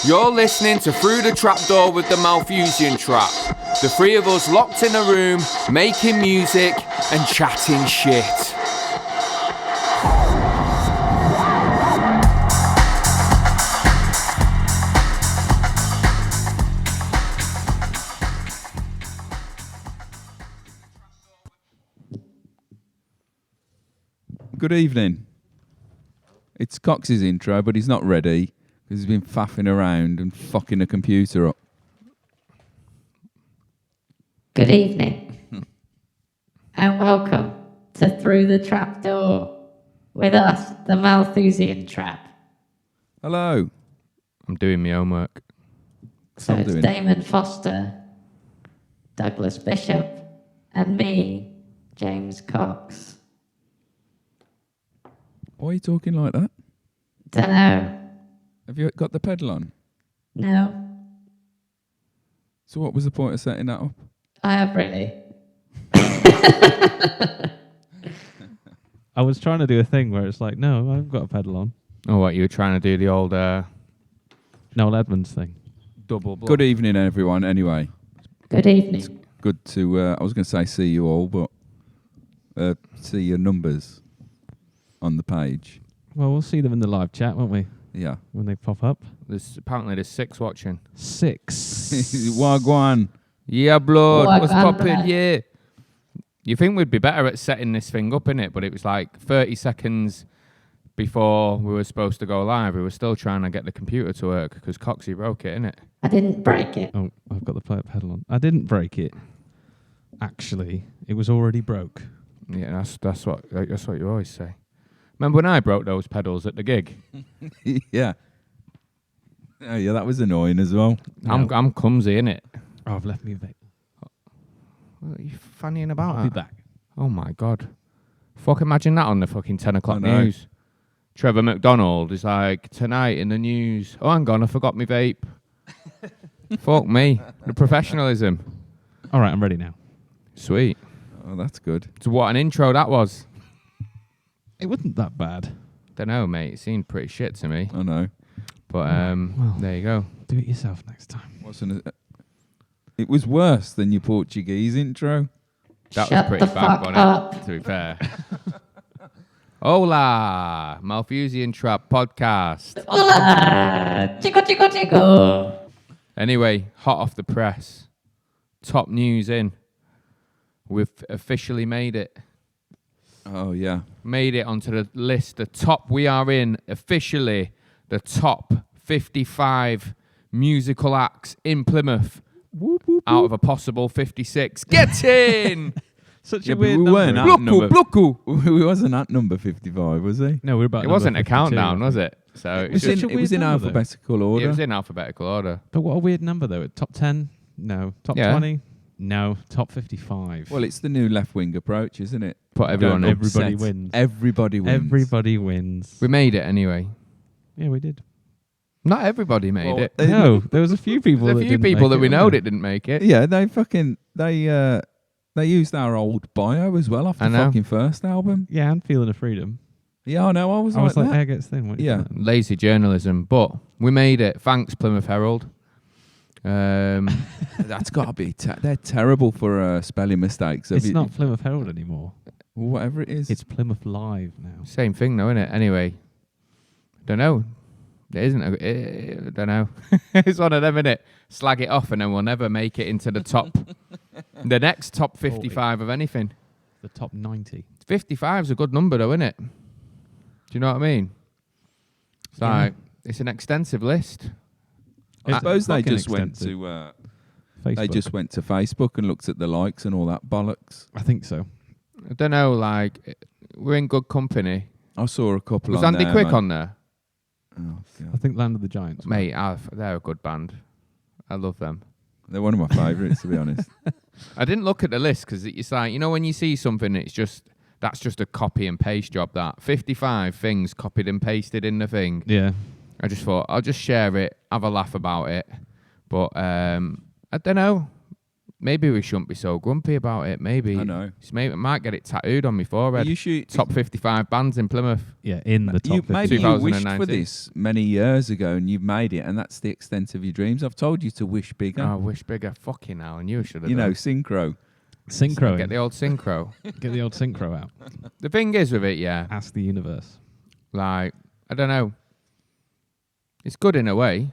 You're listening to Through the Trapdoor with the Malthusian Trap. The three of us locked in a room, making music and chatting shit. Good evening. It's Cox's intro, but he's not ready because he's been faffing around and fucking the computer up. Good evening, and welcome to Through the Trapdoor with us, the Malthusian Trap. Hello. I'm doing my homework. So I'm it's doing. Damon Foster, Douglas Bishop, and me, James Cox. Why are you talking like that? Dunno. Have you got the pedal on? No, So what was the point of setting that up? I have really. I was trying to do a thing where it's like, no, I've got a pedal on. Oh, what, you were trying to do the old Noel Edmonds thing. double block? Good evening, everyone. Anyway, Good evening. good to, I was going to say see you all, but see your numbers on the page. Well, we'll see them in the live chat, won't we? Yeah. When they pop up. Apparently there's 6 watching. 6. Wagwan. Yeah, blood. What What's a popping? band. Yeah. You think we'd be better at setting this thing up, innit? But it was like 30 seconds before we were supposed to go live. We were still trying to get the computer to work because Coxie broke it, innit? I didn't break it. Oh, I've got the pedal on. I didn't break it. Actually, it was already broke. Yeah, that's what you always say. Remember when I broke those pedals at the gig? Yeah. Oh, yeah, that was annoying as well. I'm clumsy, innit? Oh, I've left me a bit. What are you fannying about? I'll be back. Oh my god. Fuck, imagine that on the fucking 10 o'clock I know. news. Trevor McDonald is like, tonight in the news. Oh, hang on, I forgot my vape. Fuck me. The professionalism. All right, I'm ready now. Sweet. Oh, that's good. So what an intro that was. It wasn't that bad. Dunno, mate. It seemed pretty shit to me. I know. But well. there you go. Do it yourself next time. Wasn't it? It was worse than your Portuguese intro. That Shut was pretty the bad, fuck wasn't up. it? To be fair. Hola, Malthusian Trap podcast. Hola! Chico, chico, chico! Anyway, hot off the press. Top news in. We've officially made it. Oh, yeah. Made it onto the list. The top, we are in officially the top 55 musical acts in Plymouth out of a possible 56. Get in! Such Yeah, a but weird we number. weren't at Blocku, number. blocku. We wasn't at number 55, was he? No, we're about It number wasn't a 52, countdown, I was think. it? So It it's was, just, in, a it was weird in number, though. alphabetical order. it was in alphabetical order. But what a weird number, though. Top 10? No. Top Yeah. 20? No. Top 55. Well, it's the new left-wing approach, isn't it? Put everyone Don't in. Everybody upset. wins. Everybody wins. Everybody wins. We made it anyway. Yeah, we did. Not everybody made Well, it. No, there was a few people There's a that few didn't people make that we it, know wasn't that didn't make it. Yeah, they used our old bio as well off I the know. fucking first album. there? Yeah, and Feeling of Freedom. Yeah, I know. I was I was like like, that. Air Gets Thin. What Yeah. Lazy journalism, but we made it. Thanks, Plymouth Herald. That's got to be. They're terrible for spelling mistakes. Have It's you- not Plymouth Herald anymore. whatever it is. It's Plymouth Live now. Same thing, though, innit? Anyway, don't know. It isn't. Don't know. It's one of them, innit? Slag it off, and then we'll never make it into the top, the next top 55 of anything. The top 90. 55 is a good number, though, innit? Do you know what I mean? It's Yeah. like it's an extensive list. I suppose they fucking just went extensive. to. Facebook. They just went to Facebook and looked at the likes and all that bollocks. I think so. I don't know. Like we're in good company. I saw a couple Was on Andy there, Quick mate. on there? Oh, I God. think Land of the Giants. Mate, they're a good band. I love them. They're one of my favourites, to be honest. I didn't look at the list because it's like, you know, when you see something, that's just a copy and paste job. That 55 things copied and pasted in the thing. Yeah. I just thought I'll just share it, have a laugh about it. But I don't know. Maybe we shouldn't be so grumpy about it. Maybe I know. I might get it tattooed on my forehead. You should. Top 55 bands in Plymouth. Yeah, in the top 50. Maybe you wished for 2019. this many years ago and you've made it, and that's the extent of your dreams. I've told you to wish bigger. Oh, wish bigger. Fucking hell. And you should have you know, done. synchro. Synchro. Get the old synchro. Get the old synchro out. The thing is with it, yeah. Ask the universe. Like, I don't know. It's good in a way.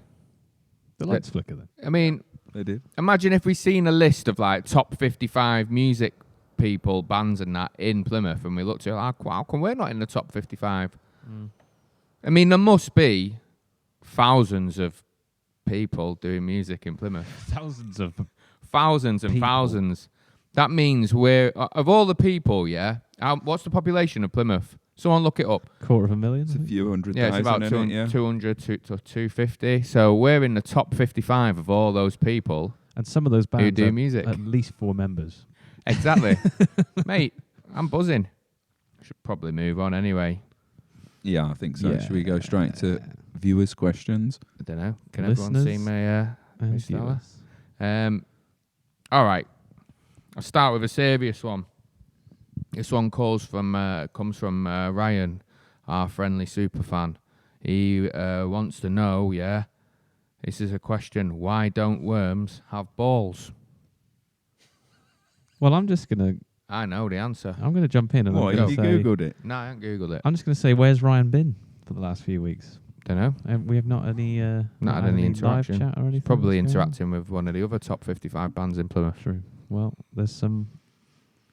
The lights flicker then. I mean, They did. imagine if we seen a list of like top 55 music people, bands and that in Plymouth, and we looked at it like, how come we're not in the top 55? I mean, there must be thousands of people doing music in Plymouth. Thousands of Thousands and people. thousands. That means we're, of all the people, yeah, what's the population of Plymouth? Someone look it up. 250,000. It's a few hundred Yeah, it's thousand, about isn't it? Yeah. 200 to 250. So we're in the top 55 of all those people And some of those who bands do have music. at least 4 members. Exactly. Mate, I'm buzzing. Should probably move on anyway. Yeah, I think so. Should we go straight to viewers' questions? I don't know. Can everyone see Listeners my and Stella? viewers. All right. I'll start with a serious one. This one comes from Ryan, our friendly super fan. He wants to know, yeah, this is a question, why don't worms have balls? Well, I'm just gonna I know the answer. jump in and What, I'm have gonna you say, Googled it? No, I haven't Googled it. I'm just gonna say, where's Ryan been for the last few weeks? Don't know. We have not any Not had any live interaction. chat or anything. Probably What's going on? interacting with one of the other top 55 bands in Plymouth. True. Well, there's some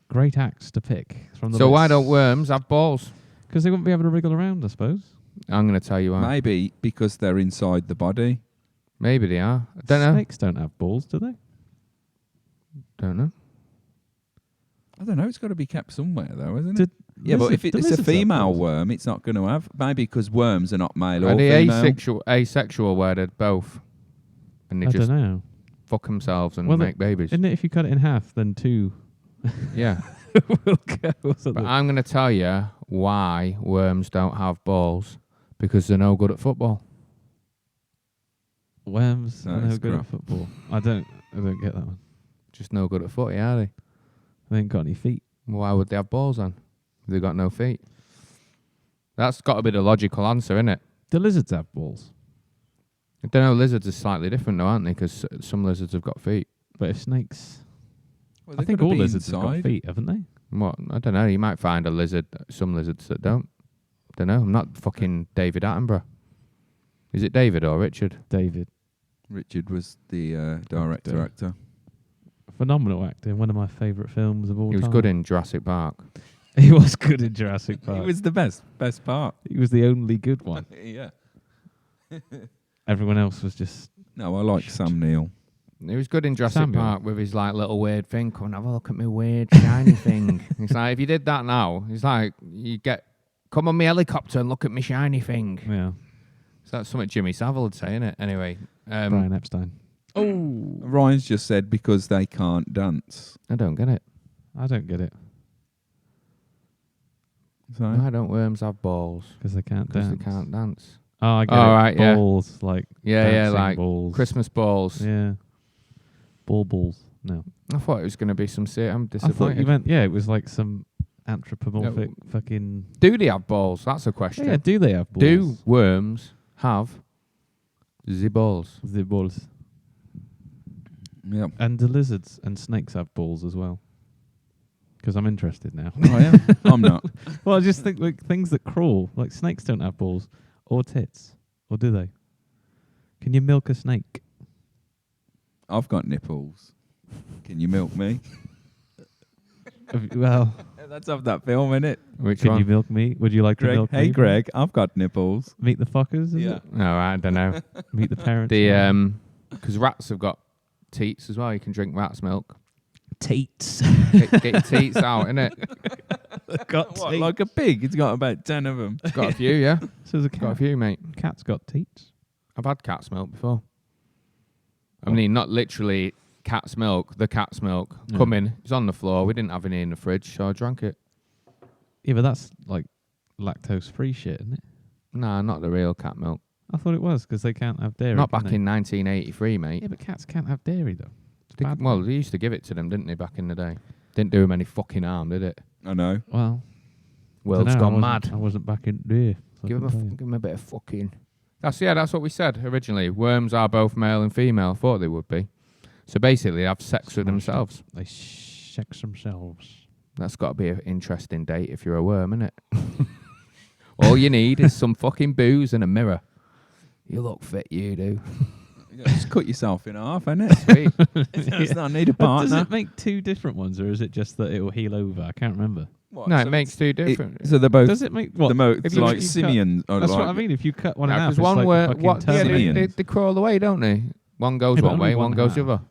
great acts to pick from the So why list. don't worms have balls? Because they wouldn't be able to wriggle around, I suppose. I'm going to tell you why. Maybe because they're inside the body. Maybe they are. I don't know. Snakes don't have balls, do they? Don't know. I don't know. It's got to be kept somewhere, though, isn't Did it? Yeah, but if the it's a lizards have female balls? worm, it's not going to have. Maybe because worms are not male Are or they female. asexual where they're both? And they I just don't know. fuck themselves and Well, make babies. Isn't it if you cut it in half, then 2 Yeah. will go? Or something? But I'm going to tell you why worms don't have balls. Because they're no good at football. Worms That are no is good at crap. football. I don't get that one. Just no good at footy, are they? They ain't got any feet. Why would they have balls on? They've got no feet. That's got to be the logical answer, isn't it? Do lizards have balls? I don't know, lizards are slightly different though, aren't they? Because some lizards have got feet. But if snakes... Well, I they've think gotta all be lizards have got inside. feet, haven't they? What? I don't know. You might find some lizards that don't. Don't know. I'm not fucking David Attenborough. Is it David or Richard? David. Richard was the director, actor. Phenomenal actor. One of my favourite films of all He time. was good in Jurassic Park. He was good in Jurassic Park. He was the best part. He was the only good one. Yeah. Everyone else was just... No, I like Sam Neill. He was good in Jurassic Samuel. Park with his like little weird thing. Come and have a look at my weird shiny thing. It's like if you did that now, it's like come on my helicopter and look at my shiny thing. Yeah. So that's something Jimmy Savile would say, innit? Anyway, Brian Epstein. Oh, Ryan's just said because they can't dance. I don't get it. I don't get it. So Why don't worms have balls? Because they can't Because dance. they can't dance. Oh, I get Oh, it. right, yeah. Balls, like Yeah, dancing like balls. Christmas balls. Yeah. Balls. No. I thought it was going to be some shit. I'm I disappointed. thought you meant, it was like some anthropomorphic fucking... Do they have balls? That's a question. Yeah, do they have balls? Do worms have the balls? The balls. yeah. And the lizards and snakes have balls as well. Because I'm interested now. Oh, yeah. I'm not. Well, I just think like things that crawl, like snakes don't have balls or tits, or do they? Can you milk a snake? I've got nipples. Can you milk me? Well, Let's have that film, innit? Which can one? you milk me? Would you like to Greg, milk me? hey Greg, I've got nipples. Meet the fuckers. Is Yeah. it? No, I don't know. Meet the parents. Because rats have got teats as well. You can drink rat's milk. Teats. Get your teats out, innit? got What, like a pig? It's got about 10 of them. Got a few, yeah. So there's a Got a cat. few, mate. Cat's got teats. I've had cat's milk before. I mean, not literally cat's milk. The cat's milk. Yeah. Come in. It's on the floor. We didn't have any in the fridge, so I drank it. Yeah, but that's like lactose-free shit, isn't it? Nah, not the real cat milk. I thought it was because they can't have dairy. Not can back they? in 1983, mate. Yeah, but cats can't have dairy though. Well, they used to give it to them, didn't they, back in the day? Didn't do them any fucking harm, did it? I know. Well, World's dunno, gone mad. I wasn't back in there. So Give I them, can tell you. give them a bit of fucking... That's what we said originally. Worms are both male and female. Thought they would be. So basically, they have sex with Smashed it. themselves. They sex themselves. That's got to be an interesting date if you're a worm, innit? All you need is some fucking booze and a mirror. You look fit, you do. Just cut yourself in half, innit? Sweet. It's not need a But does partner. it make two different ones, or is it just that it will heal over? I can't remember. What, No, so it makes two different. so they're both Does it make what? it's you- like if you simians. Or That's like, what I mean. If you cut one in half, Because it's one like where the fucking what? Yeah, Terminator. they crawl away, don't they? One goes Yeah, but one only way, one one goes the half. other.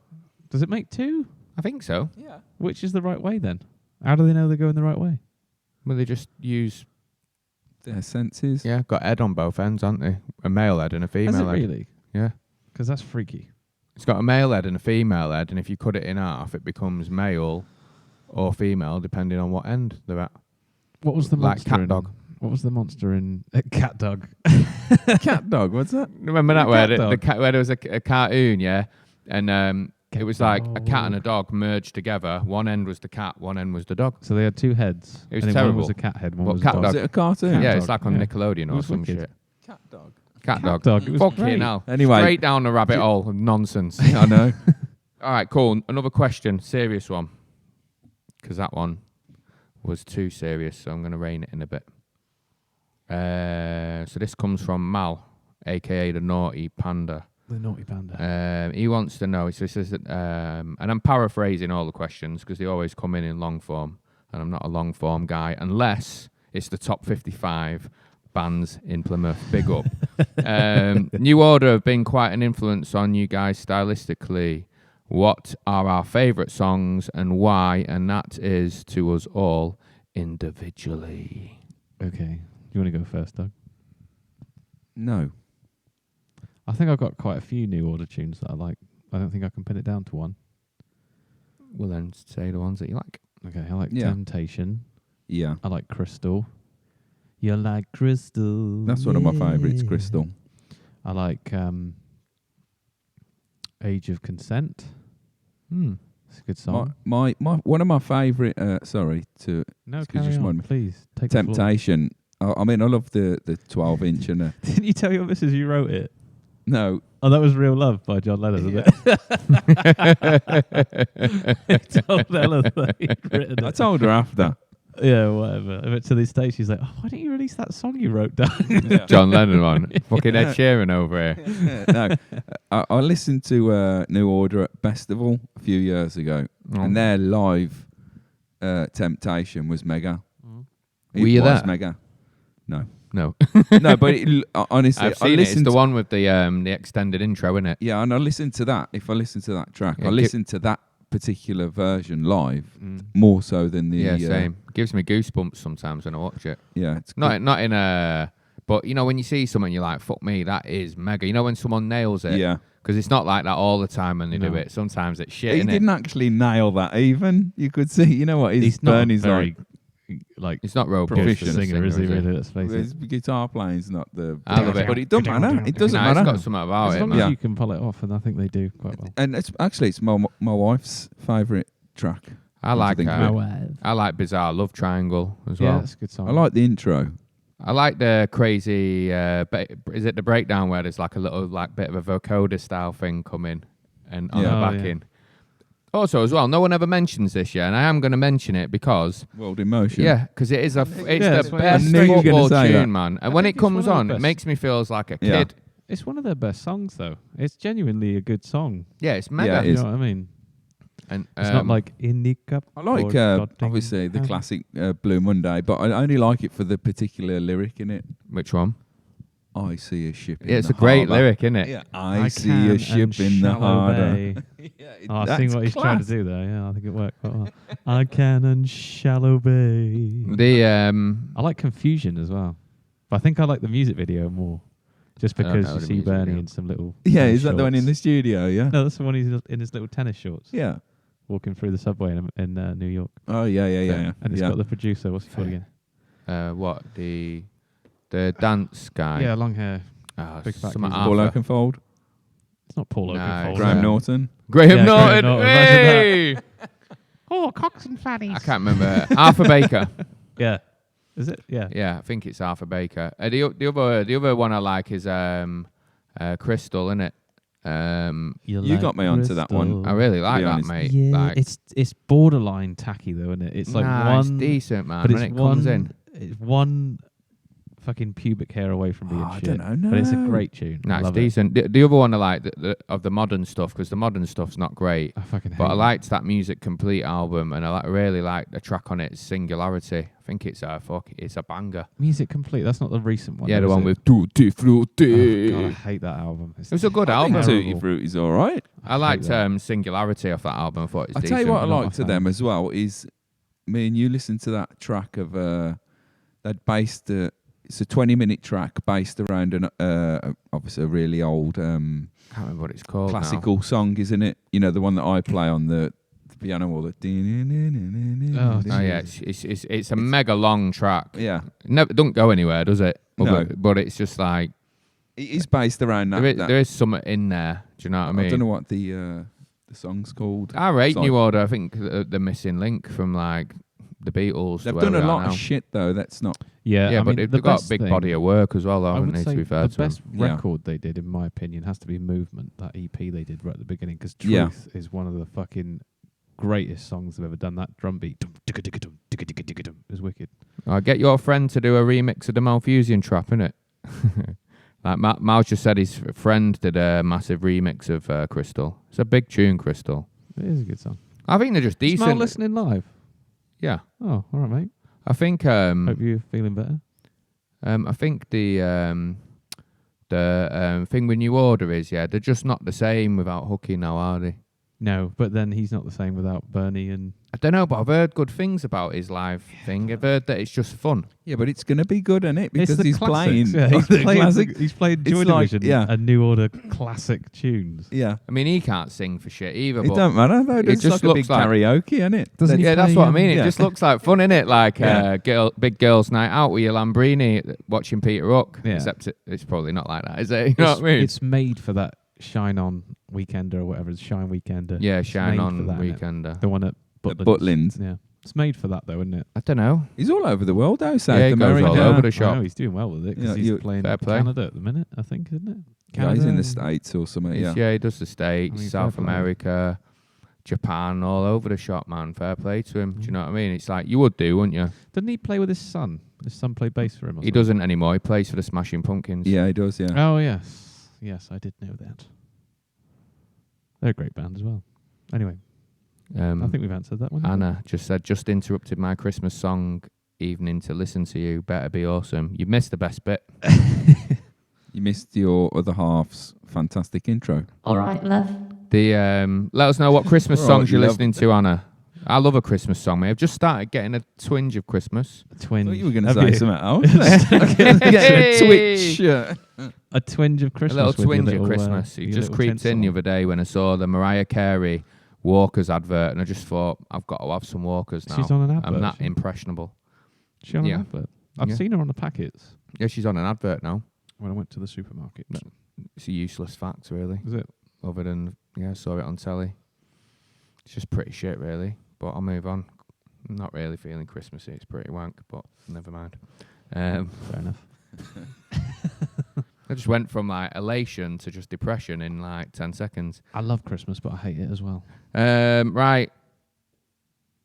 Does it make two? I think so. Yeah. Which is the right way then? How do they know they're going the right way? Well, they just use Their senses. got head on both ends, aren't they? A male head and a female Is it head. really? Yeah. Because that's freaky. It's got a male head and a female head, and if you cut it in half, it becomes male or female, depending on what end they're at. What was the Like monster cat in, dog. What was the monster in Cat Dog? Cat dog. What's that? Remember that Cat where dog. where there was a cartoon, yeah, and it was like a cat and a dog. dog merged together. One end was the cat, one end was the dog. So they had two heads. It was and then terrible. One was a cat head, one What, was cat a dog. Is it a cartoon? yeah, dog, it's like on yeah. Nickelodeon It or was some wicked. shit. Cat dog. Cat dog. Dog. It was Fucking great. hell. Anyway. Straight down the rabbit hole of nonsense. I know. All right, cool. Another question, serious one, because that one was too serious, so I'm going to rein it in a bit. So this comes from Mal, a.k.a. the Naughty Panda. The naughty panda. He wants to know, so he says that, and I'm paraphrasing all the questions because they always come in long form, and I'm not a long form guy, unless it's the top 55 bands in Plymouth. Big up. New Order have been quite an influence on you guys stylistically. What are our favourite songs and why? And that is to us all individually. Okay. You want to go first, Doug? No. I think I've got quite a few New Order tunes that I like. I don't think I can pin it down to one. Well, then say the ones that you like. Okay, I like Yeah. Temptation. Yeah. I like Crystal. You like Crystal. That's one of my yeah. favourites, Crystal. I like Age of Consent. It's a good song. My one of my favourite. Sorry to No, excuse carry just on, one- please. Take the floor. Temptation. I mean, I love the 12-inch and Didn't you tell your missus you wrote it? no. Oh, that was Real Love by John Lennon, isn't it? He told Ella that he'd written I it. told her after. Yeah, whatever. But to this day, she's like, oh, why didn't you release that song you wrote down? John Lennon one. Fucking Ed Sheeran over here. No, I listened to New Order at Festival a few years ago, and their live Temptation was mega. It Were you was there? mega. No, No. no, but honestly, I've seen I it. It's listened. the one with the extended intro, isn't it? Yeah, and I listened to that. If I listen to that track, Yeah, I listen to that particular version live more so than the. Yeah, same. Gives me goosebumps sometimes when I watch it. Yeah, it's Not in a... But, you know, when you see someone, you're like, fuck me, that is mega. You know when someone nails it? Yeah. Because it's not like that all the time when they do No. it. Sometimes it's shit, He innit? didn't actually nail that. Even you could see. You know what? His He's not Bernie's very, like. like, It's not robust. Proficient good singer, is he, is it? really? Let's face His it. guitar playing's not the I love best, it. but it doesn't matter. It doesn't No, it's matter. got something about As it. long man. as Yeah. you can pull it off, and I think they do quite well. And it's my wife's favourite track. I like think of it? I like Bizarre Love Triangle as Yeah, well. that's a good song. I like the intro. I like the crazy. Is it the breakdown where there's like a little like bit of a vocoder style thing coming and on Yeah. the Oh, backing. Also, as well, no one ever mentions this yet, and I am going to mention it because World in Motion. yeah, because it is it's Yeah, the I best knew you were gonna football say tune, that. man. And I when think it it's one comes of the on, it best. makes me feel like a Yeah. kid. It's one of their best songs, though. It's genuinely a good song. Yeah, it's Yeah, mega. it You is. know what I mean? And It's not like in the cup. I like or Dotting obviously the Down. classic Blue Monday, but I only like it for the particular lyric in it. which one? I see a ship. Yeah, it's in a the great harbour. lyric, isn't it? Yeah, I see can a and ship in the shall harbour. obey. Yeah, Oh, I that's think what he's trying to class. do there. Yeah, I think it worked quite well. I can and shall obey. The I like Confusion as well, but I think I like the music video more, just I don't because know you the see music Bernie video. in some little. Yeah, tennis is that the one in the shorts. studio? Yeah. No, that's the one he's in his little tennis shorts, Yeah. walking through the subway in New York, Oh yeah. and it's yeah. got the producer. What's he called again? what the dance guy? Yeah, long hair. Oh, big fat something geezer. Paul Arthur. Oakenfold. It's not Paul No, Oakenfold. it's, Graham Norton. Graham Yeah, Norton. Graham Norton, imagine Hey! Oh, Cox and Fannies. I can't remember. Arthur Baker. Yeah. Is it? Yeah. Yeah, I think it's Arthur Baker. The other one I like is Crystal, innit? You got me onto that one. I really like be that, honest. mate. Yeah, Like, it's borderline tacky though, isn't it? It's like it's one decent, man. but When it's it comes in, It's one fucking pubic hair away from being I shit. don't know, But it's a no. great tune. no, I it's love it. decent. The other one I like of the modern stuff, because the modern stuff's not great. I fucking hate But I it. liked that Music Complete album, and I really like the track on it, Singularity. I think it's it's a banger. Music Complete. That's not the recent one. Yeah, the though, is one it? with Tutti Oh, Frutti. God, I hate that album. It was a good I think album. Tutti Frutti's all right. I liked hate that. Singularity off that album. I thought it was I decent. tell you what I I'm not a liked to fan. them as well is me and you listen to that track of they'd based it's a 20-minute track based around an obviously a really old Can't remember what it's called. classical song, isn't it? You know, the one that I play on the piano or the Now. Oh yeah, it's a mega long track. yeah. Never don't go anywhere, does it? No. But it's just like It is based around that. there is something in there. Do you know what I mean? I don't know what the song's called. I rate Sorry. New Order. I think the missing link from like the Beatles. to They've where done we a are lot now. of shit though. That's not. Yeah, Yeah, I but mean, they've got a big body of work as well, though, I haven't would they? say To be fair the to them. best Yeah. record they did, in my opinion, has to be Movement. That EP they did right at the beginning, because Yeah. Truth is one of the fucking greatest songs they've ever done. That drum beat is wicked. Get your friend to do a remix of the Malthusian Trap, innit? Like Mal's just said, his friend did a massive remix of Crystal. It's a big tune, Crystal. It is a good song. I think they're just Is Mal decent. listening live? Yeah, Oh, all right, mate. I think. Hope you're feeling better. I think the thing with New Order is, they're just not the same without Hooky now, are they? No, but then he's not the same without Bernie and. I don't know, but I've heard good things about his live thing. I've heard that it's just fun. Yeah, but it's going to be good, isn't it? Because It's the he's playing. classics. Yeah, he's the playing. classic. He's playing It's Joy like- Division yeah. and New Order classic tunes. Yeah. I mean, he can't sing for shit either. It but don't matter though. it It's just like a big looks like- karaoke, isn't it? Doesn't he Yeah, that's play, what I mean. It yeah. just looks like fun, innit? Like Yeah. big girls' night out with your Lambrini watching Peter Hook. Yeah. Except it's probably not like that, is it? You know what I mean? It's made for that Shine On Weekender or whatever. It's Shine Weekender. Yeah, It's Shine made On for that, innit? Weekender. The one at At Butlins. Butlins. Yeah. It's made for that though, isn't it? I don't know. He's all over the world, though. South Yeah, he goes America. all over the I shop. know, he's doing well with it because Yeah, he's you- playing Fair play. Canada at the minute, I think, isn't it? Yeah, he's in the Canada. States or something. Yeah. Yeah. He does the States, I mean, South fair play. America, Japan, all over the shop, man. Fair play to him. Do you know what I mean? It's like you would do, wouldn't you? Doesn't he play with his son? His son played bass for him. Or He something? doesn't anymore. He plays for the Smashing Pumpkins. Yeah, he does. Yeah. Oh yes, yes, I did know that. They're a great band as well. Anyway, I think we've answered that one. haven't we? Anna just said, just interrupted my Christmas song evening to listen to you. Better be awesome. You missed the best bit. You missed your other half's fantastic intro. All right, love. Let us know what Christmas Right, songs you're love. listening to, Anna. I love a Christmas song, mate. I've just started getting a twinge of Christmas. A twinge. I thought you were going to Have say you? something else. Getting a Hey! twitch. A twinge of Christmas. A little with your twinge little, of Christmas. It your just little creeped in the tinsel. other day when I saw the Mariah Carey Walkers advert, and I just thought, I've got to have some Walkers now. She's on an advert. I'm that she? impressionable. She on Yeah. an advert. I've Yeah. seen her on the packets Yeah, she's on an advert now. when I went to the supermarket. It's a useless fact, really. Is it? Other than, I saw it on telly. It's just pretty shit, really. But I'll move on. I'm not really feeling Christmassy. It's pretty wank, but never mind. Fair enough. I just went from like elation to just depression in like 10 seconds. I love Christmas, but I hate it as well. Right.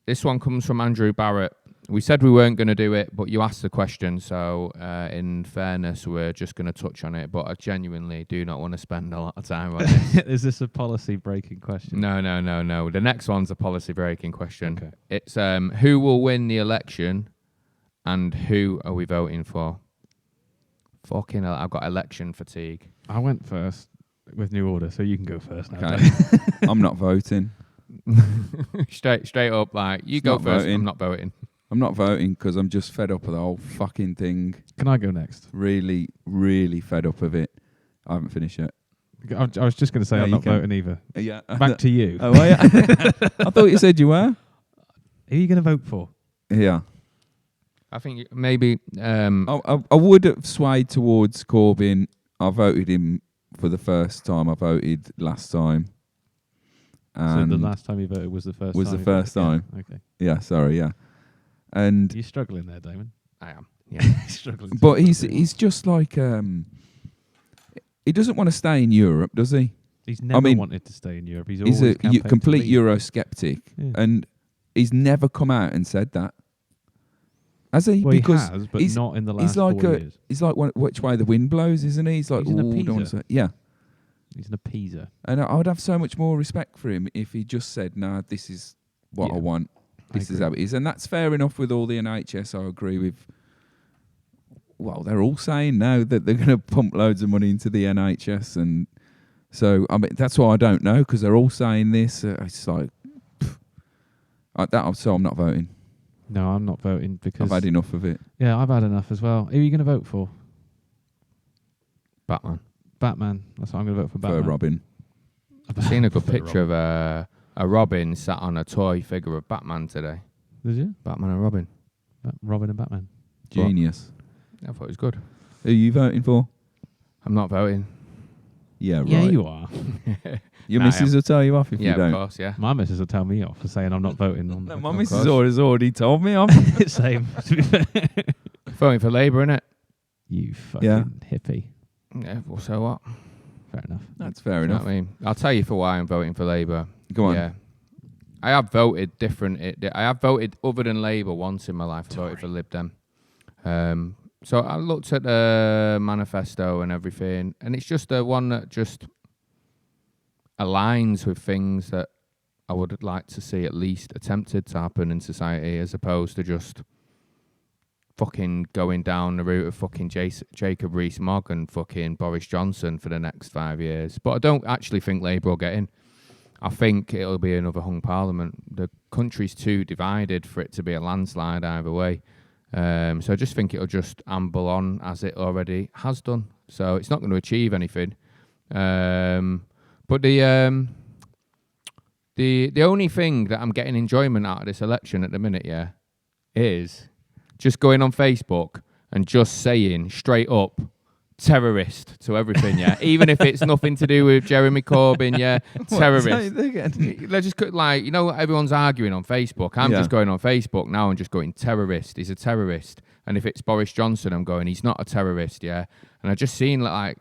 This one comes from Andrew Barrett. We said we weren't going to do it, but you asked the question, so in fairness, we're just going to touch on it. But I genuinely do not want to spend a lot of time on it. Is this a policy breaking question? No. The next one's a policy breaking question. Okay. It's who will win the election and who are we voting for? Fucking hell, I've got election fatigue. I went first with New Order, so you can go first now. Okay. Dan. I'm not voting. straight up, like, you It's go not first, voting. I'm not voting. I'm not voting because I'm just fed up with the whole fucking thing. Can I go next? Really, really fed up of it. I haven't finished yet. I was just going to say Yeah, I'm you not can. voting either. Yeah. Back to you. Oh, yeah. I thought you said you were. Who are you going to vote for? Yeah. I think maybe I would have swayed towards Corbyn. I voted him for the first time. I voted last time. So And the last time you voted was the first time? was the you first voted? time. Yeah, okay. Yeah, sorry, yeah. And You're struggling there, Damon. I am. Struggling. to but vote he's for it. he's just like he doesn't want to stay in Europe, does he? He's never mean, wanted to stay in Europe. He's He's always a campaigned to complete leave. Eurosceptic, Yeah. and he's never come out and said that. Has he? Well, because he has, but he's- not in the he's last like 4 a- years. he's like which way the wind blows, isn't he? He's like, He's an "Ooh, don't want to appeaser. say." Yeah, He's an appeaser. and I would have so much more respect for him if he just said, "Nah, this is what I Yeah. want. This is agree. how it is," and that's fair enough with all the NHS. I agree with. Well, they're all saying now that they're going to pump loads of money into the NHS, and so I mean that's why I don't know, because they're all saying this. It's like so I'm not voting. No, I'm not voting because I've had enough of it. yeah, I've had enough as well. Who are you going to vote for? Batman. Batman. That's what I'm going to vote for. For Batman. Robin. I've seen a good For picture of a Robin sat on a toy figure of Batman today. Did you? Batman and Robin. Robin and Batman. Genius. I thought it was good. Who are you voting for? I'm not voting. Yeah, Yeah, right. you are. Your No, I missus will tell you off if Yeah, you don't. of course, yeah. My missus will tell me off for saying I'm not voting on. No, my Of missus course. has already told me off. Same. To be fair. Voting for Labour, innit? You fucking Yeah. hippie. Yeah, well, so what? Fair enough. That's fair You know enough. what I mean? I'll tell you for why I'm voting for Labour. Go on. Yeah. I have voted different. I have voted other than Labour once in my life. I voted for Lib Dem. So I looked at the manifesto and everything, and it's just the one that just aligns with things that I would like to see at least attempted to happen in society, as opposed to just fucking going down the route of fucking Jacob Rees-Mogg and fucking Boris Johnson for the next 5 years. But I don't actually think Labour will get in. I think it'll be another hung parliament. The country's too divided for it to be a landslide either way. So I just think it'll just amble on as it already has done. So it's not going to achieve anything. But the only thing that I'm getting enjoyment out of this election at the minute, yeah, is just going on Facebook and just saying straight up terrorist to everything, yeah. Even if it's nothing to do with Jeremy Corbyn, yeah, terrorist. Let's just like, you know, everyone's arguing on Facebook. I'm just going on Facebook now and just going terrorist. He's a terrorist. And if it's Boris Johnson, I'm going, he's not a terrorist, yeah. And I've just seen like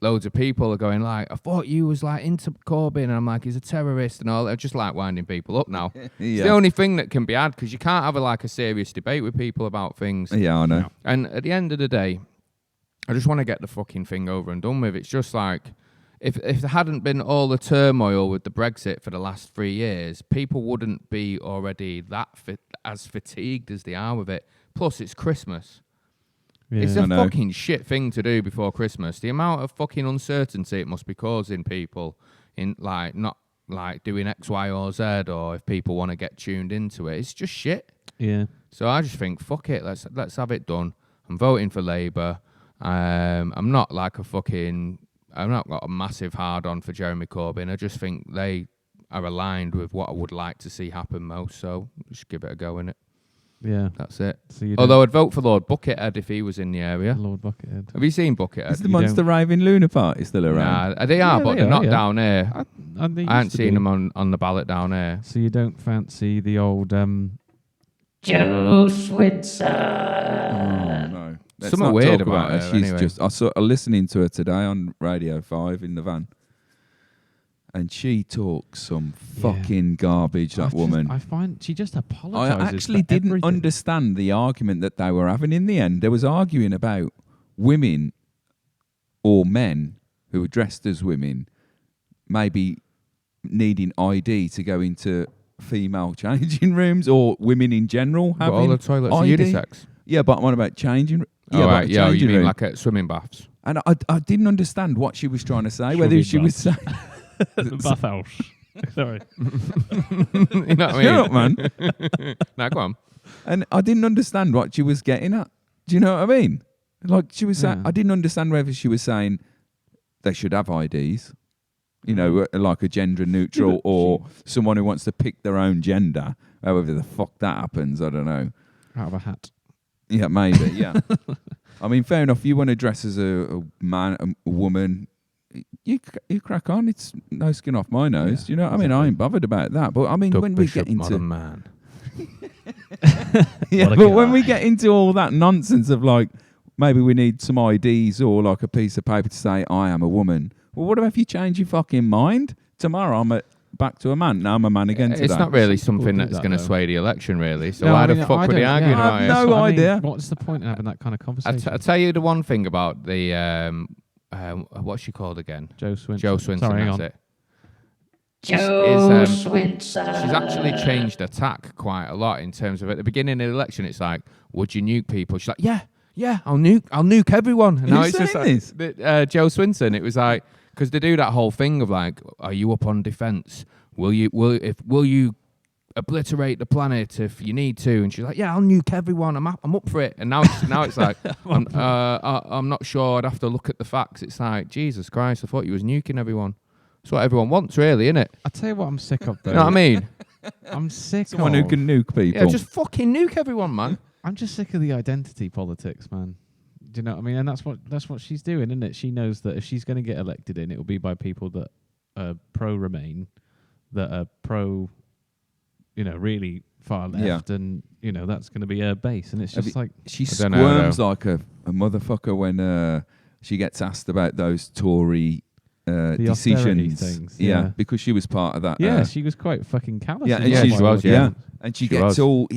loads of people are going like, I thought you was like into Corbyn, and I'm like, he's a terrorist and all. I'm just like winding people up now. It's the only thing that can be had, because you can't have a serious debate with people about things. Yeah, I know. And at the end of the day, I just want to get the fucking thing over and done with. It's just like, if there hadn't been all the turmoil with the Brexit for the last 3 years, people wouldn't be already as fatigued as they are with it. Plus, it's Christmas. Yeah. It's a I know. fucking shit thing to do before Christmas. The amount of fucking uncertainty it must be causing people in not doing X, Y, or Z, or if people want to get tuned into it, it's just shit. Yeah. So I just think, fuck it, let's have it done. I'm voting for Labour. I'm not I've not got a massive hard on for Jeremy Corbyn. I just think they are aligned with what I would like to see happen most. So just give it a go, innit? Yeah. That's it. So you Although I'd vote for Lord Buckethead if he was in the area. Lord Buckethead. Have you seen Buckethead? Is the Monster Raving Luna Party still around? Nah, they are, Yeah, but they they're are, not yeah. down here. I I haven't seen them on the ballot down here. So you don't fancy the old Joe Swinson. Oh, no. Let's Something not weird talk about her. her, She's anyway. just. I saw listening to her today on Radio 5 in the van, and she talks some fucking garbage. That woman. I find she just I apologises. actually for didn't everything. understand the argument that they were having in the end. They was arguing about women or men who were dressed as women maybe needing ID to go into female changing rooms, or women in general But having all the toilets are ID. unisex. Yeah, but what about changing? Oh, but right. Yeah, you changing mean room. like at swimming baths? And I didn't understand what she was trying to say. Whether Swimming she was saying, the bathhouse. Sorry. You know what I mean? shut up, man. Now, go on. And I didn't understand what she was getting at. Do you know what I mean? Like she was saying, Yeah. I didn't understand whether she was saying they should have IDs, you know, like a gender neutral, or someone who wants to pick their own gender. However the fuck that happens, I don't know. Out of a hat. Yeah, maybe. Yeah. I mean, fair enough. You want to dress as a man, a woman. you crack on. It's no skin off my nose. Yeah, Do you know what I mean? I ain't bothered about that. But I mean, Doug when we Bishop, get into modern man. yeah, What a but when guy. we get into all that nonsense of like, maybe we need some IDs or like a piece of paper to say I am a woman. Well, what if you change your fucking mind tomorrow? I'm back to a man. Now I'm a man again today. It's not really Some people something do that's that, going to though. sway the election, really. So No, why I mean, the fuck I were they don't- yeah, arguing I about have it? no That's what I mean. idea. What's the point in having that kind of conversation? I'll tell you the one thing about the what's she called again? Joe Swinson. Joe Swinson. Sorry, hang That's on. it. Joe Is, Swinson. She's actually changed her tack quite a lot in terms of at the beginning of the election. It's like, would you nuke people? She's like, yeah, I'll nuke everyone. And now Who's it's just saying like Joe Swinson. It was like because they do that whole thing of like, are you up on defence? Will you obliterate the planet if you need to? And she's like, yeah, I'll nuke everyone. I'm up for it. And now it's like, I'm not sure. I'd have to look at the facts. It's like, Jesus Christ, I thought you was nuking everyone. That's what everyone wants, really, isn't it? I'll tell you what I'm sick of, though. You know what I mean? I'm sick Someone of... who can nuke people. Yeah, just fucking nuke everyone, man. I'm just sick of the identity politics, man. Do you know what I mean? And that's what she's doing, isn't it? She knows that if she's going to get elected in, it will be by people that are pro-Remain, that are pro, really far left, and, that's going to be her base. And it's just like... She I don't know, squirms like a motherfucker when she gets asked about those Tory the austerity decisions. things. Yeah, because she was part of that. Yeah, she was quite fucking callous. Yeah, as and well she by was, all yeah. accounts. And she She gets was. all.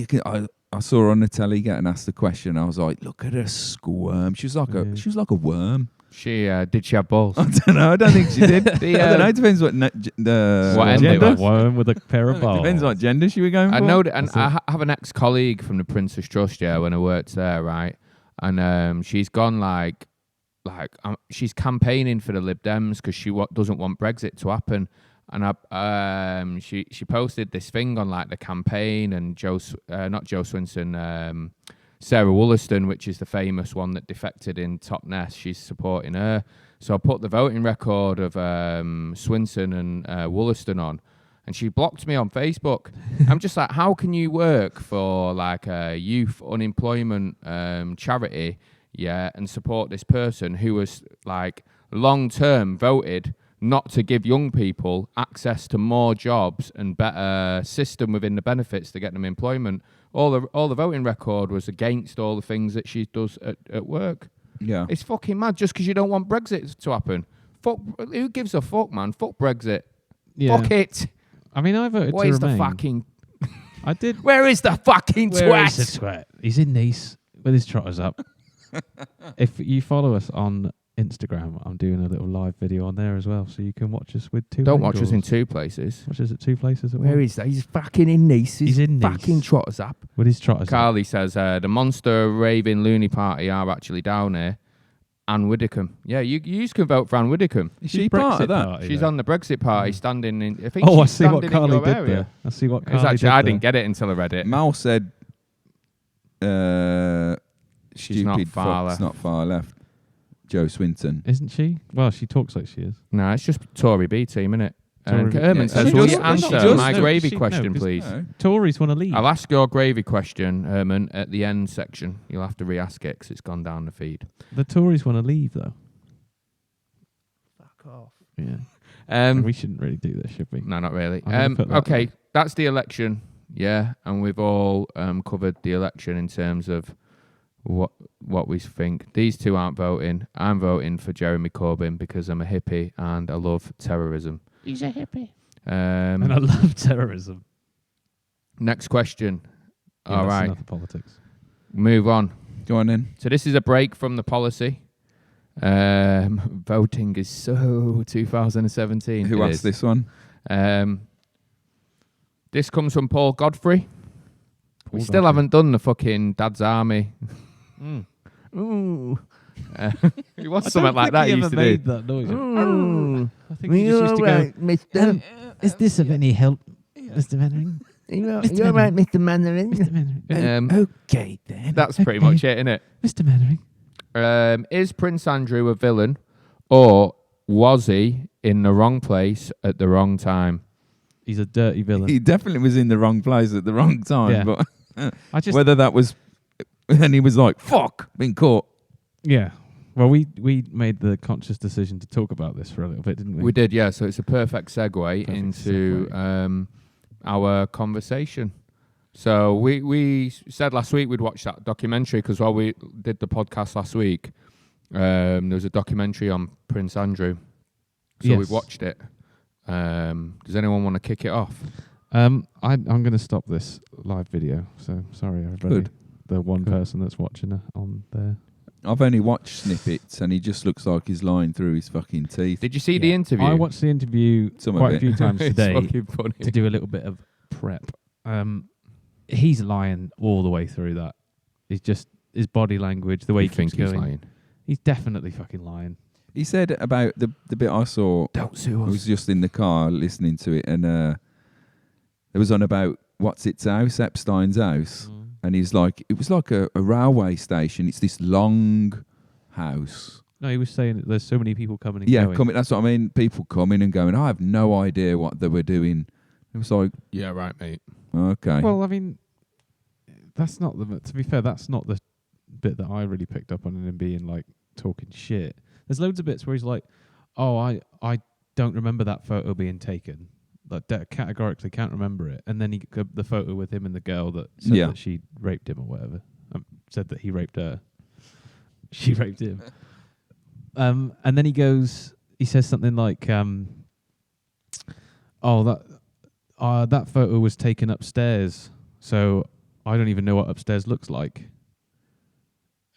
I saw her on the telly getting asked the question. I was like, look at her squirm. She was like Yeah. she was like a worm. She did she have balls? I don't know. I don't think she did. The, I don't know. It depends what the What end gender. it Like worm with a pair of balls. Depends what gender she was going for. I know that, and That's I have an ex-colleague from the Princess Trust, when I worked there, right? And she's gone like she's campaigning for the Lib Dems because she doesn't want Brexit to happen. And she posted this thing on like the campaign and not Joe Swinson, Sarah Wollaston, which is the famous one that defected in Top Nest. She's supporting her. So I put the voting record of Swinson and Wollaston on, and she blocked me on Facebook. I'm just like, how can you work for like a youth unemployment charity, and support this person who was like long term voted not to give young people access to more jobs and better system within the benefits to get them employment. All the voting record was against all the things that she does at work. Yeah. It's fucking mad just because you don't want Brexit to happen. Fuck, who gives a fuck, man? Fuck Brexit. Yeah. Fuck it. I mean, I voted What to is the Remain. fucking... I did. Where is the fucking Where is twat? the twat? He's in Nice with his trotters up. If you follow us on Instagram, I'm doing a little live video on there as well, so you can watch us with two. Don't watch us in angles. two places. Watch us at two places at Where once. is that? He's fucking in Nice. He's in Nice. fucking trotters up. With his trotters up. Carly says the Monster Raving Looney Party are actually down here. Anne Widdecombe. Yeah, you can vote for Anne Widdecombe. Is She's she part of Brexit that? party, She's though. on the Brexit party, standing in. I think Oh, I she's see what standing in Carly your did area. there. I see what It's Carly actually, did I there. didn't get it until I read it. Mal said, She's not stupid far fuck's left. not far left. Joe Swinson. Isn't she? Well, she talks like she is. No, it's just Tory B team, innit? Tory B. Herman Yeah, says, she will does- you she answer does. my No, gravy she- no, question, 'cause- please? No. Tories want to leave. I'll ask your gravy question, Herman, at the end section. You'll have to re-ask it because it's gone down the feed. The Tories want to leave, though. Fuck off. Yeah. We shouldn't really do this, should we? No, not really. I'm gonna put that Okay, there. that's the election. Yeah, and we've all covered the election in terms of what we think. These two aren't voting. I'm voting for Jeremy Corbyn because I'm a hippie and I love terrorism. He's a hippie. And I love terrorism. Next question. Yeah, All that's right, enough of politics. move on. Go on in. So this is a break from the policy. Voting is so 2017. Who It asked is. this one? This comes from Paul Godfrey. We Paul still Godfrey. haven't done the fucking Dad's Army. Mm. Ooh. It was I something don't like think that he he ever used to made do. that noise. Ooh. I think he just used to go, mister? is this of any help, Mr. Mannering? You're Mr. right, Mr. Mannering. Mr. Mannering. Okay then. That's pretty much it, isn't it? Mr. Mannering. Is Prince Andrew a villain, or was he in the wrong place at the wrong time? He's a dirty villain. He definitely was in the wrong place at the wrong time. Yeah. But I just, whether that was, and he was like, "Fuck," been caught. yeah. Well, we made the conscious decision to talk about this for a little bit, didn't we? We did, yeah. So it's a perfect segue Perfect into segue. Our conversation. So we said last week we'd watch that documentary because while we did the podcast last week, there was a documentary on Prince Andrew. So Yes. we've watched it. Does anyone want to kick it off? I'm going to stop this live video. So sorry, everybody. Good. The one Good. person that's watching it on there. I've only watched snippets, and he just looks like he's lying through his fucking teeth. Did you see the interview? I watched the interview Some of quite a it. few times It's today fucking funny. to do a little bit of prep. He's lying all the way through that. He's just his body language, the way he keeps he's going. lying. He's definitely fucking lying. He said about the bit I saw. Don't sue I was just in the car listening to it, and it was on about what's its house, Epstein's house, and he's like, it was like a railway station. It's this long house. No, he was saying that there's so many people coming and Yeah, going. coming. That's what I mean. People coming and going. I have no idea what they were doing. It was like, Yeah, right, mate. okay, Well, I mean, that's not the. To be fair, that's not the bit that I really picked up on him being like talking shit. There's loads of bits where he's like, "Oh, I don't remember that photo being taken. Like, categorically can't remember it." And then he the photo with him and the girl that said Yeah. that she raped him or whatever. Said that he raped her. She raped him. And then he says something like, "Oh, that photo was taken upstairs, so I don't even know what upstairs looks like."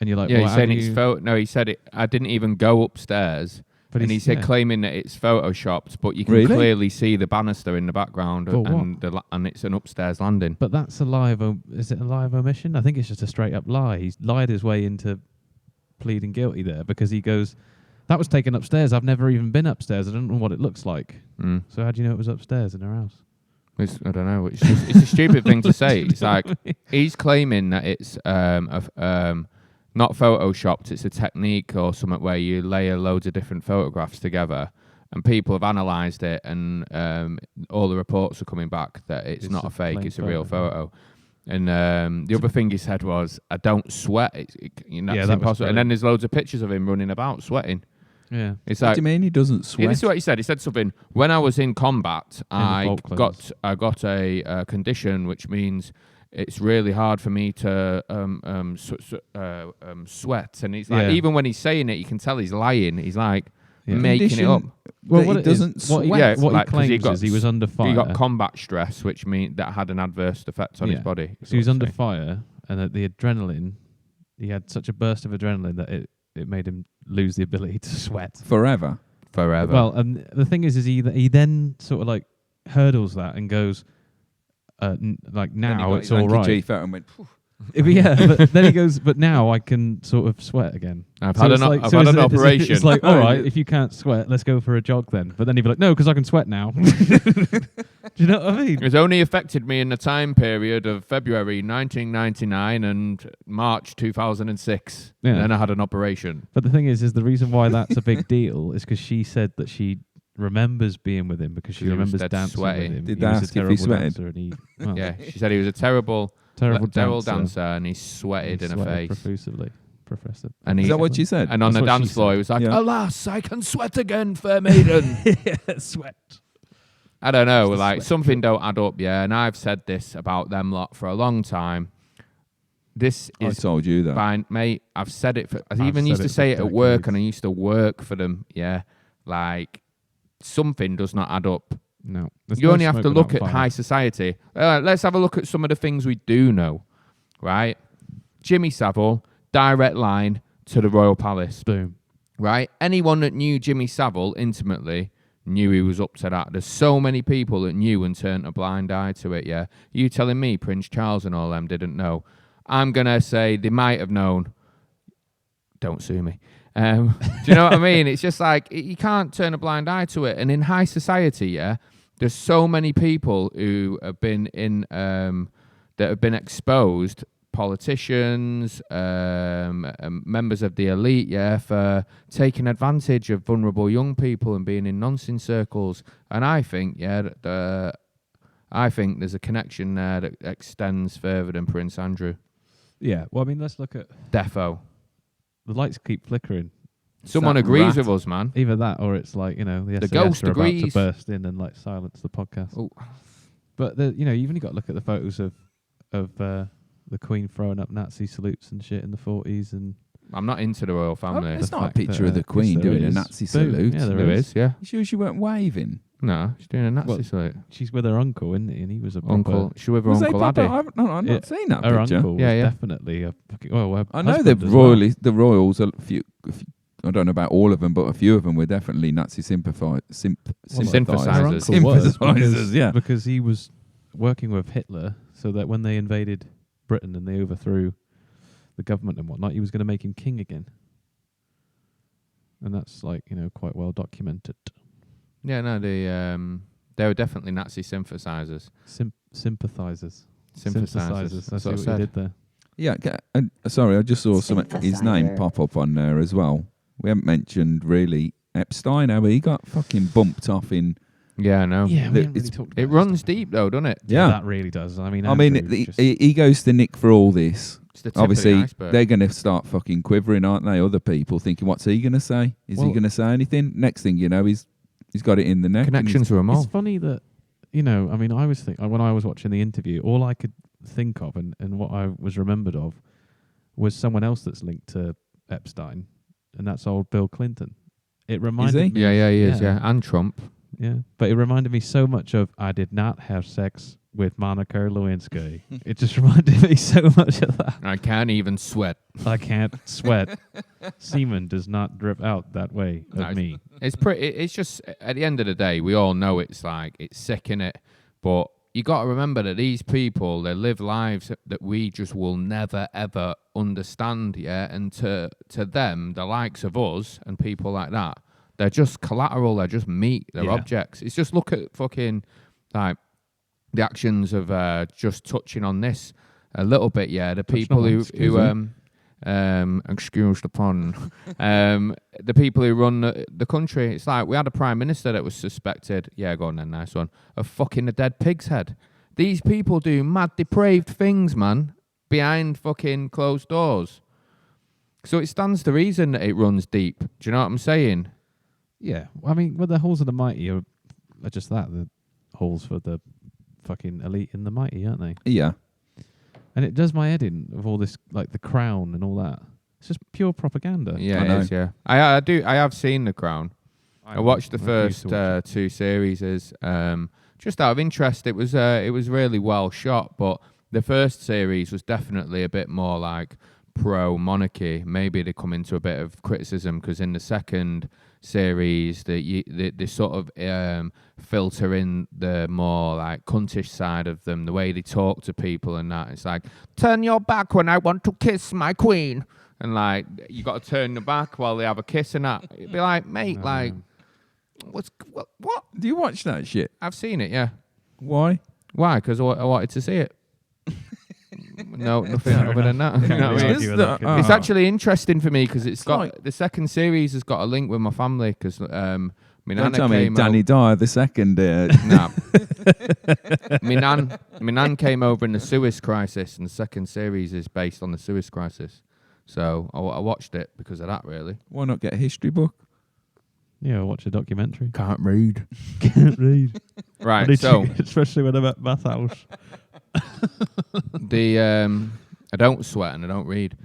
And you're like, Yeah, well, he's saying it's photo. No, he said it. I didn't even go upstairs. But And he said claiming that it's photoshopped, but you can Really? clearly see the banister in the background, But and it's an upstairs landing. But that's a lie of is it a lie of omission? I think it's just a straight up lie. He's lied his way into pleading guilty there because he goes, "That was taken upstairs. I've never even been upstairs. I don't know what it looks like." Mm. So how do you know it was upstairs in her house? I don't know. It's a stupid thing to say. It's like he's claiming that it's not photoshopped. It's a technique or something where you layer loads of different photographs together, and people have analysed it, and all the reports are coming back that it's not a fake. plain It's a real photo. photo. And the other thing he said was, "I don't sweat." That's Yeah, that was impossible. And then brilliant. there's loads of pictures of him running about sweating. Yeah. It's what like, do you mean he doesn't yeah, sweat? this is what he said. He said something. When I was in combat, I Falklands. got a condition which means it's really hard for me to sweat. And he's like, Yeah. even when he's saying it, you can tell he's lying. He's like Yeah. making it up. Well, that what he it is- doesn't what he- sweat. Yeah, what like, he 'cause he claims got is he was under fire. He got combat stress, which mean that had an adverse effect on his Yeah. body. is So he was what under he's saying. fire, and that the adrenaline, he had such a burst of adrenaline that it made him lose the ability to sweat. Forever. Forever. Well, and the thing is he then sort of like hurdles that and goes, like Then he now got it's his all hanky right. chief out and went, "Phew." Yeah, but then he goes, but now I can sort of sweat again. I've So had it's an, like- I've so had is an it- is it- operation. It's like, all right, if you can't sweat, let's go for a jog then. But then he'd be like, no, because I can sweat now. Do you know what I mean? It's only affected me in the time period of February 1999 and March 2006. Yeah. And then I had an operation. But the thing is the reason why that's a big deal is because she said that she remembers being with him because she He was remembers dead dancing sweaty. with him. Did He they was ask a if he terrible sweated? dancer, and he well, Yeah, she said he was a terrible terrible dancer and he sweated in her sweated face. profusely, Professor. And Is he- that what she said? And on That's the what she dance floor, said. he was like, Yeah. "Alas, I can sweat again, fair maiden." Sweat. I don't know, It's the like sweat something don't add up, yeah. And I've said this about them lot for a long time. This I is told you that. fine, mate. I've said it for. I I've even said used it to for say it at work, decades. and I used to work for them. Yeah, like something does not add up. No. There's You no only have smoke to look without at fire. high society. Let's have a look at some of the things we do know, right? Jimmy Savile, direct line to the Royal Palace, Boom. right? Anyone that knew Jimmy Savile intimately knew he was up to that. There's so many people that knew and turned a blind eye to it, yeah? You telling me Prince Charles and all them didn't know? I'm going to say they might have known. Don't sue me. Do you know what I mean? It's just like, you can't turn a blind eye to it. And in high society, yeah, there's so many people who have been in, that have been exposed, politicians, members of the elite, yeah, for taking advantage of vulnerable young people and being in nonsense circles. And I think, yeah, I think there's a connection there that extends further than Prince Andrew. Yeah. Well, I mean, let's look at Defo. the lights keep flickering. Someone That agrees rat. with us, man. Either that, or it's like, the SAS ghost are agrees. about to burst in and like silence the podcast. Oh. But you've only got to look at the photos of the Queen throwing up Nazi salutes and shit in the 40s, and I'm not into the royal family. There's the not a fact picture that, of the yes, Queen there doing a is. Nazi Boom. salute. Yeah, There is, yeah. You sure she weren't waving? No, she's doing a Nazi Well, salute. she's with her uncle, isn't he? And he was a proper, Uncle, she with her Was they Uncle proper? Addy. I've not Yeah, seen that her picture. uncle was Yeah, yeah. definitely a fucking. Well, her I know husband the as well. royals. A few, I don't know about all of them, but a few of them were definitely Nazi sympathisers. Sympathisers. Her uncle was Sympathisers, yeah. because he was working with Hitler, so that when they invaded Britain and they overthrew the government and whatnot, he was going to make him king again. And that's quite well documented. Yeah, no, they were definitely Nazi sympathisers. Sympathisers. Sympathisers. That's what I what said. he did there. Yeah, sorry, I just saw his name pop up on there as well. We haven't mentioned really Epstein, how he got fucking bumped off in. Yeah, I know. Yeah, we haven't really it's- talked about It this runs stuff. deep, though, doesn't it? Yeah. That really does. I mean, I mean, Andrew just- he goes to Nick for all this. It's the tip Obviously, of the iceberg. they're going to start fucking quivering, aren't they? Other people thinking, what's he going to say? Is he Well- going to say anything? Next thing you know, he's got it in the neck. and Connections to them all. It's funny that, I mean, I was when I was watching the interview, all I could think of and what I was remembered of was someone else that's linked to Epstein, and that's old Bill Clinton. It reminded he? me. Yeah, he is, Yeah. yeah. And Trump. Yeah, but it reminded me so much of I did not have sex with Monica Lewinsky. It just reminded me so much of that. I can't even sweat. I can't sweat. Semen does not drip out that way of Nice. me. It's pretty. It's just at the end of the day, we all know it's sick, innit? But you got to remember that these people, they live lives that we just will never ever understand. Yeah, and to them, the likes of us and people like that, they're just collateral. They're just meat. They're Yeah. objects. It's just look at fucking like the actions of just touching on this a little bit. Yeah, the Touching people on what, who excuse excuse the pun. The people who run the country. It's like we had a prime minister that was suspected. Yeah, go on then, nice one. Of fucking a dead pig's head. These people do mad, depraved things, man, behind fucking closed doors. So it stands to reason that it runs deep. Do you know what I'm saying? Yeah, I mean, well, the halls of the mighty are just that, the halls for the fucking elite and the mighty, aren't they? Yeah. And it does my head in of all this, like the crown and all that. It's just pure propaganda. Yeah, I know. it is, yeah. I do. I have seen The Crown. I watched the refuse first to watch it. 2 series. Just out of interest, it was really well shot, but the first series was definitely a bit more like pro-monarchy. Maybe they come into a bit of criticism because in the second series, they sort of filter in the more like cuntish side of them, the way they talk to people and that. It's like, turn your back when I want to kiss my queen. And like, you got to turn your back while they have a kiss and that. It'd be like, mate, like, what? Do you watch that shit? I've seen it, yeah. Why? Why? Because I wanted to see it. No, nothing Fair other than that. enough. You know what I mean? argue with that, can you? It's actually interesting for me because it's got like- the second series has got a link with my family because my Don't nana tell me came Danny Dyer the second. Nah. my nan came over in the Suez Crisis, and the second series is based on the Suez Crisis. So I watched it because of that, really. Why not get a history book? Yeah, watch a documentary. Can't read. Can't read. Right, so especially when I'm at Bath House. I don't sweat and I don't read.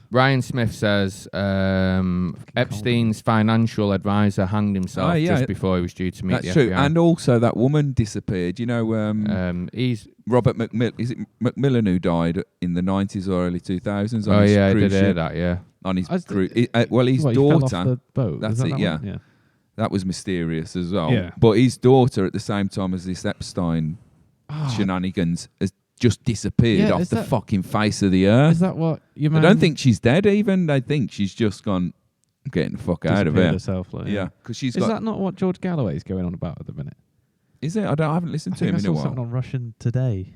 Ryan Smith says Epstein's financial advisor hanged himself just before he was due to meet That's the true. FBI. And also that woman disappeared. You know, He's Robert Is it Macmillan who died in the 90s or early 2000s? I did cruise hear ship? that. Yeah, On his His cruise. Well, his What, he fell off daughter. the boat? That's Is that it, that yeah. one? Yeah. That was mysterious as well. Yeah. But his daughter, at the same time as this Epstein shenanigans, has just disappeared Yeah, off is the that- fucking face of the earth. Is that what you I man? don't think she's dead even. They think she's just gone, I'm getting the fuck out of disappeared here. herself, like, Yeah, because she's Is got. that not what George Galloway's going on about at the minute? Is it? I haven't listened I to think him I in saw a while. something on Russian Today.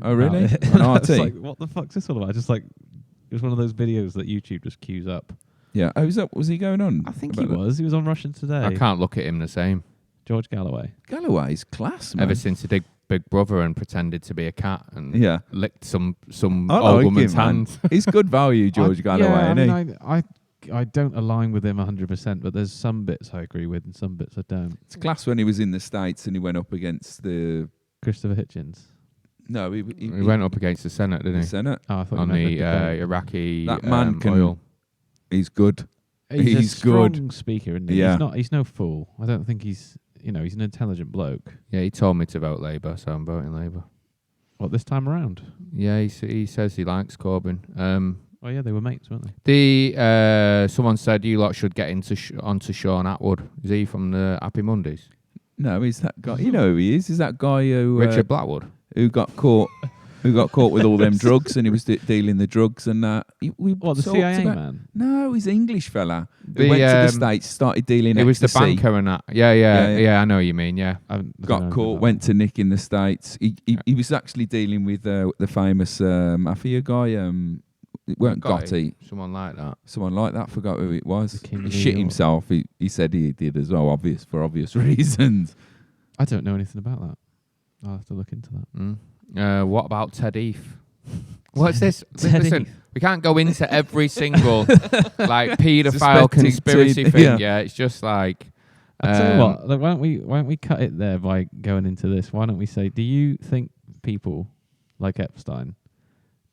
Oh, really? about it. On I was RT? like, what the fuck's this all about? Just like, it was one of those videos that YouTube just queues up. Yeah. Oh, was he going on? I think he about that? was. He was on Russian Today. I can't look at him the same. George Galloway. Galloway's class, man. Ever since he did Big Brother and pretended to be a cat and Yeah. licked some I old like woman's him, man. hand. He's good value, George Galloway, yeah, isn't he? I I don't align with him 100%, but there's some bits I agree with and some bits I don't. It's class when he was in the States and he went up against the... Christopher Hitchens. No, he went up against the Senate, didn't the he? Senate. Oh, I thought On you meant the debate. Iraqi That man can... oil. He's good. He's a He's strong good. speaker, isn't he? Yeah. He's no fool. I don't think he's an intelligent bloke. Yeah, he told me to vote Labour, so I'm voting Labour. What, this time around? Yeah, he says he likes Corbyn. Oh yeah, they were mates, weren't they? Someone said you lot should get onto Sean Atwood. Is he from the Happy Mondays? No, he's that guy. You know who he is? Is that guy who Richard Blackwood. who got caught with all them drugs and he was dealing the drugs and that. What, the CIA man? No, he's an English fella. The, Who went to the States, started dealing It was the ecstasy. banker and that. Yeah, I know what you mean, yeah. Got caught, went to Nick in the States. He was actually dealing with the famous mafia guy. It weren't Gotti. Someone like that. Someone like that. Forgot who it was. The King He of shit New York. himself. He said he did as well, for obvious reasons. I don't know anything about that. I'll have to look into that. What about Ted Heath? What's this? Ted Listen, Heath. we can't go into every single like paedophile Suspecting conspiracy Ted- thing. yeah. Yeah, it's just like. I'll tell you what. Like, why don't we cut it there by going into this? Why don't we say, do you think people like Epstein,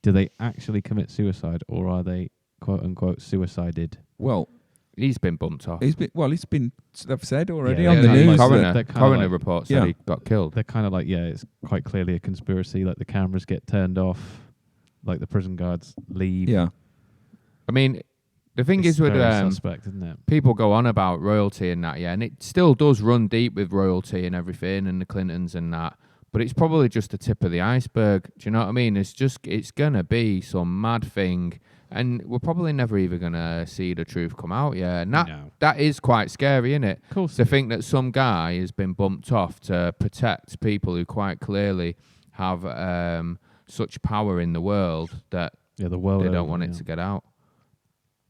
do they actually commit suicide, or are they quote unquote suicided? Well, He's been bumped off. it's been I've said already Yeah, on the they're news. like- that- they're kinda Coroner like- report said Yeah. he got killed. They're kind of like, yeah, it's quite clearly a conspiracy. Like the cameras get turned off, like the prison guards leave. yeah. I mean, the thing It's is with very suspect, isn't it? people go on about royalty and that, yeah, and it still does run deep with royalty and everything, and the Clintons and that. But it's probably just the tip of the iceberg. Do you know what I mean? It's gonna be some mad thing, and we're probably never even gonna see the truth come out. Yeah, and No. that is quite scary, isn't it? Of course. To think that some guy has been bumped off to protect people who quite clearly have such power in the world that Yeah, the world. they don't over, want it yeah. to get out.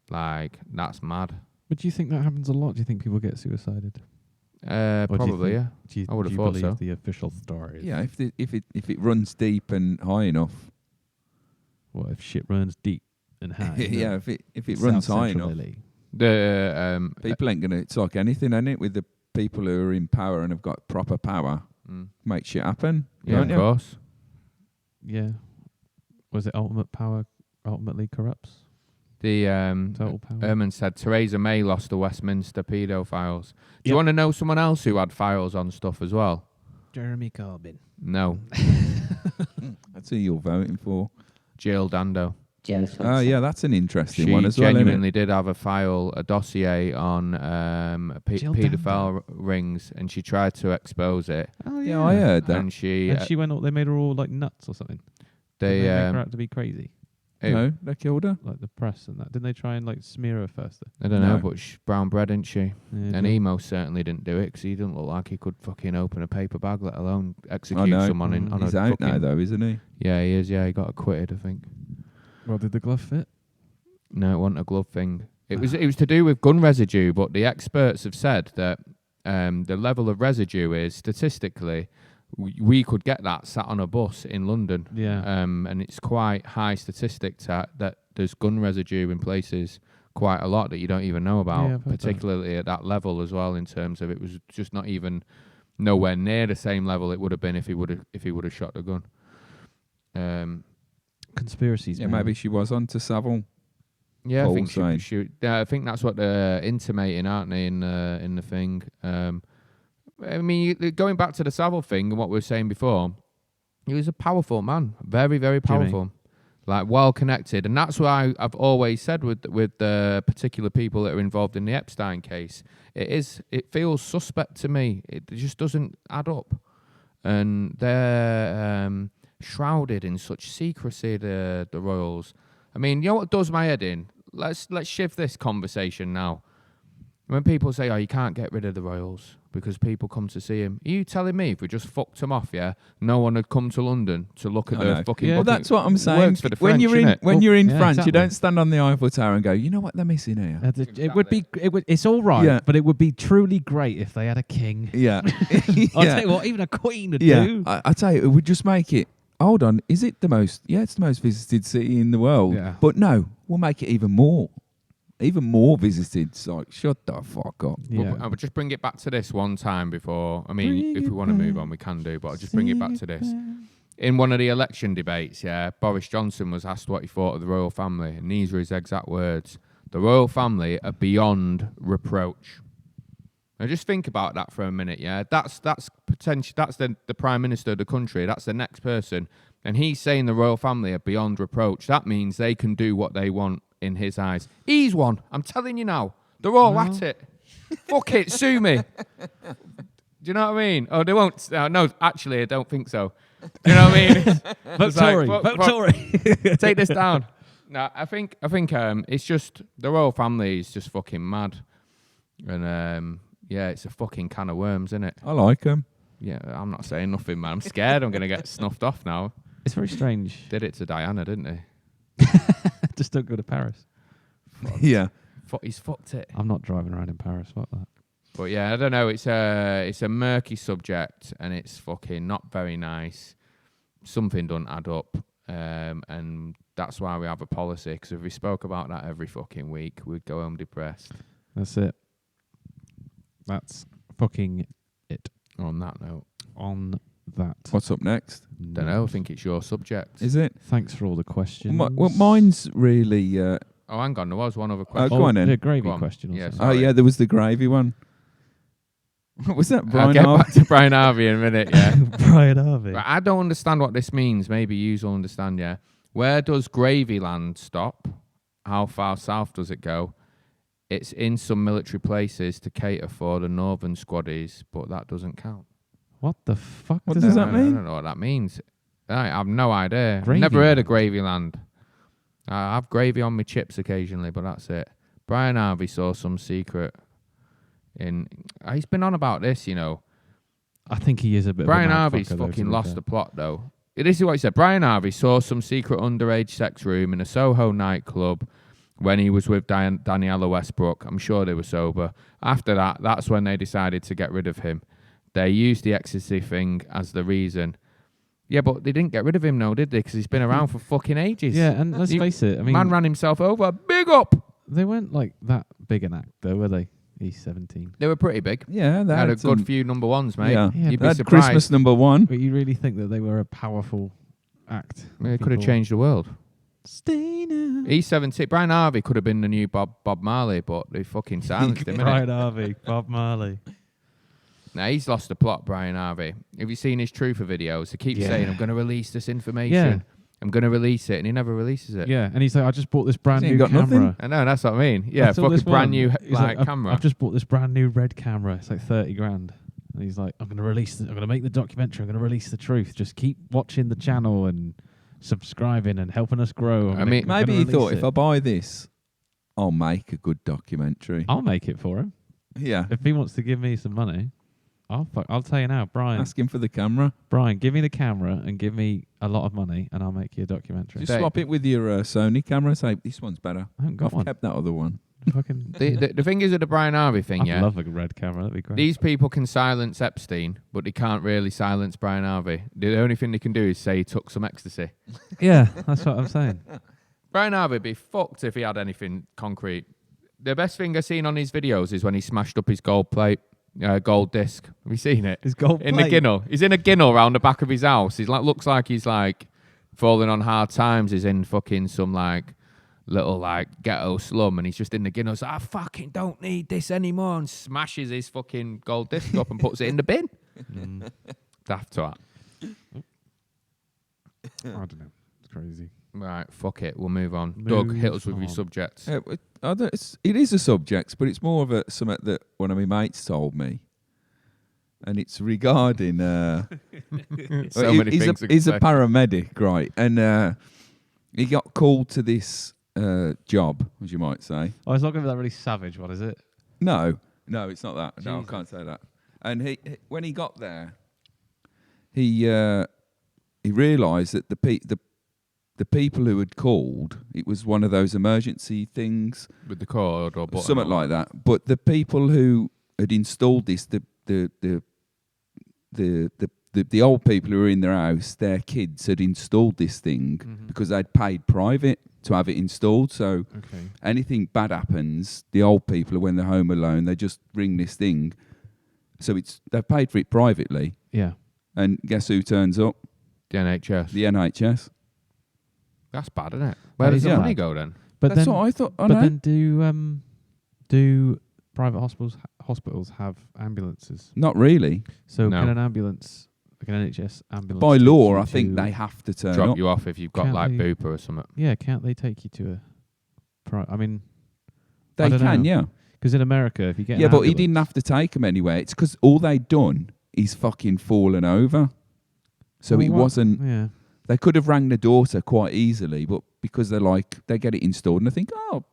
Like, that's mad. But do you think that happens a lot? Do you think people get suicided? Or do you Probably, think- yeah. Do you, I would've do you thought believe so. the official stories? Yeah, if it runs deep and high enough. What if shit runs deep and high? Yeah, if it runs South high Central enough, LA. The people ain't gonna. It's like anything, ain't it? With the people who are in power and have got proper power, make shit happen. yeah, don't of you? course. Yeah. Was it ultimate power ultimately corrupts? The Total power. Ehrman said Theresa May lost the Westminster paedophiles. Do you Yep. want to know someone else who had files on stuff as well? Jeremy Corbyn. No, That's who you're voting for. Jill Dando. Joe Swinson. Oh yeah, that's an interesting She one as well. genuinely did have a dossier on Jill paedophile rings, and she tried to expose it. Oh Yeah, I heard that. And she, And she went all, they made her all like nuts or something. they, Didn't they make her out to be crazy. No, they killed her. Like the press and that. Didn't they try and like smear her first? I don't know, No. but brown bread, isn't she? Yeah, And Jill. Emo certainly didn't do it because he didn't look like he could fucking open a paper bag, let alone I execute know. someone on He's a out fucking. now though, isn't he? Yeah, he is. Yeah, he got acquitted, I think. Well, did the glove fit? No, it wasn't a glove thing. It was to do with gun residue, but the experts have said that the level of residue is statistically we could get that sat on a bus in London. Yeah. And it's quite high statistic that there's gun residue in places quite a lot that you don't even know about, Yeah, I've heard that. particularly at that level as well. In terms of it was just not even nowhere near the same level it would have been if he would have shot the gun. Conspiracies. Yeah, man. maybe she was on to Savile. Yeah, I Paul think saying. I think that's what they're intimating, aren't they, in the thing. I mean, going back to the Savile thing and what we were saying before, he was a powerful man, very, very powerful, like well connected, and that's why I've always said with the particular people that are involved in the Epstein case, it feels suspect to me. It just doesn't add up, and they're shrouded in such secrecy. The royals. I mean, you know what does my head in? Let's shift this conversation now. When people say, "Oh, you can't get rid of the royals because people come to see him," are you telling me if we just fucked them off, yeah, no one had come to London to look at I the know. fucking? Yeah, Well, booking? that's what I'm It saying. works for the When French, you're in innit? when you're in Yeah, France, exactly. you don't stand on the Eiffel Tower and go, "You know what they're missing here." It would be. It's all right, Yeah. but it would be truly great if they had a king. Yeah, I'll yeah. tell you what, even a queen would Yeah, do. I tell you, it would just make it. Hold on, is it the most? Yeah, it's the most visited city in the world. Yeah. But no, we'll make it even more. even more visited. It's like, shut the fuck up. Yeah. I would just bring it back to this one time before. I mean, if we want to move on, we can do, but I'll just bring it back to this. In one of the election debates, Boris Johnson was asked what he thought of the royal family, and these were his exact words. The royal family are beyond reproach. Now just think about that for a minute, That's potential. That's the Prime Minister of the country. That's the next person. And he's saying the royal family are beyond reproach. That means they can do what they want in his eyes. He's one. I'm telling you now. They're all at it. Fuck it, sue me. Do you know what I mean? Oh, they won't. No, actually, I don't think so. Do you know what I mean? Vote Tory. Vote Tory. Take this down. No, I think it's just the royal family is just fucking mad, and it's a fucking can of worms, isn't it? I like them. Yeah, I'm not saying nothing, man. I'm scared I'm gonna get snuffed off now. It's very strange. Did it to Diana, didn't he? Just don't go to Paris. Yeah. He's fucked it. I'm not driving around in Paris. Fuck that. But yeah, I don't know. It's a murky subject, and it's fucking not very nice. Something doesn't add up, and that's why we have a policy. Because if we spoke about that every fucking week, we'd go home depressed. That's it. That's fucking it. On that note, On that. What's up next? don't know. I think it's your subject. Is it? Thanks for all the questions. Well, mine's really. Oh, hang on. There was one other Oh, question. go on then. The gravy Go on. question. Yeah, Also. sorry. Oh yeah, there was the gravy one. What was that, I'll Brian? get Harvey? back to Brian Harvey in a minute. Yeah. Brian Harvey. But I don't understand what this means. Maybe you'll understand. Yeah. Where does Gravyland stop? How far south does it go? It's in some military places to cater for the northern squaddies, but that doesn't count. What the fuck What does does that that I mean? don't know what that means. I have no idea. Gravyland. Never heard of Gravyland. I have gravy on my chips occasionally, but that's it. Brian Harvey saw some secret in. He's been on about this, you know. I think he is a bit Brian of a mad Harvey's fucker, though, to fucking be lost fair. the plot, though. This is what he said. Brian Harvey saw some secret underage sex room in a Soho nightclub when he was with Daniela Westbrook. I'm sure they were sober. After that, that's when they decided to get rid of him. They used the ecstasy thing as the reason. Yeah, but they didn't get rid of him, no, did they? Because he's been around for fucking ages. Yeah, and let's face it. I mean, Man ran himself over. Big up! they weren't like that big an act, though, were they? He's 17. They were pretty big. Yeah, They had a some- good few number ones, mate. Yeah, Yeah, You'd They be had surprised. Christmas #1. But you really think that they were a powerful act? They could have People- changed the world. Stay now. He's 17. Brian Harvey could have been the new Bob Marley, but they fucking silenced him, innit? Brian Harvey, Bob Marley. Now, he's lost the plot, Brian Harvey. Have you seen his Truther videos? He keeps Yeah. saying, I'm going to release this information. Yeah. I'm going to release it, and he never releases it. Yeah, and he's like, I just bought this brand He's new ain't got camera. nothing. I know, that's what I mean. Yeah, That's all this fucking brand one. new He's like, camera. I've just bought this brand new red camera. It's like 30 grand. And he's like, I'm going to release it. I'm going to make the documentary. I'm going to release the truth. Just keep watching the channel and subscribing and helping us grow. Maybe he thought, if I buy this, I'll make a good documentary. I'll make it for him. Yeah. If he wants to give me some money, I'll tell you now, Brian. Ask him for the camera. Brian, give me the camera and give me a lot of money, and I'll make you a documentary. Just swap it with your Sony camera. Say, this one's better. I haven't got I've one. kept that other one. Fucking, the thing is with the Brian Harvey thing, I'd yeah. love a red camera. That'd be great. These people can silence Epstein, but they can't really silence Brian Harvey. The only thing they can do is say he took some ecstasy. Yeah, that's what I'm saying. Brian Harvey would be fucked if he had anything concrete. The best thing I've seen on his videos is when he smashed up his gold plate, gold disc. Have you seen it? His gold in plate? the ginnel. He's in a ginnel round the back of his house. He's like, looks like he's like falling on hard times. He's in fucking some like little like ghetto slum, and he's just in the ginnel. He's like, I fucking don't need this anymore, and smashes his fucking gold disc up and puts it in the bin. Daft twat. I don't know. It's crazy. Right, fuck it. We'll move on. Doug, hit us with your on. subjects. It is a subject, but it's more of a something that one of my mates told me, and it's regarding. So well, many he's things. he's a paramedic, right? And he got called to this job, as you might say. Oh, it's not going to be that really savage one, is it? No, it's not that. No, I Jesus. can't say that. And he when he got there, he realised that the people who had called, it was one of those emergency things, with the cord or button. something like that. But the people who had installed this, the the old people who were in their house, their kids had installed this thing because they'd paid private to have it installed. So Okay. anything bad happens, the old people, when they're home alone, they just ring this thing. So they've paid for it privately. Yeah. And guess who turns up? The NHS. The NHS. That's bad, isn't it? Where does the Yeah. money go then? But That's then, what I thought. I but know. then do private hospitals have ambulances? Not really. So No. can an ambulance, like an NHS ambulance, By take law, you I think to- they have to turn Drop up. you off if you've got Can't like they- Bupa or something. Yeah, can't they take you to a? I mean, They I don't can, know. yeah. because in America, if you get Yeah, an but he didn't ambulance- have to take them anywhere. It's because all they'd done is fucking fallen over. So Well, it what- wasn't. Yeah. They could have rang the daughter quite easily, but because they get it installed and they think, oh,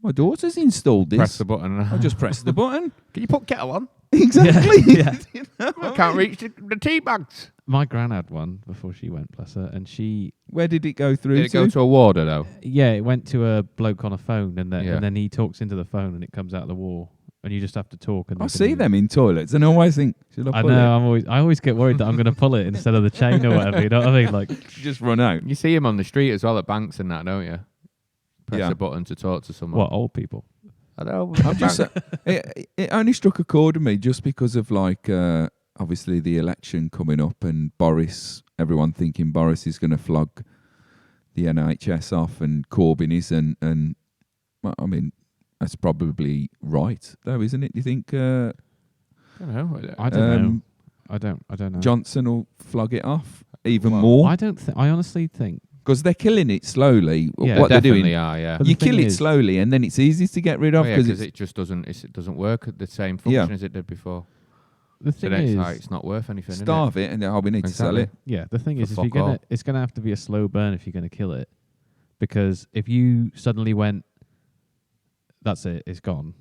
my daughter's installed this. Press the button. I'll just press the button. Can you put kettle on? Exactly. Yeah. I can't reach the tea bags. My gran had one before she went, bless her, and she, Where did it go through Did it to? go to a warder though? yeah, it went to a bloke on a phone, and then Yeah. and then he talks into the phone, and it comes out the wall, and you just have to talk. And I they can see either- them in toilets and I always think, should I I pull know. I always get worried that I'm going to pull it instead of the chain or whatever. You know what I mean? Like, it? Just run out. You see him on the street as well at banks and that, don't you? Press Yeah. a button to talk to someone. what, old people? I know. I'm just, it only struck a chord with me just because of obviously the election coming up and Boris, everyone thinking Boris is going to flog the NHS off and Corbyn isn't. And well, I mean, that's probably right though, isn't it? Do you think I don't know. I don't know. Um, I don't know. Johnson will flog it off even Well, more? I don't. I honestly think. Because they're killing it slowly. Yeah, what they're definitely doing, are, yeah. But you the thing kill it is- slowly and then it's easy to get rid of Yeah, because because it just doesn't work at the same function as it did before. The So thing then is, it's like it's not worth anything. isn't it? starve it and then, we need to sell it. yeah. The thing For is, if you're fuck gonna, all. it's gonna have to be a slow burn if you're gonna kill it, because if you suddenly went, that's it, it's gone.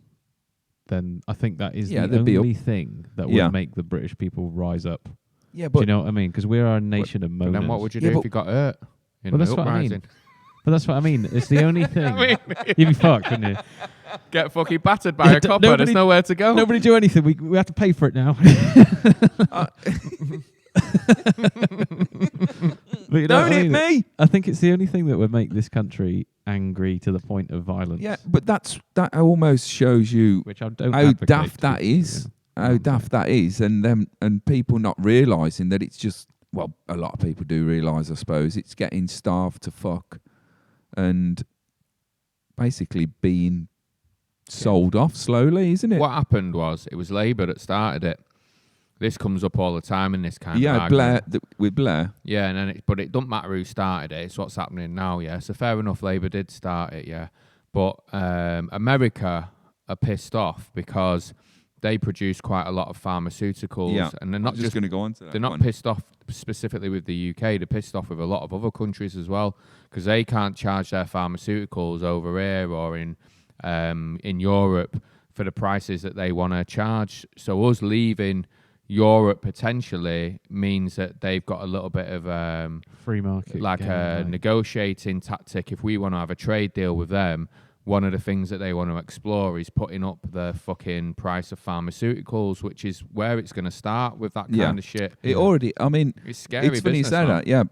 Then I think that is Yeah, the they'd be only thing that would Yeah. make the British people rise up. Yeah, Do but you know what I mean? Because we're a nation of But moaners. then what would you Yeah, do but- if you got hurt in Well, the that's what I mean. uprising? But that's what I mean. It's the only thing. You'd be fucked, wouldn't you? Get fucking battered by Yeah, a d- copper. nobody- There's nowhere to go. Nobody do anything. We have to pay for it now. But you know don't what I hit mean? me. I think it's the only thing that would make this country angry to the point of violence. Yeah, but that almost shows you Which I don't. how advocate daft to that people, is. yeah. How daft that is, and people not realising that it's just, well, a lot of people do realise, I suppose, it's getting starved to fuck and basically being sold off slowly, isn't it? What happened was it was Labour that started it. This comes up all the time in this kind of Yeah, Blair, argument. with Blair. Yeah, and then but it doesn't matter who started it. It's what's happening now. Yeah, so fair enough. Labour did start it. Yeah, but America are pissed off because they produce quite a lot of pharmaceuticals, Yeah, and they're I'm not just going to go on to that. they're not one. pissed off specifically with the UK. They're pissed off with a lot of other countries as well because they can't charge their pharmaceuticals over here or in Europe for the prices that they want to charge. So us leaving Europe potentially means that they've got a little bit of Free market. like game, a right. negotiating tactic. If we want to have a trade deal with them, one of the things that they want to explore is putting up the fucking price of pharmaceuticals, which is where it's going to start with that kind of shit. It already, I mean, It's scary. it's funny you business, say man. that. Yeah,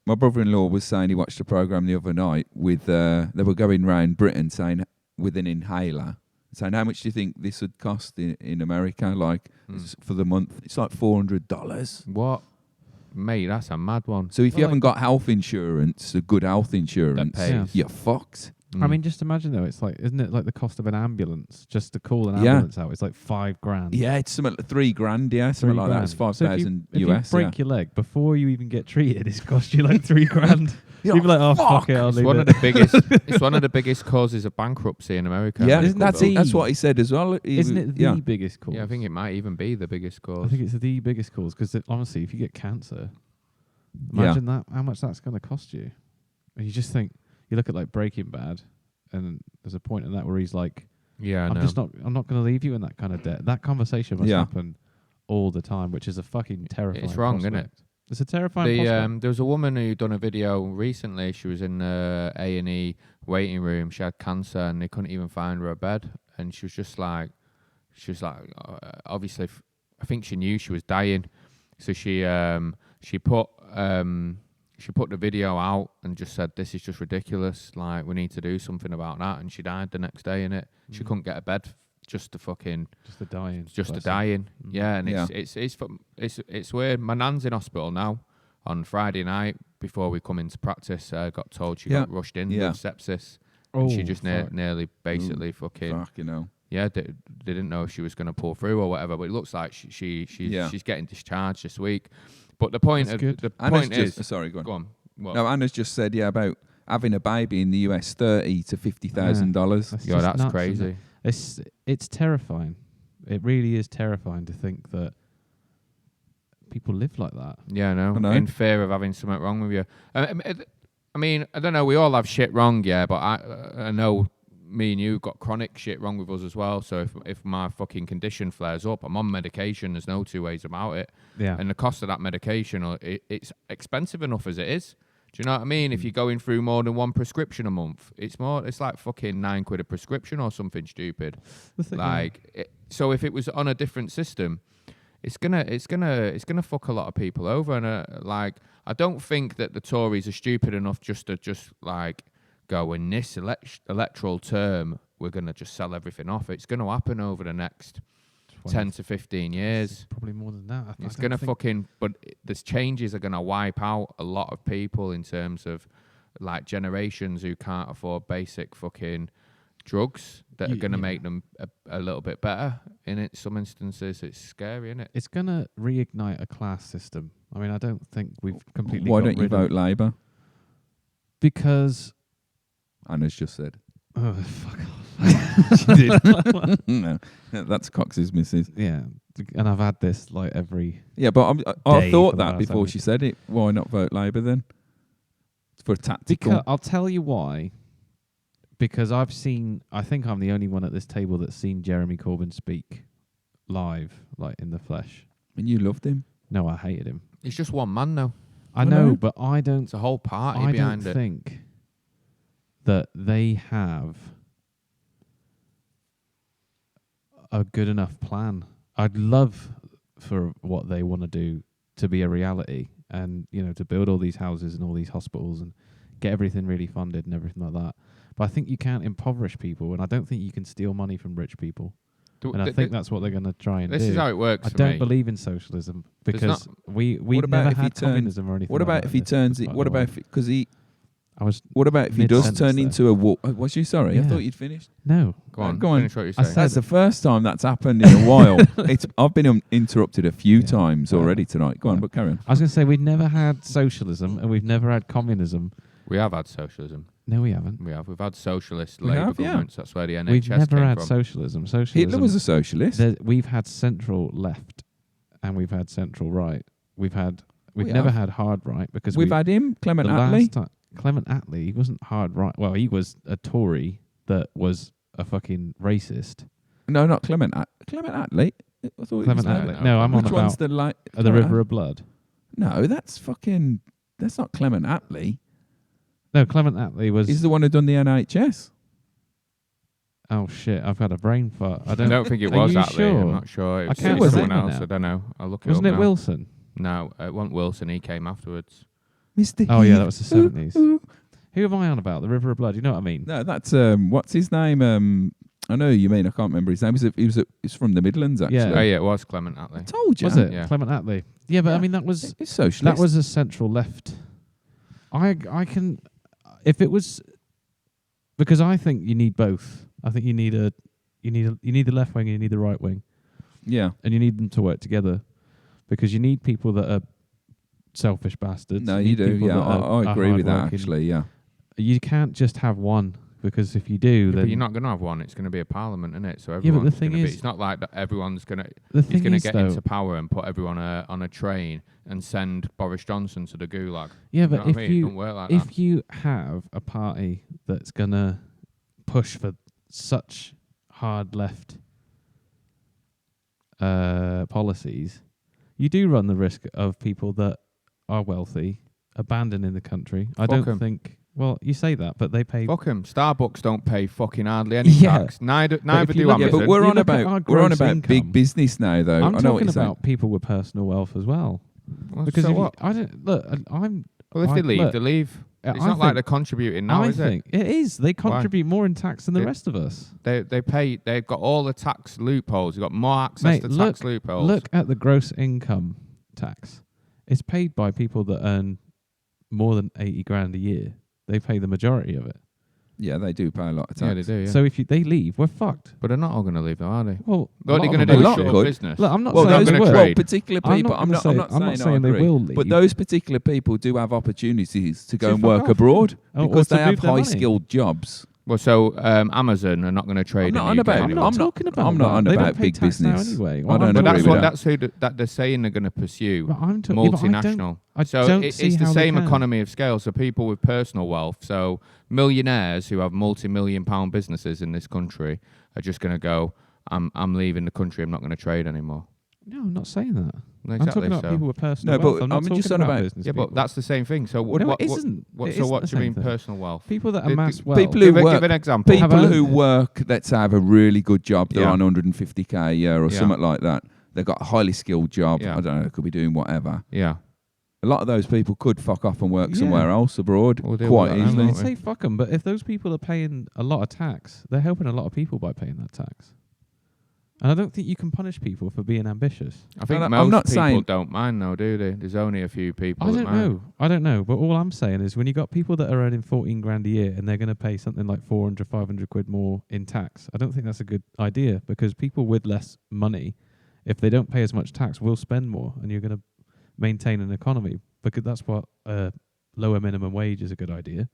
my brother-in-law was saying he watched a program the other night with they were going round Britain saying with an inhaler, saying how much do you think this would cost in America? Like for the month, it's like $400. What? Mate, that's a mad one. So if you Well, haven't got health insurance, a good health insurance, pays. you're fucked. I mean, just imagine though. It's like, isn't it like the cost of an ambulance just to call an Yeah. ambulance out? It's like $5,000. Yeah, it's something like $3,000. Yeah, something like that. It's $3,000. So if you- 5,000 if US. you break your leg before you even get treated, it's cost you like $3,000. You're You'd be like, oh fuck. fuck it, I'll it's leave one it. of the biggest. It's one of the biggest causes of bankruptcy in America. Yeah, Isn't that's it that's the- what he said as well. Isn't it the yeah. biggest cause? Yeah, I think it might even be the biggest cause. I think it's the biggest cause because honestly, if you get cancer, Yeah. imagine that how much that's going to cost you. And you just think you look at like Breaking Bad, and there's a point in that where he's like, Yeah, I I'm know. just not. I'm not going to leave you in that kind of debt. That conversation must Yeah. happen all the time, which is a fucking terrifying. It's wrong, isn't it? prospect. It's a terrifying. prospect. There was a woman who done a video recently. She was in the A&E waiting room. She had cancer and they couldn't even find her a bed. And she was like, obviously, I think she knew she was dying. So she put the video out and just said, "This is just ridiculous. Like, we need to do something about that." And she died the next day. In it, she couldn't get a bed just to dying. Yeah, and it's weird. My nan's in hospital now. On Friday night, before we come into practice, got told she got rushed in with sepsis. And she just nearly basically fucking hell. Yeah, they didn't know if she was going to pull through or whatever, but it looks like she's getting discharged this week. But the point is, sorry, go on. Go on. What? No, Anna's just said about having a baby in the US, $30,000 to $50,000. Yeah, that's crazy. It's terrifying. It really is terrifying to think that people live like that. Yeah, I know. In fear of having something wrong with you. I mean, I don't know. We all have shit wrong, yeah, but I know me and you got chronic shit wrong with us as well. So if my fucking condition flares up, I'm on medication. There's no two ways about it. Yeah. And the cost of that medication, it's expensive enough as it is. Do you know what I mean? If you're going through more than one prescription a month, it's like fucking £9 a prescription or something stupid. So if it was on a different system, it's gonna fuck a lot of people over. And I don't think that the Tories are stupid enough just to go, in this electoral term, we're gonna just sell everything off. It's gonna happen over the next 10 to 15 years. Probably more than that. It's gonna but these changes are gonna wipe out a lot of people in terms of like generations who can't afford basic fucking drugs that are gonna make them a little bit better. In some instances, it's scary, isn't it? It's gonna reignite a class system. I mean, I don't think we've completely. Why don't you vote Labour? Because Anna's just said. Oh, fuck off. She did. No, that's Cox's missus. Yeah, and I've had this like every. Yeah, but I thought that before she week. said it. Why not vote Labour then? It's for a tactical. Because I'll tell you why. Because I think I'm the only one at this table that's seen Jeremy Corbyn speak live, like in the flesh. And you loved him. No, I hated him. It's just one man, though. I know, but I don't. It's a whole party I behind don't it. think that they have a good enough plan. I'd love for what they want to do to be a reality, and to build all these houses and all these hospitals and get everything really funded and everything like that. But I think you can't impoverish people, and I don't think you can steal money from rich people. And I think that's what they're going to try and do. This is how it works. I don't believe in socialism because we've never had communism or anything. What about if he turns it? What about because he? What about if he does turn into a war? Was you sorry? Yeah. I thought you'd finished. No, go on. Finish what you're saying. That's the first time that's happened in a while. I've been interrupted a few times already tonight. Go on, but carry on. I was going to say we've never had socialism and we've never had communism. We have had socialism. No, we haven't. We have. We've had socialist Labour governments. That's where the NHS We've never came had from. socialism. Hitler was a socialist. We've had central left, and we've had central right. We've never had hard right because we've had him, Clement Attlee. Clement Attlee, he wasn't hard right. Well, he was a Tory that was a fucking racist. No, not Clement Attlee. I thought Clement Attlee. No, I'm on about the River of Blood. No, that's not Clement Attlee. No, Clement Attlee was... He's the one who done the NHS. Oh, shit. I've had a brain fart. I don't think it was Attlee. Sure? I'm not sure. It was someone else. I don't know. I'll look it up Wasn't it now. Wilson? No, it wasn't Wilson. He came afterwards. Mr. Oh, yeah, that was the 70s. Who am I on about? The River of Blood. You know what I mean? No, that's... what's his name? I know who you mean. I can't remember his name. He's from the Midlands, actually. Yeah. Oh, yeah, it was Clement Attlee. I told you. Was it? Yeah. Clement Attlee. Yeah, but I mean, that was... It's socialist. That was a central left. I can... If it was... Because I think you need both. I think you need the left wing and you need the right wing. Yeah. And you need them to work together. Because you need people that are selfish bastards. No, you do. Yeah, I agree with that, actually, yeah. You can't just have one. Because if you do, then... But you're not going to have one. It's going to be a parliament, isn't it? So everyone's the thing going to be... is... It's not like that everyone's going to... He's going to get into power and put everyone on a train and send Boris Johnson to the gulag. Yeah, but if it don't work like if you have a party that's going to push for such hard left policies, you do run the risk of people that are wealthy abandoning the country. I don't think Well, you say that, but they pay. Fuck 'em. Starbucks don't pay fucking hardly any Yeah. tax. Neither if do you look at- Amazon. but we're You on look at our about gross big income. business now, though. I'm I know what talking you're saying. about people with personal wealth as well. Well, Because so if you, what? I don't look, I'm. Well, if I, they leave, look, they leave. It's I not like think- they're contributing now, I is it? think it is. They contribute more in tax than the They- rest of us. They pay. They've got all the tax loopholes. They've got more access Mate, to look, tax loopholes. Look at the gross income tax. It's paid by people that earn more than 80 grand a year. They pay the majority of it. Yeah, they do pay a lot of tax. Yeah, they do. Yeah. So if they leave, we're fucked. But they're not all going to leave, though, are they? Well, What are they a lot going to of do? them A lot Shut could. up business. Look, I'm not Well, saying those they gonna will. trade. particular I'm people. not I'm gonna not. say- I'm not I'm not saying I saying they agree. will leave. But those particular people do have opportunities to go To and fuck work off. abroad Or because to they have move their money. high-skilled jobs. Well, so Amazon are not going to trade I'm not in on the about- UK I'm anymore. not I'm not- talking about I'm not that. on They about don't pay big tax now business. anyway. I What don't I'm But agree that's with what that. that's who that they're saying they're going to pursue. But I'm talking. Multinational. I So don't it's see the how they same can. economy of scale. So people with personal wealth, so millionaires who have multi-million-pound businesses in this country are just going to go, I'm leaving the country. I'm not going to trade anymore. No, I'm not saying that. Exactly. I'm talking about so. people with personal No, wealth. but I'm not I'm talking just on about- business Yeah, people. but that's the same thing. So what? No, what, it what- isn't. what- It so isn't what the do you mean same thing. personal wealth? People that Did- amass did- wealth. People who Give work, an example. people Have who earned it. work, let's say, have a really good job. They're Yeah. on 150k a year or Yeah. something like that. They've got a highly skilled job. Yeah. I don't know. They could be doing whatever. Yeah. A lot of those people could fuck off and work Yeah. somewhere else abroad We'll deal quite with that, easily. won't I'd say fuck them, but if those people are paying a lot of tax, they're helping a lot of people by paying that tax. And I don't think you can punish people for being ambitious. I think I'm most not people saying- don't mind, though, do they? There's only a few people. I that don't mind. know. I don't know. But all I'm saying is when you got people that are earning 14 grand a year and they're going to pay something like 400, 500 quid more in tax, I don't think that's a good idea because people with less money, if they don't pay as much tax, will spend more and you're going to maintain an economy because that's what lower minimum wage is a good idea.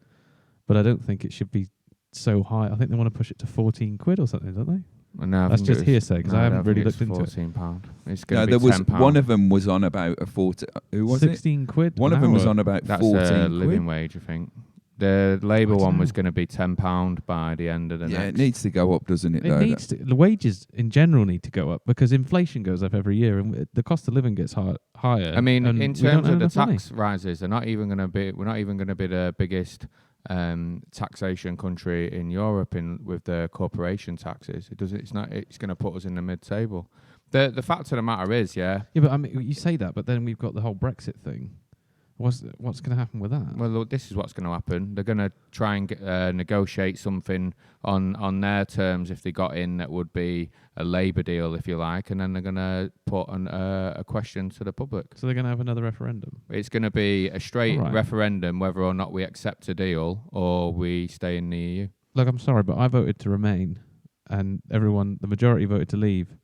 But I don't think it should be so high. I think they want to push it to 14 quid or something, don't they? No, I That's think just it was- hearsay because no, I don't haven't think really it's looked into it. £14. It's going No, to there be was £10. one of them was on about a 40. Who was it? 16 quid. One an of them was hour. on about That's 14 living quid. wage, I think. The Labour I don't one was know. going to be £10 by the end of the Yeah, next. it needs to go up, doesn't it? It though? needs to. The wages in general need to go up because inflation goes up every year and the cost of living gets higher. I mean, and in we don't terms have of the enough money. tax rises, they're not even going to be. We're not even going to be the biggest taxation country in Europe with the corporation taxes. It doesn't. It's not. It's going to put us in the mid-table. The fact of the matter is, yeah. Yeah, but I mean, you say that, but then we've got the whole Brexit thing. What's going to happen with that? Well, look, this is what's going to happen. They're going to try and negotiate something on their terms if they got in that would be a Labour deal, if you like, and then they're going to put a question to the public. So they're going to have another referendum. It's going to be a straight Alright. referendum whether or not we accept a deal or we stay in the EU. Look, I'm sorry, but I voted to remain, and the majority voted to leave,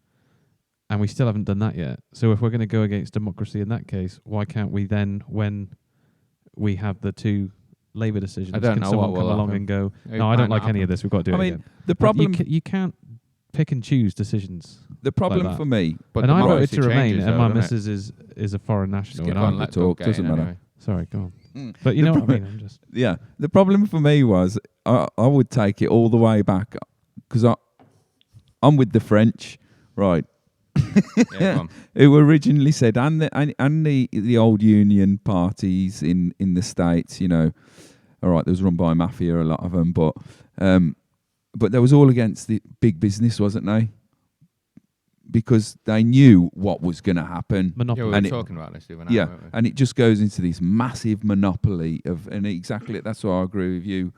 and we still haven't done that yet. So if we're going to go against democracy in that case, why can't we then, when we have the two Labour decisions, I don't can know someone what come will along happen. and go, It no, I might don't not like any of happen. this, we've got to do I it mean, again. the problem, You can't pick and choose decisions. the problem that. for me, But And I voted democracy to remain, changes, and though, my doesn't it? missus is a foreign national. Skip And on, I'm, let talk, Bill Gates doesn't matter. anyway. sorry, go on. Mm. But you The know what pro- I mean? I'm just... yeah, the problem for me was I would take it all the way back because I'm with the French, right? Yeah, go on. Who originally said, and the old union parties in the States, you know, all right, they was run by mafia, a lot of them, but they was all against the big business, wasn't they? Because they knew what was going to happen. Yeah, we Monopoly. were And it- talking about this the other night, Yeah, weren't we? and it just goes into this massive monopoly of, and exactly that's why I agree with you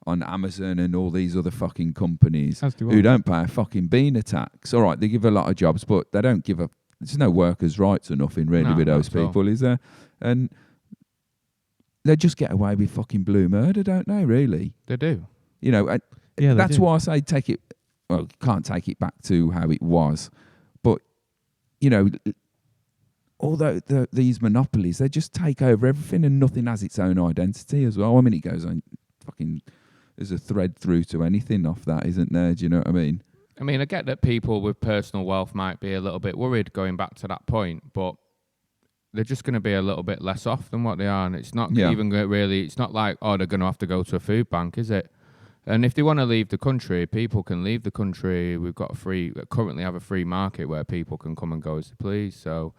on Amazon and all these other fucking companies As do who I. don't pay a fucking bean of tax. All right, they give a lot of jobs, but they don't give a. There's no workers' rights or nothing really No, with not those at all. people, is there? And they just get away with fucking blue murder, don't they? Really, They do. you know. And Yeah, they that's do. why I say take it. Well, you can't take it back to how it was, but you know. Although these monopolies, they just take over everything and nothing has its own identity as well. I mean, it goes on fucking, there's a thread through to anything off that, isn't there? Do you know what I mean? I mean, I get that people with personal wealth might be a little bit worried going back to that point, but they're just going to be a little bit less off than what they are. And it's not Yeah. even really, it's not like, oh, they're going to have to go to a food bank, is it? And if they want to leave the country, people can leave the country. We've got currently have a free market where people can come and go as they please. So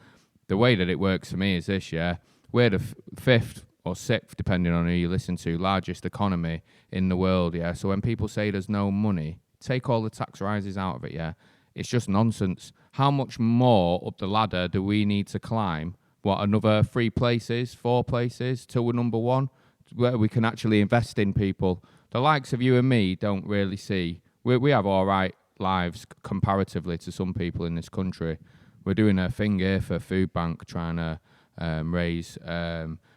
the way that it works for me is this, yeah. We're the fifth or sixth, depending on who you listen to, largest economy in the world, yeah? So when people say there's no money, take all the tax rises out of it, yeah? It's just nonsense. How much more up the ladder do we need to climb? What, another 3 places, 4 places till we're number 1, where we can actually invest in people? The likes of you and me don't really see. We have all right lives comparatively to some people in this country. We're doing a thing here for Food Bank, trying to raise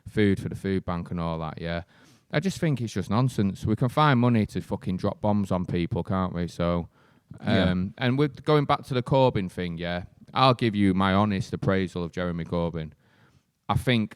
food for the food bank and all that, yeah. I just think it's just nonsense. We can find money to fucking drop bombs on people, can't we? So, and with going back to the Corbyn thing, yeah, I'll give you my honest appraisal of Jeremy Corbyn. I think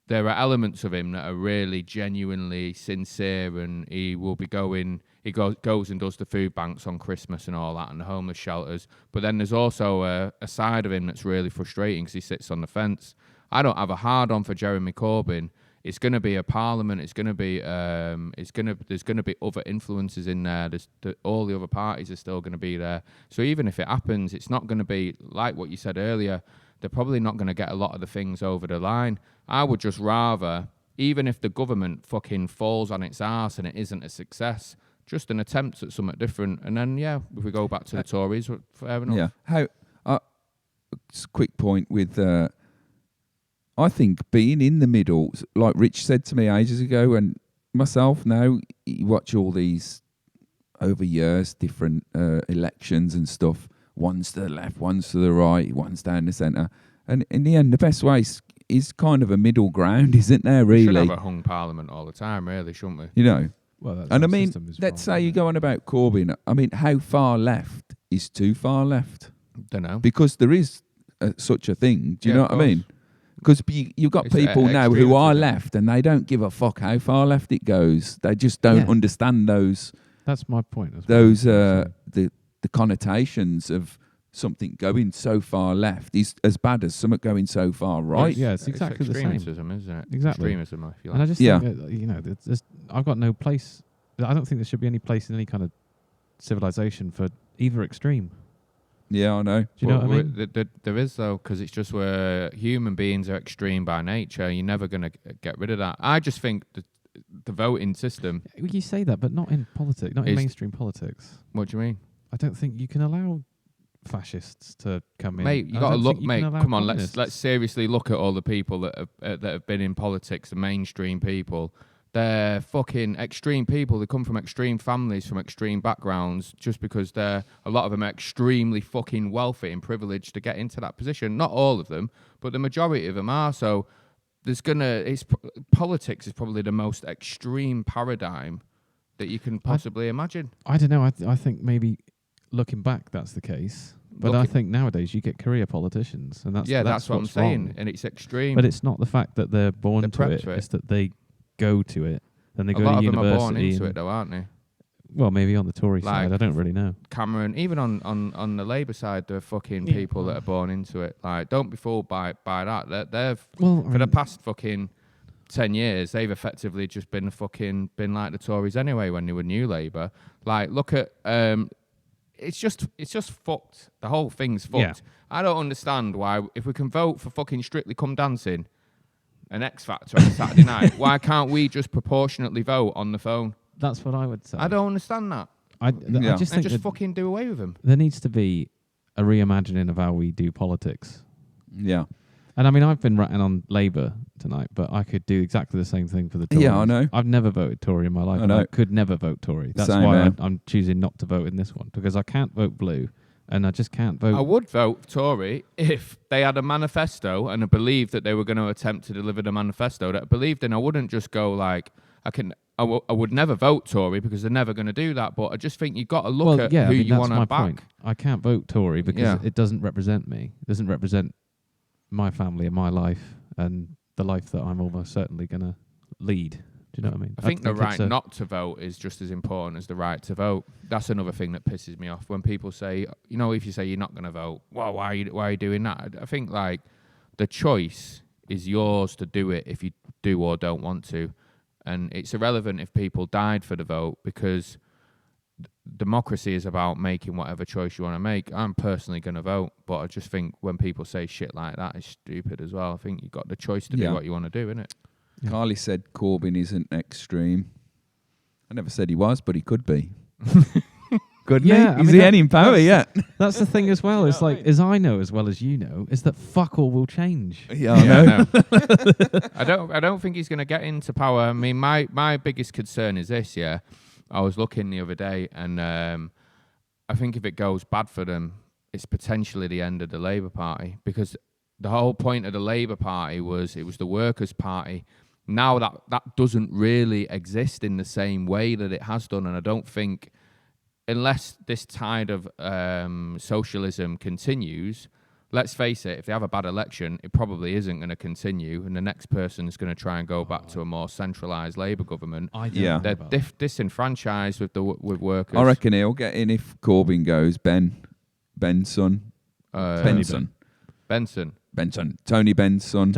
there are elements of him that are really genuinely sincere, and he will be going. He goes and does the food banks on Christmas and all that, and the homeless shelters. But then there's also a side of him that's really frustrating because he sits on the fence. I don't have a hard on for Jeremy Corbyn. It's going to be a parliament. It's going to be. There's going to be other influences in there. All the other parties are still going to be there. So even if it happens, it's not going to be like what you said earlier. They're probably not going to get a lot of the things over the line. I would just rather, even if the government fucking falls on its arse and it isn't a success, just an attempt at something different. And then, yeah, if we go back to the Tories, fair enough. Yeah. Just a quick point with, I think being in the middle, like Rich said to me ages ago, and myself now, you watch all these over years, different elections and stuff. One's to the left, one's to the right, one's down the centre. And in the end, the best way is kind of a middle ground, isn't there, really? We should have a hung parliament all the time, really, shouldn't we? You know? Well, and I mean, let's say you go on about Corbyn. I mean, how far left is too far left? Don't know. Because there is such a thing. Do you know what I mean? Because you've got It's people now who are extremism. left and they don't give a fuck how far left it goes. They just don't understand those. That's my point. As Those well. the connotations of something going so far left is as bad as something going so far right. Yeah, it's exactly the same. Extremism, isn't it? Exactly. Extremism, if you like. And I just think that, I've got no place. I don't think there should be any place in any kind of civilization for either extreme. Yeah, I know. Do you know what I mean? There is, though, because it's just where human beings are extreme by nature. You're never going to get rid of that. I just think the voting system... You say that, but not in politics, not in mainstream politics. What do you mean? I don't think you can allow fascists to come in. Mate, you got to look, mate. Come on, let's seriously look at all the people that have been in politics, the mainstream people. They're fucking extreme people. They come from extreme families, from extreme backgrounds, just because a lot of them are extremely fucking wealthy and privileged to get into that position. Not all of them, but the majority of them are. So politics is probably the most extreme paradigm that you can possibly imagine. I don't know. I think maybe looking back, that's the case. But I think nowadays you get career politicians, and that's what I'm saying. wrong. And it's extreme. But it's not the fact that they're born to it; it's that they go to it. Then they go to university. A lot of them are born into it, though, aren't they? Well, maybe on the Tory side, I don't really know. Cameron, even on the Labour side, there are fucking people that are born into it. Like, don't be fooled by that. They've for the past fucking 10 years, they've effectively just been like the Tories anyway when they were New Labour. Like, look at it's just fucked. The whole thing's fucked. Yeah. I don't understand why, if we can vote for fucking Strictly Come Dancing, an X Factor on a Saturday night, why can't we just proportionately vote on the phone? That's what I would say. I don't understand that. I just think just fucking do away with them. There needs to be a reimagining of how we do politics. Yeah. And I mean, I've been ratting on Labour tonight, but I could do exactly the same thing for the Tories. Yeah, I know. I've never voted Tory in my life. I know. I could never vote Tory. That's Same, why man. I'm choosing not to vote in this one, because I can't vote blue, and I just can't vote. I would vote Tory if they had a manifesto and I believed that they were going to attempt to deliver the manifesto that I believed in. I wouldn't just go like, I would never vote Tory because they're never going to do that. But I just think you've got to look at who you want to back. Point. I can't vote Tory because it doesn't represent me. It doesn't represent my family and my life and the life that I'm almost certainly going to lead. Do you know what I mean? I think the right not to vote is just as important as the right to vote. That's another thing that pisses me off when people say, if you say you're not going to vote, well, why are you doing that? I think like the choice is yours to do it if you do or don't want to. And it's irrelevant if people died for the vote, because democracy is about making whatever choice you want to make. I'm personally going to vote, but I just think when people say shit like that, it's stupid as well. I think you've got the choice to do what you want to do, innit? Yeah. Carly said Corbyn isn't extreme. I never said he was, but he could be. Couldn't Yeah, he? I Is mean, he any in power yet? That's the thing as well. It's like, as I know as well as you know, is that fuck all will change. Yeah, I know. I don't think he's going to get into power. I mean, my biggest concern is this. Yeah, I was looking the other day, and I think if it goes bad for them, it's potentially the end of the Labour Party, because the whole point of the Labour Party was it was the Workers' Party. Now that doesn't really exist in the same way that it has done, and I don't think, unless this tide of socialism continues, let's face it, if they have a bad election, it probably isn't going to continue, and the next person is going to try and go back to a more centralised Labour government. Yeah. They're disenfranchised with workers. I reckon he'll get in if Corbyn goes. Benson. Tony Benson. Tony Benson.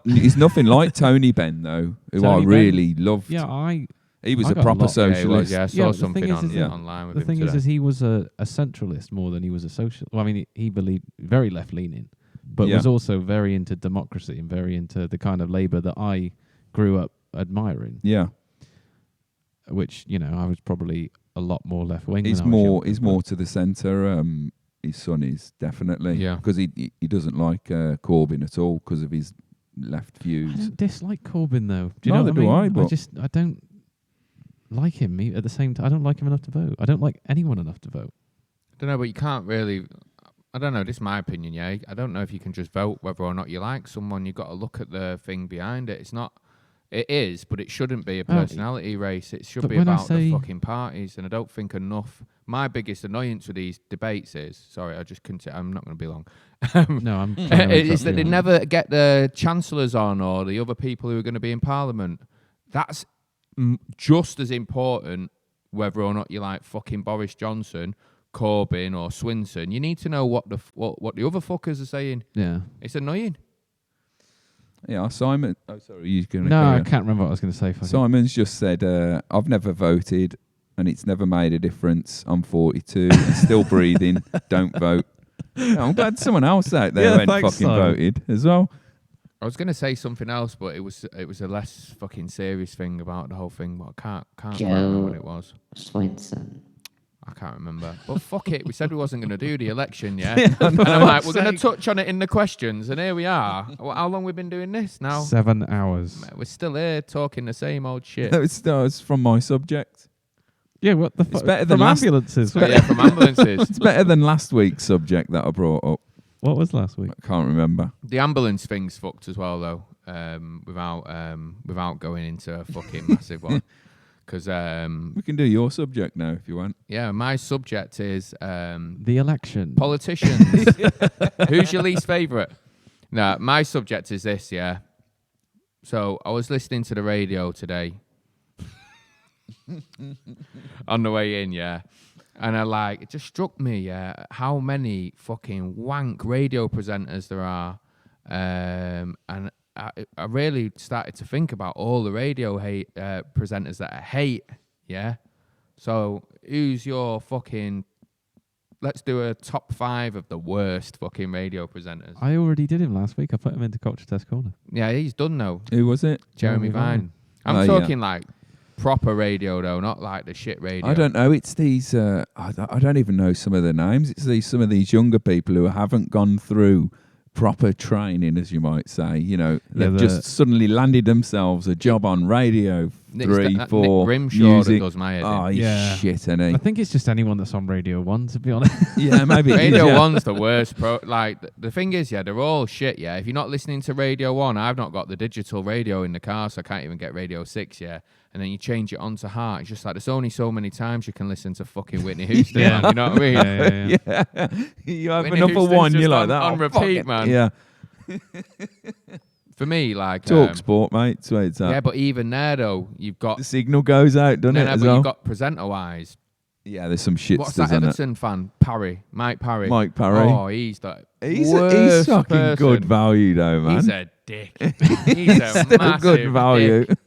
He's nothing like Tony Benn though, who Tony I really loved. Yeah, He was I a got proper along. socialist. I saw Yeah, the something thing is that online with the him thing today. is he was a centralist more than he was a social. Well, I mean, he believed very left leaning, but Yeah. was also very into democracy and very into the kind of Labour that I grew up admiring. Yeah. Which, you know, I was probably a lot more left wing. He's more to the centre. His son is definitely. Yeah. Because he doesn't like Corbyn at all because of his left I views. don't dislike Corbyn though. Do you Neither know what I do mean? I, but- I don't like him at the same time. I don't like him enough to vote. I don't like anyone enough to vote. I don't know, but you can't really. I don't know. This is my opinion. Yeah, I don't know if you can just vote whether or not you like someone. You've got to look at the thing behind it. It's not. It is, but it shouldn't be a personality race. It should but be when I about the say- fucking parties, and I don't think enough. My biggest annoyance with these debates is, sorry, I just couldn't. I'm not going to be long. No, I'm. trying to Is interrupt that they you. never get the chancellors on or the other people who are going to be in Parliament. That's just as important, whether or not you like fucking Boris Johnson, Corbyn, or Swinson. You need to know what the other fuckers are saying. Yeah. It's annoying. Yeah, Simon. Oh, sorry, you're going to No, carry I on. can't remember what I was going to say. Simon's just said, I've never voted and it's never made a difference. I'm 42 and still breathing. Don't vote. Yeah, I'm glad someone else out there Yeah, went thanks, fucking Simon. voted as well. I was going to say something else, but it was a less fucking serious thing about the whole thing. But I can't remember what it was. Swinson. I can't remember. But fuck it, we said we wasn't going to do the election, yeah? And I'm like, we're going to touch on it in the questions, and here we are. How long we been doing this now? 7 hours. We're still here talking the same old shit. It's from my subject. Yeah, what the fuck? It's better than From last- ambulances. Oh, yeah, from ambulances. It's better than last week's subject that I brought up. What was last week? I can't remember. The ambulance thing's fucked as well, though. Without going into a fucking massive one, because We can do your subject now if you want. yeah, my subject is The election. politicians. Who's your least favourite? No, my subject is this. Yeah. So I was listening to the radio today on the way in, yeah. And it just struck me, yeah, how many fucking wank radio presenters there are. And I really started to think about all the radio presenters that I hate, yeah. So who's your fucking... Let's do a top 5 of the worst fucking radio presenters. I already did him last week. I put him into Culture Test Corner. Yeah, he's done now. Who was it? Jeremy Vine. I'm Oh, yeah. talking like proper radio though, not like the shit radio. I don't know. It's these. I don't even know some of the names. It's some of these younger people who haven't gone through proper training, as you might say. You know, Yeah, they've just suddenly landed themselves a job on radio. Nick 3, Nick 4 Grimshaw music. that does my head in. Oh, he's Yeah. shit, isn't he? I think it's just anyone that's on Radio 1, to be honest. Yeah, maybe. it is, Radio yeah. 1's the worst. The thing is, yeah, they're all shit, yeah. If you're not listening to Radio 1, I've not got the digital radio in the car, so I can't even get Radio 6, yeah. And then you change it on to Heart. It's just like, there's only so many times you can listen to fucking Whitney Houston, Yeah. man. You know what I mean? Yeah. You have Whitney enough of Houston's one, just you're like on- that. on Oh, repeat, fuck it. man. Yeah. For me, like... Talk sport, mate. That's where it's at. yeah, but even there, though, you've got... The signal goes out, doesn't it? No, as but well? you've got presenter-wise. Yeah, there's some shit What's that in it. Everton fan? Mike Parry. Mike Parry. Oh, he's the He's worst fucking person. good value, though, man. He's a dick. He's a Still massive good value. dick.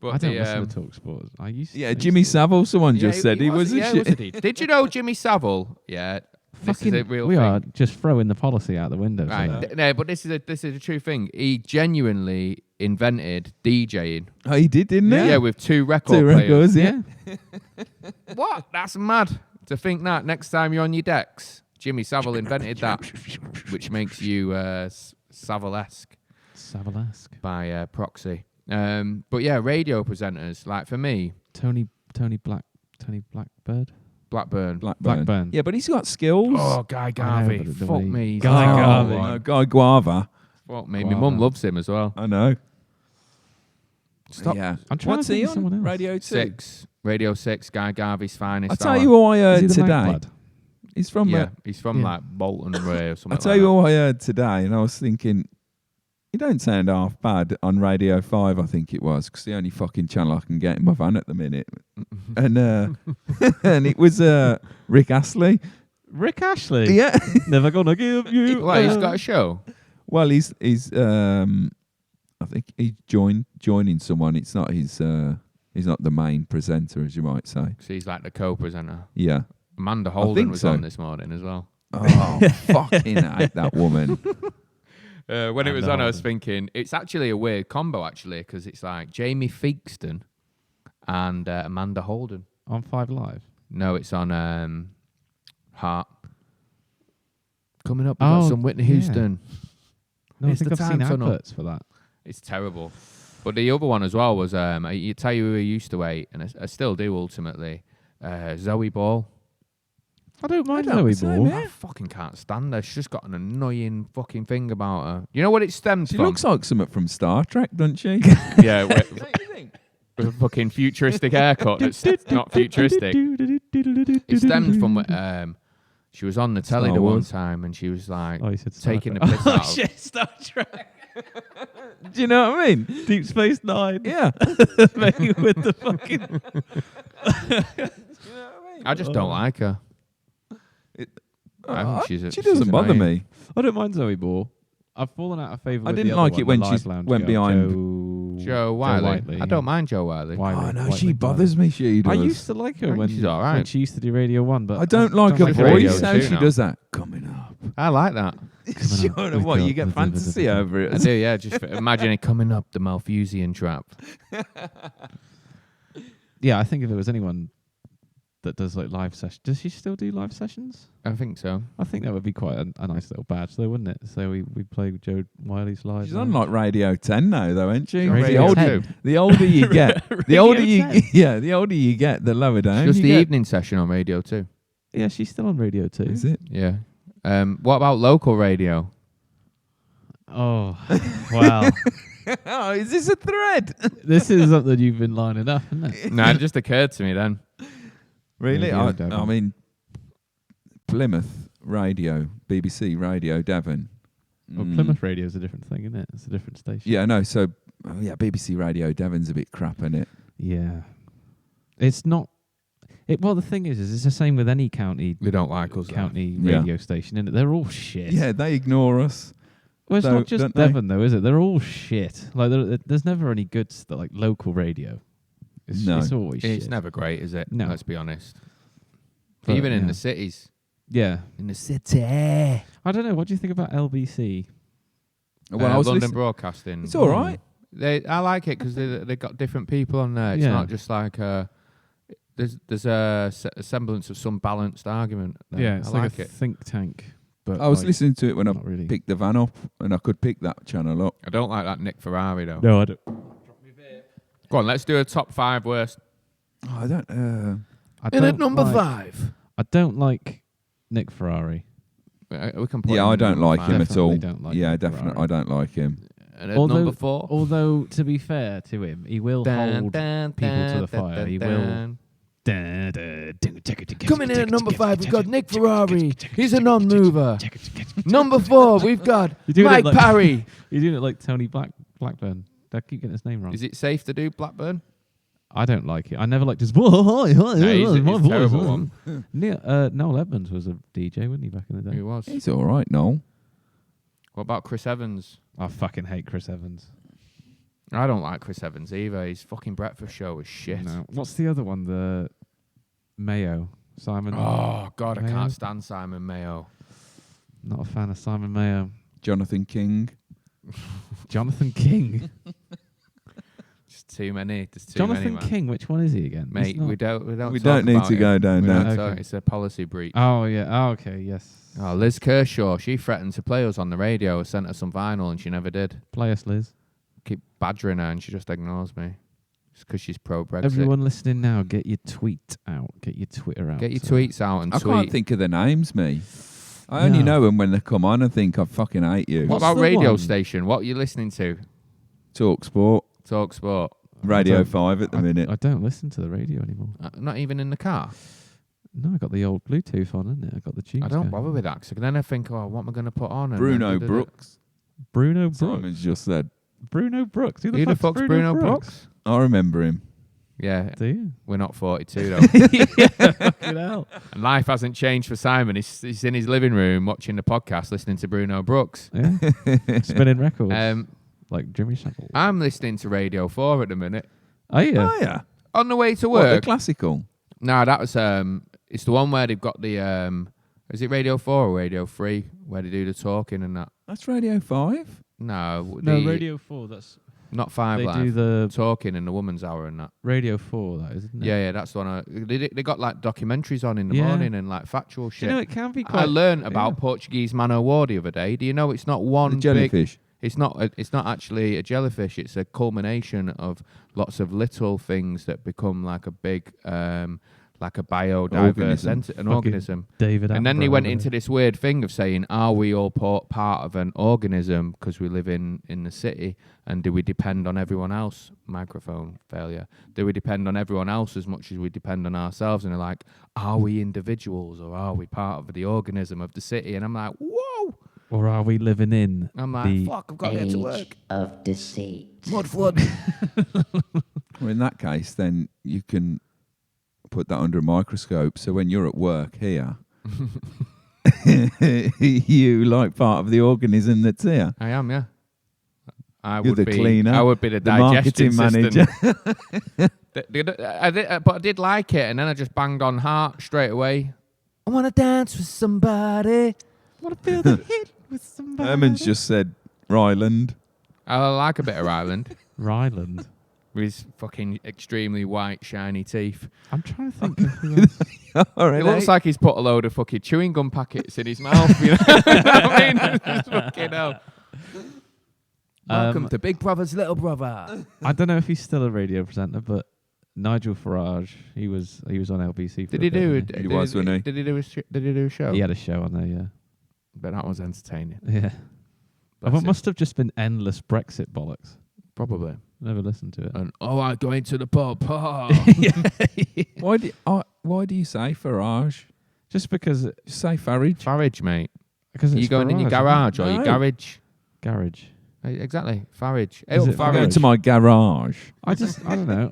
But I don't listen to Talk Sport. I used to. Yeah, Jimmy Savile. Someone just said he was a yeah, shit. wasn't he? Did you know Jimmy Savile? Yeah. This is a real we thing. are just throwing the policy out the window. Right. No, but this is a true thing. He genuinely invented DJing. Oh, he did, didn't he? Yeah, with 2 record Two players. records, yeah. What? That's mad. To think that next time you're on your decks, Jimmy Savile invented that, which makes you Savile-esque by proxy. But yeah, radio presenters, like for me, Tony Blackbird. Blackburn. Yeah, but he's got skills. Oh, Guy Garvey. but the Fuck way- me. he's Guy like- Garvey. No, Guy Guava. Fuck me. My mum loves him as well. I know. Stop. Yeah. I'm trying What's to think he of someone on? else. Radio 2. 6. Radio 6, Guy Garvey's finest. I'll tell hour. you who I Is heard he the today. Maglad? He's from. Yeah, he's from Yeah. like Bolton Way or something I'll tell like you that. who I heard today, and I was thinking, you don't sound half bad on Radio 5, I think it was, because the only fucking channel I can get in my van at the minute. And and it was Rick Astley. Rick Ashley. Yeah. Never gonna give you. Well, he's got a show. Well, he's I think he's joining someone. It's not his. He's not the main presenter, as you might say. So he's like the co-presenter. Yeah. Amanda Holden think was so. on this morning as well. Oh, fucking hate that woman. When it was on, I was Holden. thinking it's actually a weird combo, actually, because it's like Jamie Theakston and Amanda Holden. On 5 Live. No, it's on Heart. Coming up, we've got some Whitney yeah. Houston. No, I It's think the I've seen time tunnel. adverts for that. It's terrible. But the other one as well was, I tell you who I used to hate, and I still do ultimately, Zoe Ball. I don't mind I don't Zoe say, Ball. man. I fucking can't stand her. She's just got an annoying fucking thing about her. You know what it stems She from? looks like something from Star Trek, doesn't she? Yeah, with a fucking futuristic haircut that's not futuristic. It stemmed from she was on the telly Star the one Wars. time and she was like Oh, you said Star taking the Trek. piss Oh out of shit, Star Trek. Do you know what I mean? Deep Space Nine. Yeah. Mate, with the fucking. I just don't like her. I think She she's doesn't bother annoying. me. I don't mind Zoe Ball. I've fallen out of favour. I with didn't the other like one, it when the she Live Lounge went girl, behind Joe Wiley. Whiteley, I don't mind Joe Wiley. Wiley. Oh no, Whiteley, she Wiley. bothers me. She does. I used to like her think when she's all right. when she used to do Radio 1, but I don't like her like Radio voice. How 2 she now. does that. Coming up. I like that. You know what? You get fantasy over I it. do, yeah. Just imagine it coming up, the Malthusian Trap. Yeah, I think if there was anyone that does like live sessions, does she still do live sessions? I think so. I think that would be quite a nice little badge, though, wouldn't it? So we play Joe Wiley's live. She's on like Radio 10 now, though, ain't she? Radio the, 10. older, the older you get, the Radio older you 10. yeah, the older you get, the lower down. Just you the get. evening session on Radio 2. Yeah, she's still on Radio 2. Is it? Yeah. What about local radio? Oh, wow. Oh, is this a thread? This is something you've been lining up, isn't it? No, it just occurred to me then. Really? Radio I Devon. mean, Plymouth Radio, BBC Radio Devon. Well, Plymouth Radio is a different thing, isn't it? It's a different station. Yeah, no. So, BBC Radio Devon's a bit crap, isn't it? Yeah. It's not. Well, the thing is it's the same with any county. They don't like us. County Yeah. radio station, isn't it? They're all shit. Yeah, they ignore us. Well, it's So, not just don't they? Devon, though, is it? They're all shit. Like, there's never any good stuff, like local radio. It's, No. it's always shit. It's never great, is it? No. Let's be honest. But, Even in yeah. the cities. Yeah. In the city. I don't know. What do you think about LBC? Well, I was London listening. Broadcasting. It's all right. I like it because they got different people on there. It's Yeah. not just like there's a semblance of some balanced argument there. Yeah, it's I like like a it. think tank. But I was like, listening to it when I not really. picked the van up, and I could pick that channel up. I don't like that Nick Ferrari though. No, I don't. Go on, let's do a top 5 worst. Oh, I don't. I don't like, 5. I don't like Nick Ferrari. We can put Yeah, him I in don't number like 5. him at all. Definitely don't like Yeah, Nick definitely, Ferrari. I don't like him. And at Although- number 4. Although, to be fair to him, he will hold people to the fire. He will. Coming in at number 5, we've got Nick Ferrari. He's a non-mover. Number 4, we've got You're doing it Mike like- Parry. You're doing it like Tony Blackburn. I keep getting his name wrong. Is it safe to do Blackburn? I don't like it. I never liked his. Hi, he's a my voice. terrible one. Noel Edmonds was a DJ, wasn't he, back in the day? He was. He's all right, Noel. What about Chris Evans? I fucking hate Chris Evans. I don't like Chris Evans either. His fucking breakfast show was shit. No. What's the other one? The Mayo. Simon. Oh, God, I Mayo? can't stand Simon Mayo. Not a fan of Simon Mayo. Jonathan King. Jonathan King. Just too many. There's too Jonathan many, man. King. Which one is he again? Mate, He's not- we don't We talk don't need about to him. go down We that. don't talk- Okay. It's a policy breach. Oh yeah. Oh okay. Yes. Oh, Liz Kershaw, she threatened to play us on the radio. I sent her some vinyl and she never did. Play us, Liz. Keep badgering her and she just ignores me. It's because she's pro-Brexit. Everyone listening now, get your tweet out. Get your Twitter out. Get your So- tweets out and I tweet. can't think of the names, me. I only No. know them when they come on and think I fucking hate you. What What's about the radio one? station? What are you listening to? Talk Sport, Talk Sport. Radio don't- 5 at the minute. I don't listen to the radio anymore. Not even in the car. No, I got the old Bluetooth on, isn't it? I got the tunes. I don't going. bother with that. 'Cause then I think, oh, what am I going to put on? And Bruno then da-da-da. Brooks. Bruno Brooks. Simon's just said. Bruno Brooks. Who Who the fuck's Bruno Brooks? I remember him. Yeah, Do you? we're not 42 though. Fucking hell. And life hasn't changed for Simon. He's in his living room watching the podcast, listening to Bruno Brooks. Yeah. Spinning records. Um, Like Jimmy Savile. I'm listening to Radio 4 at the minute. Oh yeah. Oh, yeah. On the way to What, the work. classical? No, that was it's the one where they've got the is it Radio 4 or Radio 3 where they do the talking and that. That's Radio 5. No, No, the- Radio 4. That's not 5 they Live. do the Talking in the woman's hour and that. Radio 4. That is, isn't it? Yeah, that's the one. They got like documentaries on in the Yeah. morning and like factual Do shit. you know it can be quite. I learned about yeah. Portuguese man o' war the other day. Do you know it's not one The big? jellyfish. It's not actually a jellyfish. It's a culmination of lots of little things that become like a big, like a biodiverse Organism. an Fucking organism. David. And then they Attenborough went over into there. this weird thing of saying, are we all part of an organism because we live in the city? And do we depend on everyone else? Microphone failure. Do we depend on everyone else as much as we depend on ourselves? And they're like, are we individuals or are we part of the organism of the city? And I'm like, whoa! Or are we living in I'm like, the fuck, I've got to get to Age work. of deceit. Mud flood. Well, in that case, then you can put that under a microscope. So when you're at work here, you like part of the organism that's here. I am, yeah. You're the cleaner, I would be the, the digestion marketing system. manager. But I did like it, and then I just banged on heart straight away. I want to dance with somebody. Want to feel the hit with somebody? Herman's just said Ryland. I like a bit of Ireland Ryland. with his fucking extremely white, shiny teeth. I'm trying to think of who else. Alright, It looks like he's put a load of fucking chewing gum packets in his mouth. You know what I mean? Just fucking hell. Welcome to Big Brother's Little Brother. I don't know if he's still a radio presenter, but Nigel Farage, he was on LBC. For Did he do? it? He was, wasn't he? Did he do? Did he do a show? He had a show on there, yeah. But that was entertaining. Yeah. Bless It him. must have just been endless Brexit bollocks. Probably. Never listened to it. And I'm going to the pub. Why do you say Farage? Just because Just say Farage. Farage, mate. because Are it's you going in your Farage, garage or your No. garage? garage. Exactly. Farage. Is Oh, it I'm going Farage. to my garage. I don't know.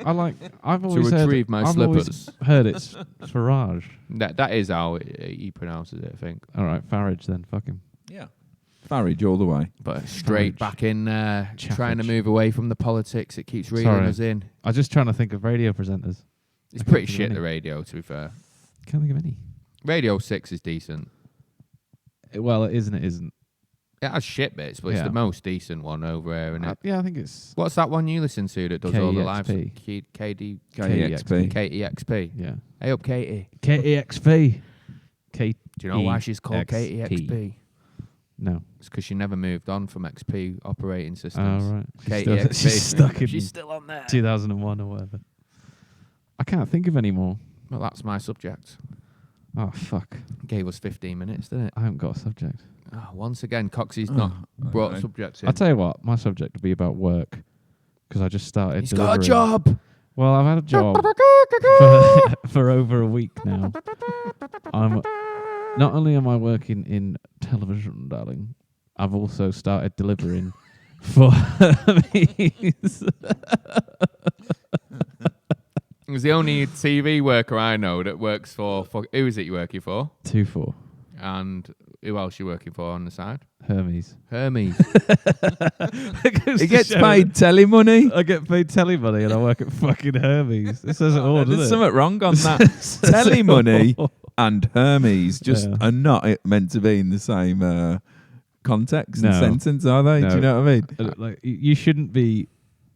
I've To always heard retrieve my I've always slippers. heard it's Farage. That is how he pronounces it, I think. All right, Farage then. Fuck him. Yeah. Farage all the way. But straight Farage. back in, trying to Chaffage. move away from the politics. It keeps reeling Sorry. us in. I was just trying to think of radio presenters. It's I pretty can't think of shit, any. the radio, to be fair. Can't think of any. Radio 6 is decent. Well, it is and it isn't. It has shit bits, but it's Yeah. the most decent one over there, isn't it? Yeah, I think it's What's that one you listen to that does all the live stuff? KEXP. KEXP. KEXP. yeah. Hey up, Katie. KEXP. K. Do you know why she's called EXP. KEXP? No. It's because she never moved on from XP operating Oh systems. right. KEXP. She's stuck in She's still on there. 2001 or whatever. I can't think of any more. Well, that's my subject. Oh fuck! Gave us 15 minutes, didn't it? I haven't got a subject. Oh, once again, Coxie's not brought subjects in. I'll tell you what. My subject will be about work because I just started. He's got a delivering. job. Well, I've had a job for over a week now. Not only am I working in television, darling, I've also started delivering for Hermes. He's the only TV worker I know that works for who is it you're working for? 2-4. And Who else you working for on the side? Hermes. Hermes. He gets paid telly money. I get paid telly money and I work at fucking Hermes. It says it all, doesn't There's it? something wrong on that. Telly money and Hermes just are not meant to be in the same context and sentence, are they? No. Do you know what I mean? Like you shouldn't be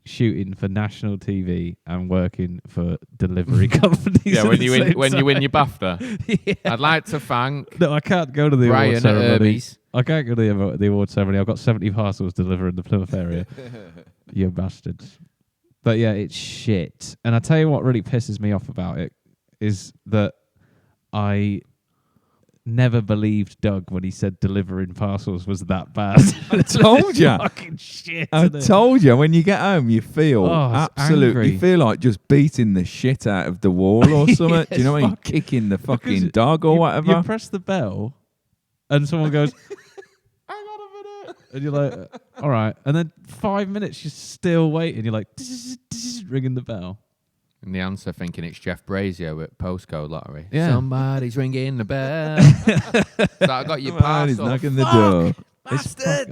shooting for national TV and working for delivery companies. Yeah, at when the you same win time. your BAFTA. Yeah. I'd like to thank No, I can't go to the Brian award at ceremony. Hermes. I can't go to the award ceremony. I've got 70 parcels delivered in the Plymouth area. You bastards. But yeah, it's shit. And I tell you what really pisses me off about it is that I never believed Doug when he said delivering parcels was that bad. I told you. Fucking shit. I isn't it? told you. When you get home, you feel Oh, it's absolutely. angry. You feel like just beating the shit out of the wall or something. Do you know what I mean? fucking- Kicking the Because fucking dog or whatever. You press the bell and someone goes, hang on a minute. And you're like, all right. And then 5 minutes, you're still waiting. You're like, ringing the bell. And the answer thinking it's Jeff Brazier at Postcode Lottery. Yeah. Somebody's ringing the bell. So I got your Come on, he's parcel. knocking the door.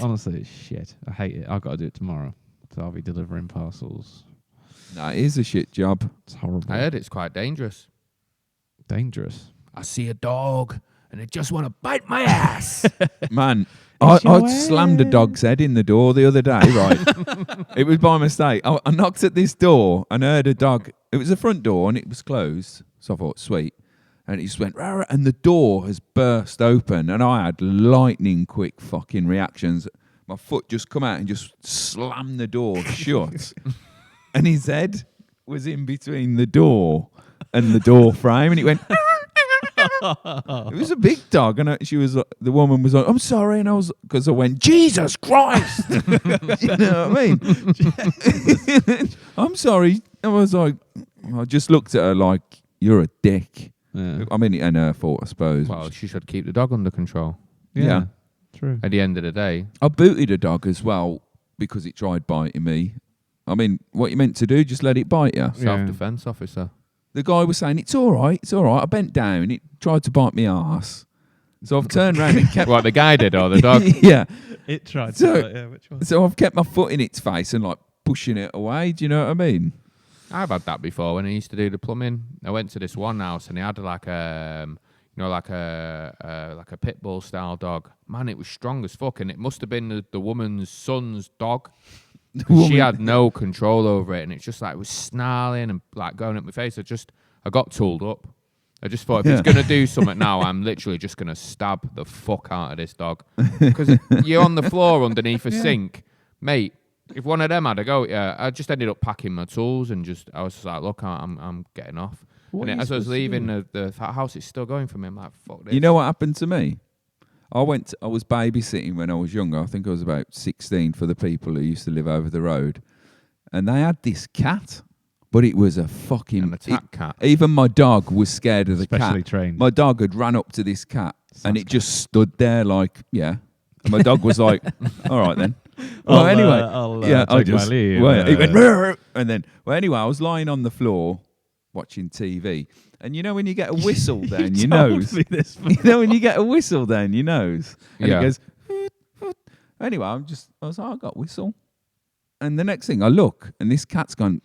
Honestly, it's shit. I hate it. I've got to do it tomorrow. So I'll be delivering parcels. No, it is a shit job. It's horrible. I heard it's quite dangerous. Dangerous. I see a dog and it just want to bite my ass. Man, I slammed a dog's head in the door the other day, right? It was by mistake. I knocked at this door and heard a dog. It was the front door and it was closed. So I thought, sweet. And it just went, rah, rah, and the door has burst open. And I had lightning quick fucking reactions. My foot just come out and just slammed the door shut. And his head was in between the door and the door frame. And it went... It was a big dog, and the woman was like, "I'm sorry," and I was because I went, "Jesus Christ," you know what I mean? I'm sorry. I was like, I just looked at her like, "You're a dick." Yeah. I mean, and her fault, I suppose. Well, she should keep the dog under control. Yeah. True. At the end of the day, I booted a dog as well because it tried biting me. I mean, what you meant to do? Just let it bite you. self-defense officer. The guy was saying, it's all right. I bent down. It tried to bite me arse. So I've turned around and kept... What, the guy did or the dog? Yeah. It tried So- to. Yeah, which one? So I've kept my foot in its face and like pushing it away. Do you know what I mean? I've had that before when I used to do the plumbing. I went to this one house and they had like a pit bull style dog. Man, it was strong as fuck, and it must have been the woman's son's dog. She had no control over it, and it's just like it was snarling and like going at my face. I got tooled up. I just thought if it's gonna do something now, I'm literally just gonna stab the fuck out of this dog because you're on the floor underneath a sink, mate. If one of them had a go, I just ended up packing my tools and I was just like, look, I'm getting off. What And are are as you I was supposed to leaving do? the house, it's still going for me. I'm like, fuck this. You know what happened to me? I was babysitting when I was younger. I think I was about 16 for the people who used to live over the road. And they had this cat, but it was a fucking... An attack cat. Even my dog was scared of the Specially cat. trained. My dog had ran up to this cat and it just stood there like, yeah. And my dog was like, all right then. Well, anyway. I take my leave. He went, "Rrr," and then, well, anyway, I was lying on the floor watching TV. And you know when you get a whistle down your nose? You know when you get a whistle down your nose? And Yeah. it goes, "Hoot, hoot." Anyway, I was like, I got a whistle. And the next thing I look, and this cat's gone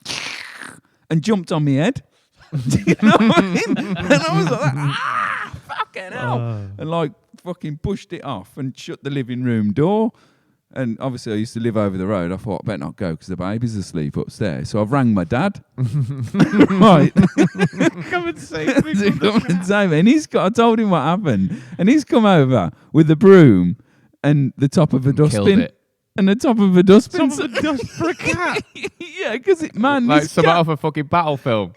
and jumped on my head. Do you know what I mean? And I was like, fucking hell. And like fucking pushed it off and shut the living room door. And obviously I used to live over the road. I thought I better not go because the baby's asleep upstairs. So I've rang my dad. Right. Come and save me. To come and save me. And I told him what happened. And he's come over with a broom and the top of a Killed dustbin. it. And the top of a dustbin. Some of the dust for a cat. Yeah, because Like this some cat, out of a fucking battle film.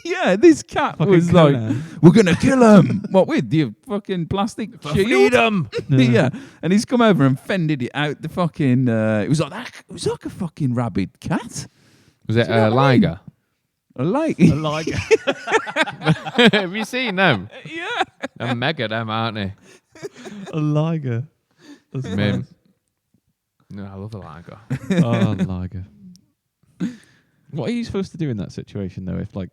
yeah, this cat Fucking was like, Conan. we're going to kill him. What with? The fucking plastic shield? Freedom. Yeah. And he's come over and fended it out the fucking, it was like that. It was like a fucking rabid cat. Was it Do you know a what I mean? liger? Like, A liger. Have you seen them? yeah. They're mega, them, aren't they? A liger. That's Mim. nice. No, I love a liger. Oh, liger. What are you supposed to do in that situation though? If like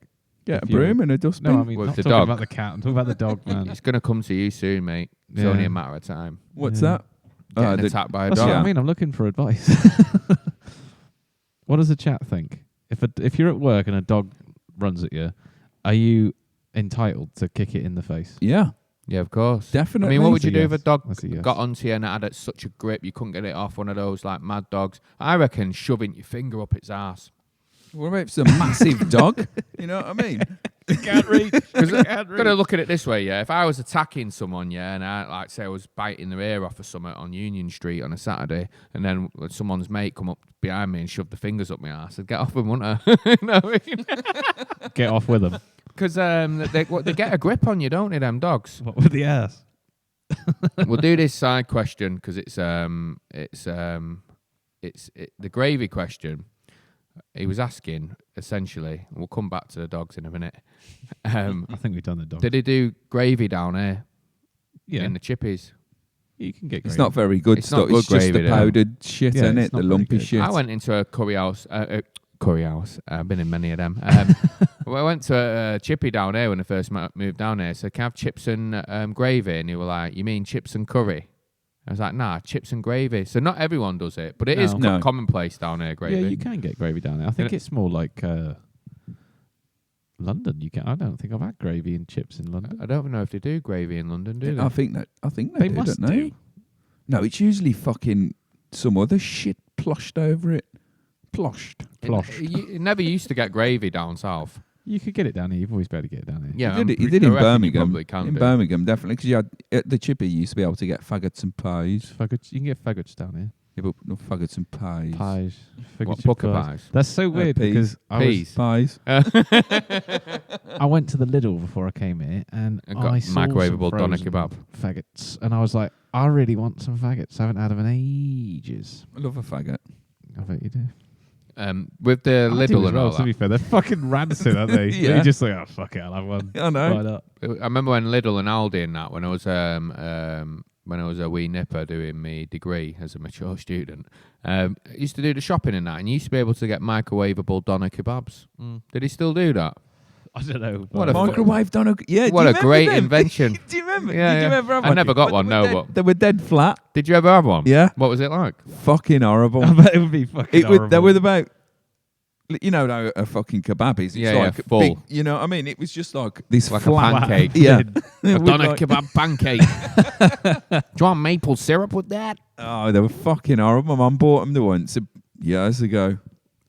Get a If you- broom and a dustbin. No, I mean, With not the talking dog. about the cat. I'm talking about the dog, man. It's going to come to you soon, mate. It's Yeah. only a matter of time. What's Yeah. that? Getting the- attacked by a That's dog. what Yeah. I mean. I'm looking for advice. What does the chat think? If you're at work and a dog runs at you, are you entitled to kick it in the face? Yeah, Yeah, of course. definitely. I mean, what would That's you a do if a yes. dog That's a yes. got onto you and it had such a grip you couldn't get it off? One of those like mad dogs. I reckon shoving your finger up its ass. What about if it's a massive dog? You know what I mean? Can't reach. Because gotta look at it this way, yeah. If I was attacking someone, yeah, and I like say I was biting their ear off or something on Union Street on a Saturday, and then someone's mate come up behind me and shove the fingers up my ass, I'd get off them, wouldn't I? You know what I mean? Get off with them. Because they get a grip on you, don't they? Them dogs. What with the ass? We'll do this side question because it's the gravy question. He was asking essentially. We'll come back to the dogs in a minute. I think we've done the dog. Did he do gravy down here Yeah, in the chippies? you can get. It's gravy. not very good It's stuff. not good It's just gravy, the though. powdered shit, Yeah, isn't it's it? The not very lumpy good. shit. I went into a curry house. I've been in many of them. I went to a chippy down here when I first moved down here. So can I have chips and gravy? And they were like, "You mean chips and curry?" I was like, "Nah, chips and gravy." So not everyone does it, but it is No. commonplace down here. Gravy. Yeah, you can get gravy down there. I think Yeah. it's more like London. You can. I don't think I've had gravy and chips in London. I don't know if they do gravy in London, do they? I think they They do, must don't they? do. No, it's usually fucking some other shit ploshed over it. Ploshed. You never used to get gravy down south. You could get it down here. You've always better get it down here. Yeah, You I did in reckon you Birmingham. probably can In do. Birmingham, definitely, because you had at the chippy. You used to be able to get faggots and pies. Faggots. You can get faggots down here. Yeah, but no faggots and pies. Pies. What, Faggots, pucker pies. pies? That's so weird peas. because Peas. Pies. I went to the Lidl before I came here and And got I saw microwavable some doner frozen kebab. faggots, and I was like, I really want some faggots. I haven't had them in ages. I love a faggot. I bet you do. With the I do Lidl as and well, all to be that. fair, they're fucking rancid, aren't they? Yeah. You're just like, oh fuck it, I'll have one. I know. Why not? I remember when Lidl and Aldi and that when I was a wee nipper doing my degree as a mature student. I used to do the shopping and that, and you used to be able to get microwavable doner kebabs. Did he still do that? I don't know. What a Microwave doner. Yeah. What do you a great remember them? invention. Do you remember? Yeah, Did you yeah. ever have I one? never got But one, they were no, dead- but- they were dead flat. Did you ever have one? Yeah. What was it like? Fucking horrible. I bet it would be fucking horrible. They were about, you know, how a fucking kebab is. It's Yeah, yeah, like full. big, you know what I mean? It was just like this Like a flat. pancake. Yeah. A With doner like- kebab pancake. Do you want maple syrup with that? Oh, they were fucking horrible. My mum bought them the once years ago.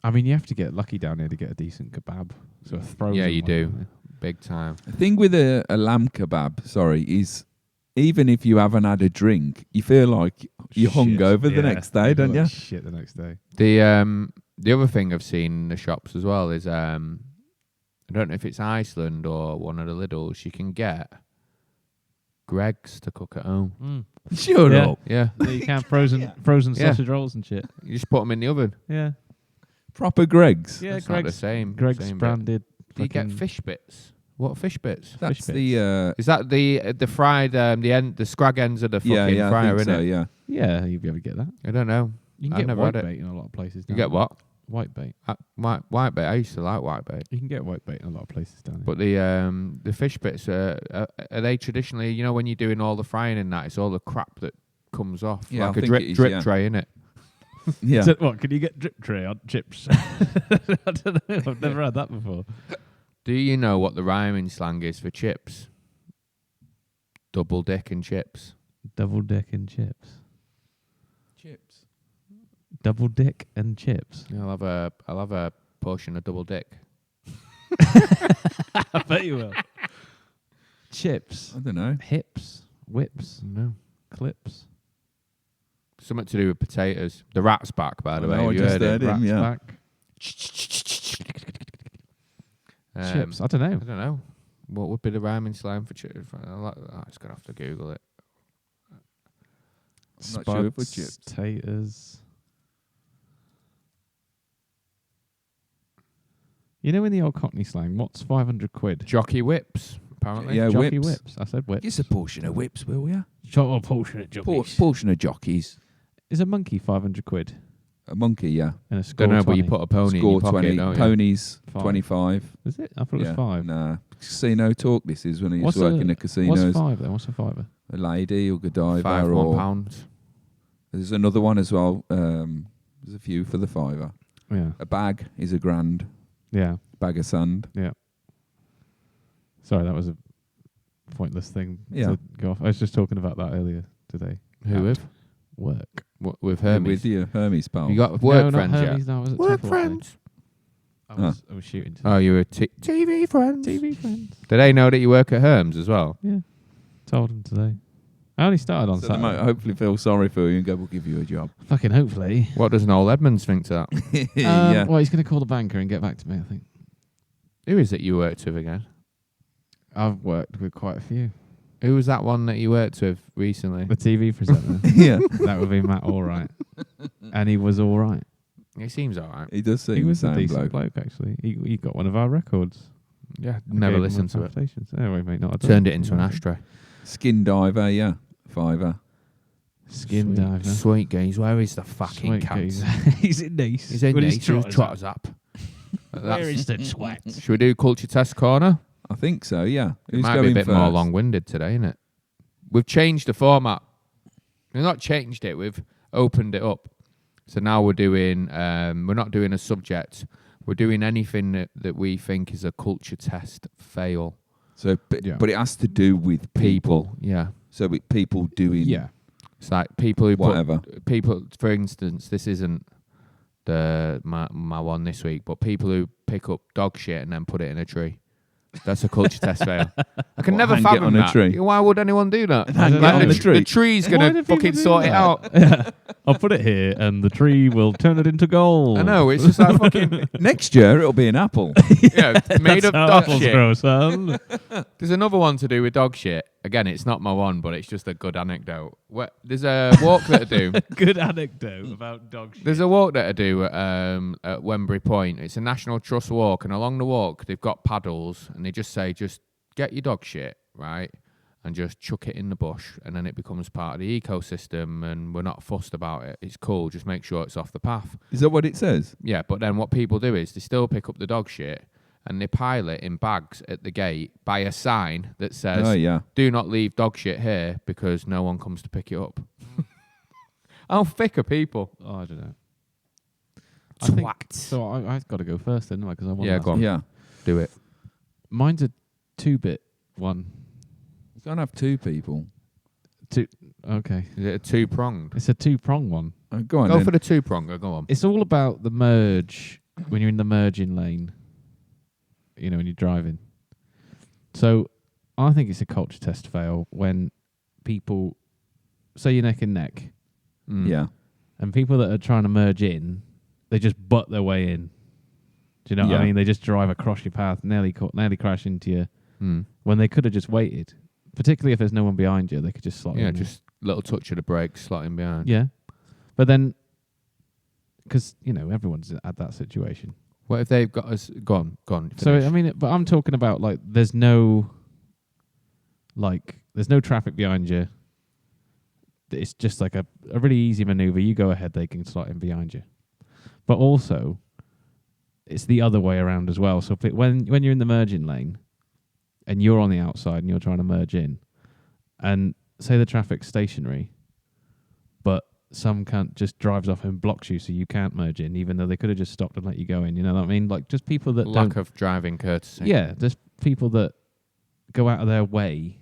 I mean, you have to get lucky down here to get a decent kebab. So a frozen Yeah, you one, do. don't you? Big time. The thing with a lamb kebab, is even if you haven't had a drink, you feel like you're Shit. hungover the Yeah, next day, you feel don't like you? Shit the next day. The other thing I've seen in the shops as well is I don't know if it's Iceland or one of the Lidls. You can get Greggs to cook at home. Shut Yeah. up. Yeah, Yeah, you can frozen Yeah. sausage rolls and shit. you just put them in the oven. Yeah, Proper Greggs. yeah. It's not the Greg's same. Greg's same bit. branded. Do you get fucking- fish bits? What fish bits? That's fish the Is that the fried the scrag ends of the fucking I fryer, think innit? so, yeah. Yeah, you'd be able to get that. I don't know. You can I've get never white had it. bait in a lot of places. You down get here. what? White bait. White bait. I used to like white bait. You can get white bait in a lot of places down here. But the fish bits are they traditionally, you know, when you're doing all the frying and that, it's all the crap that comes off, Yeah, like I a think it is, drip yeah. tray, innit? Yeah. So, what, can you get drip tray on chips? I don't know. I've never had that before. Do you know what the rhyming slang is for chips? Double dick and chips. Double dick and chips. Chips. Double dick and chips. I'll have a portion of double dick. I bet you will. Chips. I don't know. Hips. Whips. No. Clips. Something to do with potatoes. The rat's back, by the way. know, I Have you just heard heard it? it. Rat's yeah. back. Chips. I don't I know. don't know. What would be the rhyming slang for chips? I'm just gonna have to Google it. I'm not sure if it's Spuds, chips. taters. You know, in the old Cockney slang, what's 500 quid? Jockey whips, apparently. Yeah, Jockey whips. whips. I said whips. Just a portion of whips, will ya? Short portion of jockeys. Portion of jockeys. Is a monkey 500 quid? A monkey, yeah. And a score Don't know, 20. but you put a pony in Score your pocket, 20. don't you? Ponies, 5. 25. Was it? I thought it was Yeah. 5. Nah. Casino talk, this is when I used What's to work a- in the casinos. What's 5 then? What's a fiver? A lady or Godiva £5 or... pounds. There's another one as well. There's a few for the fiver. Yeah. A bag is a grand. Yeah. Bag of sand. Yeah. Sorry, that was a pointless thing Yeah. to go off. I was just talking about that earlier today. Who At with? Work. With Hermes. With your Hermes pal. You got work no, friends not yet? Hermes, no, I was at Work Temple today. friends. I was shooting today. Oh, you were TV friends. TV friends. Do they know that you work at Hermes as well? Yeah. Told them today. I only started on So they Saturday. might hopefully feel sorry for you and go, we'll give you a job. Fucking hopefully. What does Noel Edmonds think to that? Yeah. Well, he's going to call the banker and get back to me, I think. Who is it you worked with again? I've worked with quite a few. Who was that one that you worked with recently? The TV presenter. Yeah. That would be Matt Allright. And he was all right. He seems alright. He does seem He was the a same decent bloke, actually. He got one of our records. Yeah, I never gave him listened a to it. palpitations. Anyway, mate, not at all. Turned it into an ashtray. Skin diver, yeah. Fiver. Skin Sweet- diver. Sweet gaze. Where is the fucking Sweet cat? geezer. He's in Nice. He's in With his nature. trotters Trotters up. up. Where is the twat? Should we do culture test corner? I think so, yeah. It Who's might going be a bit first? more long-winded today, isn't it? We've changed the format. We've not changed it. We've opened it up. So now we're doing. We're not doing a subject. We're doing anything that we think is a culture test fail. So, Yeah. but it has to do with people. Yeah. So with people doing Yeah. It's like people who whatever. put people. For instance, this isn't my one this week, but people who pick up dog shit and then put it in a tree. That's a culture test fail. I can What, never hang it fathom on a that. tree? Why would anyone do that? Hang it Like on the, the tree? the tree's Why gonna do people fucking do sort it that? out. Yeah. I'll put it here and the tree will turn it into gold. I know, it's just like fucking Next year it'll be an apple. yeah, made of How dog apples shit. grow, son. There's another one to do with dog shit. Again, it's not my one, but it's just a good anecdote. There's a walk that I do. Good anecdote about dog shit. There's a walk that I do at Wembury Point. It's a National Trust walk, and along the walk they've got paddles, and they just say, just get your dog shit, right, and just chuck it in the bush, and then it becomes part of the ecosystem, and we're not fussed about it. It's cool, just make sure it's off the path. Is that what it says? Yeah, but then what people do is they still pick up the dog shit, and they pile it in bags at the gate by a sign that says, Oh, yeah. do not leave dog shit here because no one comes to pick it up. How thick are people? Oh, I don't know. I think, Twat. so I've got to go first then, because I want Yeah, last. go on. Yeah. Do it. Mine's a 2-bit one. You can't have two people. Okay. Is it a two-pronged? It's a 2-prong one. Go on Go then. for the two-pronger, go on. It's all about the merge when you're in the merging lane. You know, when you're driving. So I think it's a culture test fail when people say you're neck and neck, Mm. Yeah. and people that are trying to merge in, they just butt their way in. Do you know what I Yeah. mean? They just drive across your path, nearly crash into you, Mm. when they could have just waited. Particularly if there's no one behind you, they could just slot Yeah, in. just little touch of the brakes, slotting behind. Yeah. But then, because, you know, everyone's at that situation. What if they've got us... Go on. So, finish. I mean, but I'm talking about, like, there's no traffic behind you. It's just like a really easy maneuver. You go ahead, they can slot in behind you. But also, it's the other way around as well. So when you're in the merging lane and you're on the outside and you're trying to merge in, and say the traffic's stationary, but some cunt just drives off and blocks you so you can't merge in, even though they could have just stopped and let you go in. You know what I mean? Like, just people that Lack don't... of driving courtesy. Yeah, just people that go out of their way...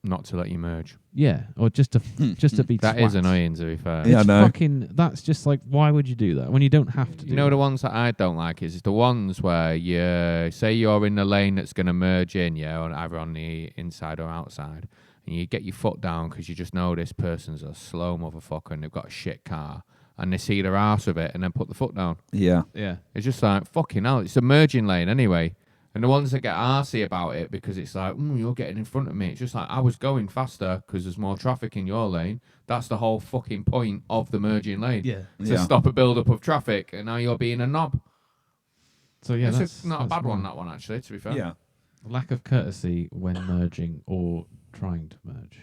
Not to let you merge. Yeah, or just to be That is twats. annoying, to be fair. Yeah, I It's know. fucking, that's just like, why would you do that when you don't have to do You know it? the ones that I don't like is the ones where you say you're in the lane that's going to merge in, yeah, on either on the inside or outside, and you get your foot down because you just know this person's a slow motherfucker and they've got a shit car, and they see their arse with it and then put the foot down. Yeah. Yeah. It's just like, fucking hell, it's a merging lane anyway. And the ones that get arsey about it because it's like, you're getting in front of me. It's just like, I was going faster because there's more traffic in your lane. That's the whole fucking point of the merging lane. Yeah. To Yeah. stop a build-up of traffic, and now you're being a knob. So yeah, It's that's not a that's bad one, wrong. that one, actually, to be fair. Yeah. Lack of courtesy when merging or trying to merge.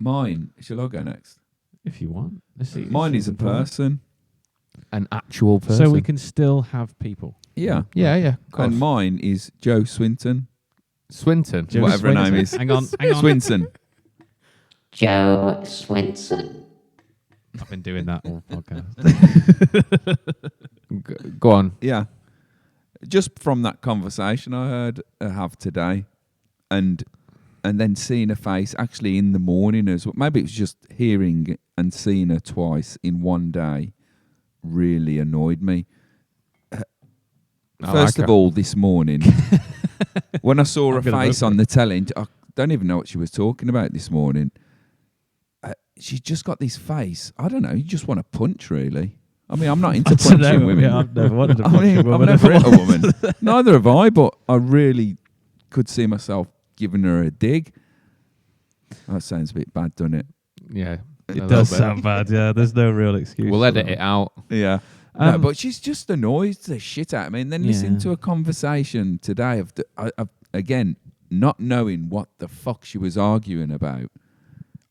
Mine. Shall I go next? If you want. Let's see. Mine is a person. an actual person. So we can still have people. Yeah. Yeah, of course. And mine is Joe Swinton. Swinton. Joe Whatever her name Swinson. is. Hang on. Swinson. Joe Swinson. I've been doing that all podcast. Go on. Yeah. Just from that conversation I heard her have today, and then seeing her face actually in the morning as well. Maybe it was just hearing and seeing her twice in one day really annoyed me. First of all, this morning, when I saw her face on the telly, I don't even know what she was talking about this morning. She's just got this face. I don't know. You just want to punch, really. I mean, I'm not into punching women. Yeah, I've never wanted to punch a I've woman. never hit a woman. Neither have I, but I really could see myself giving her a dig. That sounds a bit bad, doesn't it? Yeah. It does sound bad, yeah. There's no real excuse. We'll for edit that. it out. Yeah. No, but she's just annoyed the shit out of me. And then listening to a conversation today of again, not knowing what the fuck she was arguing about.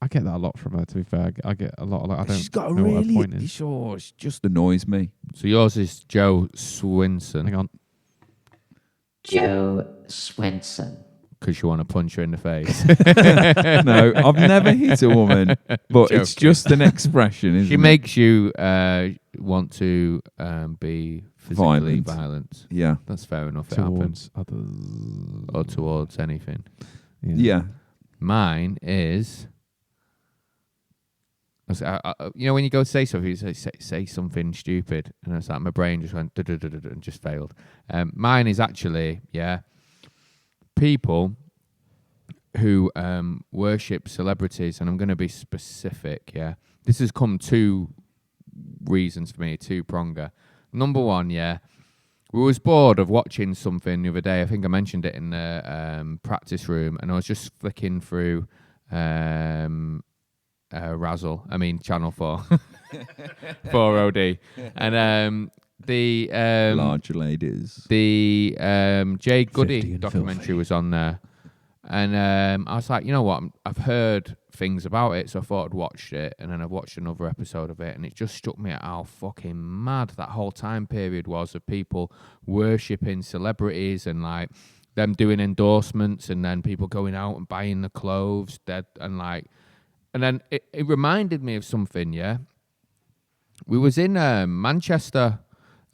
I get that a lot from her, to be fair. I get a lot of I don't She's got a know what her really, point is. sure, she just annoys me. So yours is Joe Swinson. Hang on. Joe Swinson. Because you want to punch her in the face. No, I've never hit a woman, but it's Joking. just an expression, isn't She it? makes you want to be physically violent. Yeah. That's fair enough. It happens. Towards others. Or towards anything. Yeah. Mine is... you know, when you go to say something, you say something stupid, and it's like my brain just went and just failed. Mine is actually, people who worship celebrities, and I'm going to be specific. This has come two reasons for me, two-pronger. Number one, we was bored of watching something the other day. I think I mentioned it in the practice room, and I was just flicking through Channel 4, 4OD, and the Large ladies. the Jay 50 Goody and documentary filthy. was on there, and I was like, you know what, I've heard things about it, so I thought I'd watched it, and then I've watched another episode of it, and it just struck me at how fucking mad that whole time period was of people worshipping celebrities and like them doing endorsements, and then people going out and buying the clothes, and then it reminded me of something, We was in Manchester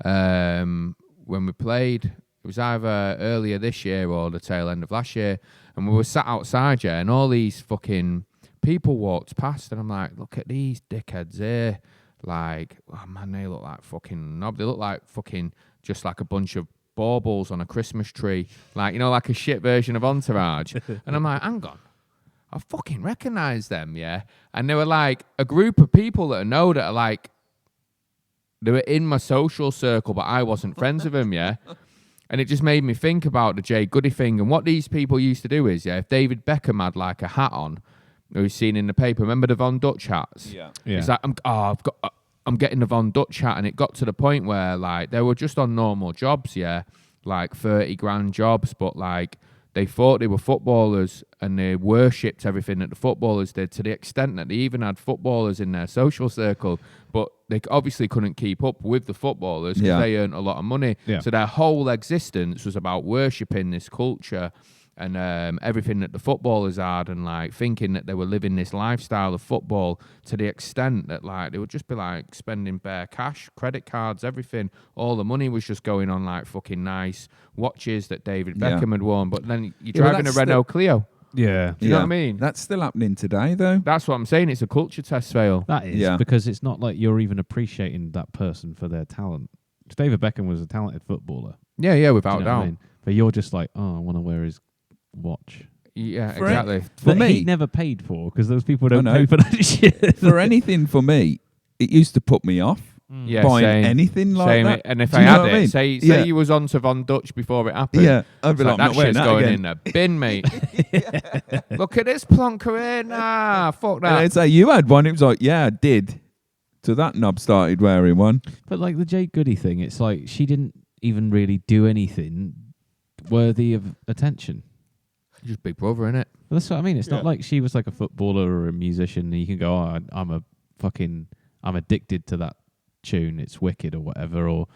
when we played. It was either earlier this year or the tail end of last year. And we were sat outside, and all these fucking people walked past. And I'm like, look at these dickheads here. Like, oh man, they look like fucking knob. They look like fucking just like a bunch of baubles on a Christmas tree. Like, you know, like a shit version of Entourage. And I'm like, hang on. I fucking recognise them, And they were like a group of people that I know that are like, they were in my social circle, but I wasn't friends with them, And it just made me think about the Jay Goody thing. And what these people used to do is, if David Beckham had like a hat on, who was seen in the paper, remember the Von Dutch hats? Yeah. It's like, I'm getting the Von Dutch hat. And it got to the point where like they were just on normal jobs, like 30 grand jobs, but like, they thought they were footballers and they worshipped everything that the footballers did, to the extent that they even had footballers in their social circle, but they obviously couldn't keep up with the footballers because they earned a lot of money. Yeah. So their whole existence was about worshipping this culture and everything that the footballers had, and like thinking that they were living this lifestyle of football, to the extent that like they would just be like spending bare cash, credit cards, everything. All the money was just going on like fucking nice watches that David Beckham had worn. But then you're driving a Renault Clio. Yeah. Do you know what I mean? That's still happening today, though. That's what I'm saying. It's a culture test fail. That is, because it's not like you're even appreciating that person for their talent. 'Cause David Beckham was a talented footballer. Yeah, without Do you know what I doubt. mean? But you're just like, oh, I want to wear his watch. Yeah, For exactly. For That me, he never paid for, because those people don't no. pay for that shit. for anything for me, it used to put me off Yeah, buying same. anything like Same. that. And if Do I you know had what it, I mean? say Yeah. you was on to Von Dutch before it happened. Yeah, I'd be It's like, that I'm not wearing shit's that going again. in the bin, mate. Look at this plonker here. Nah, fuck And that. they'd say, you had one. It was like, yeah, I did. So that knob started wearing one. But like the Jay Goody thing, it's like she didn't even really do anything worthy of attention. Just Big Brother, innit? That's what I mean. It's not like she was like a footballer or a musician, and you can go, oh, I'm addicted to that tune, it's wicked or whatever, or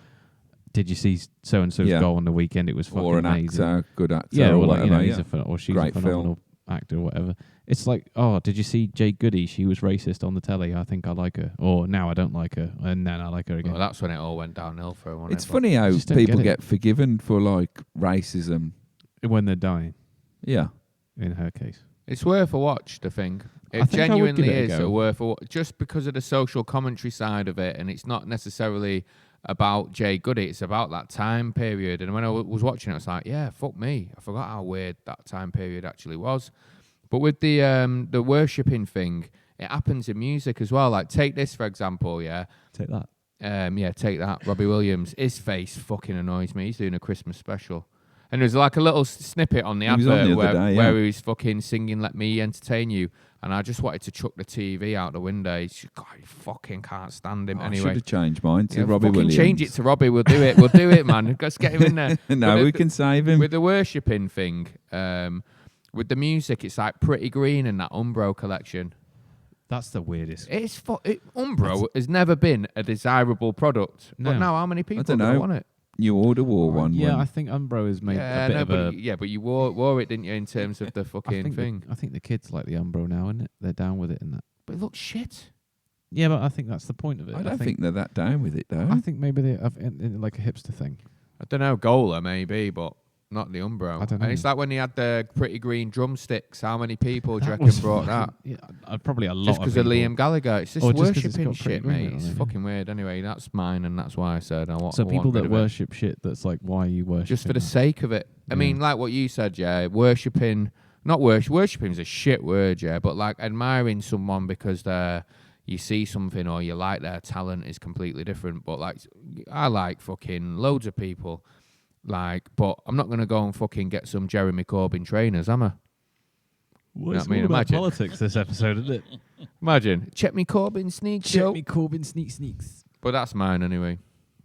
did you see so and so's Yeah. goal on the weekend? It was fucking or an amazing. actor, good actor, Yeah, or or like, whatever. he's yeah. or she's Great a phenomenal actor or whatever. It's like, oh, did you see Jade Goody? She was racist on the telly. I think I like her. Or now I don't like her, and then I like her again. Well, that's when it all went downhill for her. wasn't It's it? funny how just don't people get it. get forgiven for like racism. When they're dying, Yeah. in her case. It's worth a watch, the thing. I It think I would give genuinely it a is go. worth a watch, just because of the social commentary side of it, and it's not necessarily about Jay Goody, it's about that time period. And when I was watching it, I was like, yeah, fuck me. I forgot how weird that time period actually was. But with the worshipping thing, it happens in music as well. Like, take this, for example, yeah. Take that. Take that. Robbie Williams, his face fucking annoys me. He's doing a Christmas special. And there's like a little snippet on the He was on advert the other day, where he's fucking singing "Let Me Entertain You," and I just wanted to chuck the TV out the window. He's just, God, I fucking can't stand him. I Anyway, should have changed mine to yeah, Robbie fucking Williams. change it to Robbie. We'll do it. We'll do it, man. Let's get him in there. No, With we the- can save him. With the worshipping thing, with the music, it's like Pretty Green and that Umbro collection. That's the weirdest. It's Umbro has never been a desirable product, No. but now how many people don't do know. want it? New Order wore one. Yeah, when- I think Umbro has made Yeah, a bit no, of a. but you wore it, didn't you, in terms of the I fucking think thing? I think the kids like the Umbro now, isn't it? They're down with it and that. But it looks shit. Yeah, but I think that's the point of it. I don't think they're that down with it though. I think maybe they have in like a hipster thing. I don't know, Gola maybe, but not the Umbro. I don't And it's know. like when he had the Pretty Green drumsticks. How many people do you That reckon was brought that? fucking- Yeah, probably a lot. Just because of people. Liam Gallagher. It's just Or just 'cause it's worshipping got Pretty shit, Green mate. on It's it, yeah. fucking weird. Anyway, that's mine, and that's why I said I want. So I want people rid that of it. worship shit, that's like, why are you worshiping? Just for the that? sake of it. I Yeah. mean, like what you said, yeah. Worshipping, not worship. Worshipping is a shit word, yeah. But like admiring someone because you see something or you like their talent is completely different. But like, I like fucking loads of people. Like, but I'm not gonna go and fucking get some Jeremy Corbyn trainers, am I? Well, know it's what I mean? all about Imagine. politics this episode, isn't it? Imagine, check me Corbyn sneaks. Check yo. me Corbyn sneaks. But that's mine anyway.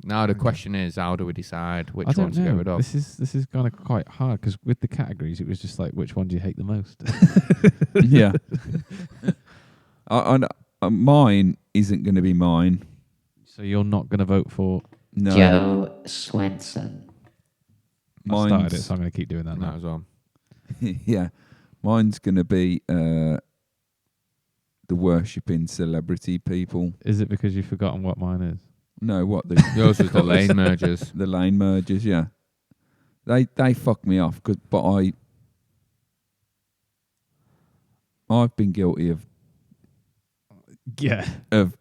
Now the question is, how do we decide which I don't one to know. get rid of? This is kind of quite hard because with the categories, it was just like, which one do you hate the most? yeah. Mine isn't going to be mine. So you're not going to vote for. No. Joe Swinson. I started it, Mine's- so I'm going to keep doing that No, now. as well. yeah. Mine's going to be the worshipping celebrity people. Is it because you've forgotten what mine is? No, what? The, Yours was the lane mergers. the lane mergers, yeah. They fuck me off, but I've been guilty of Yeah,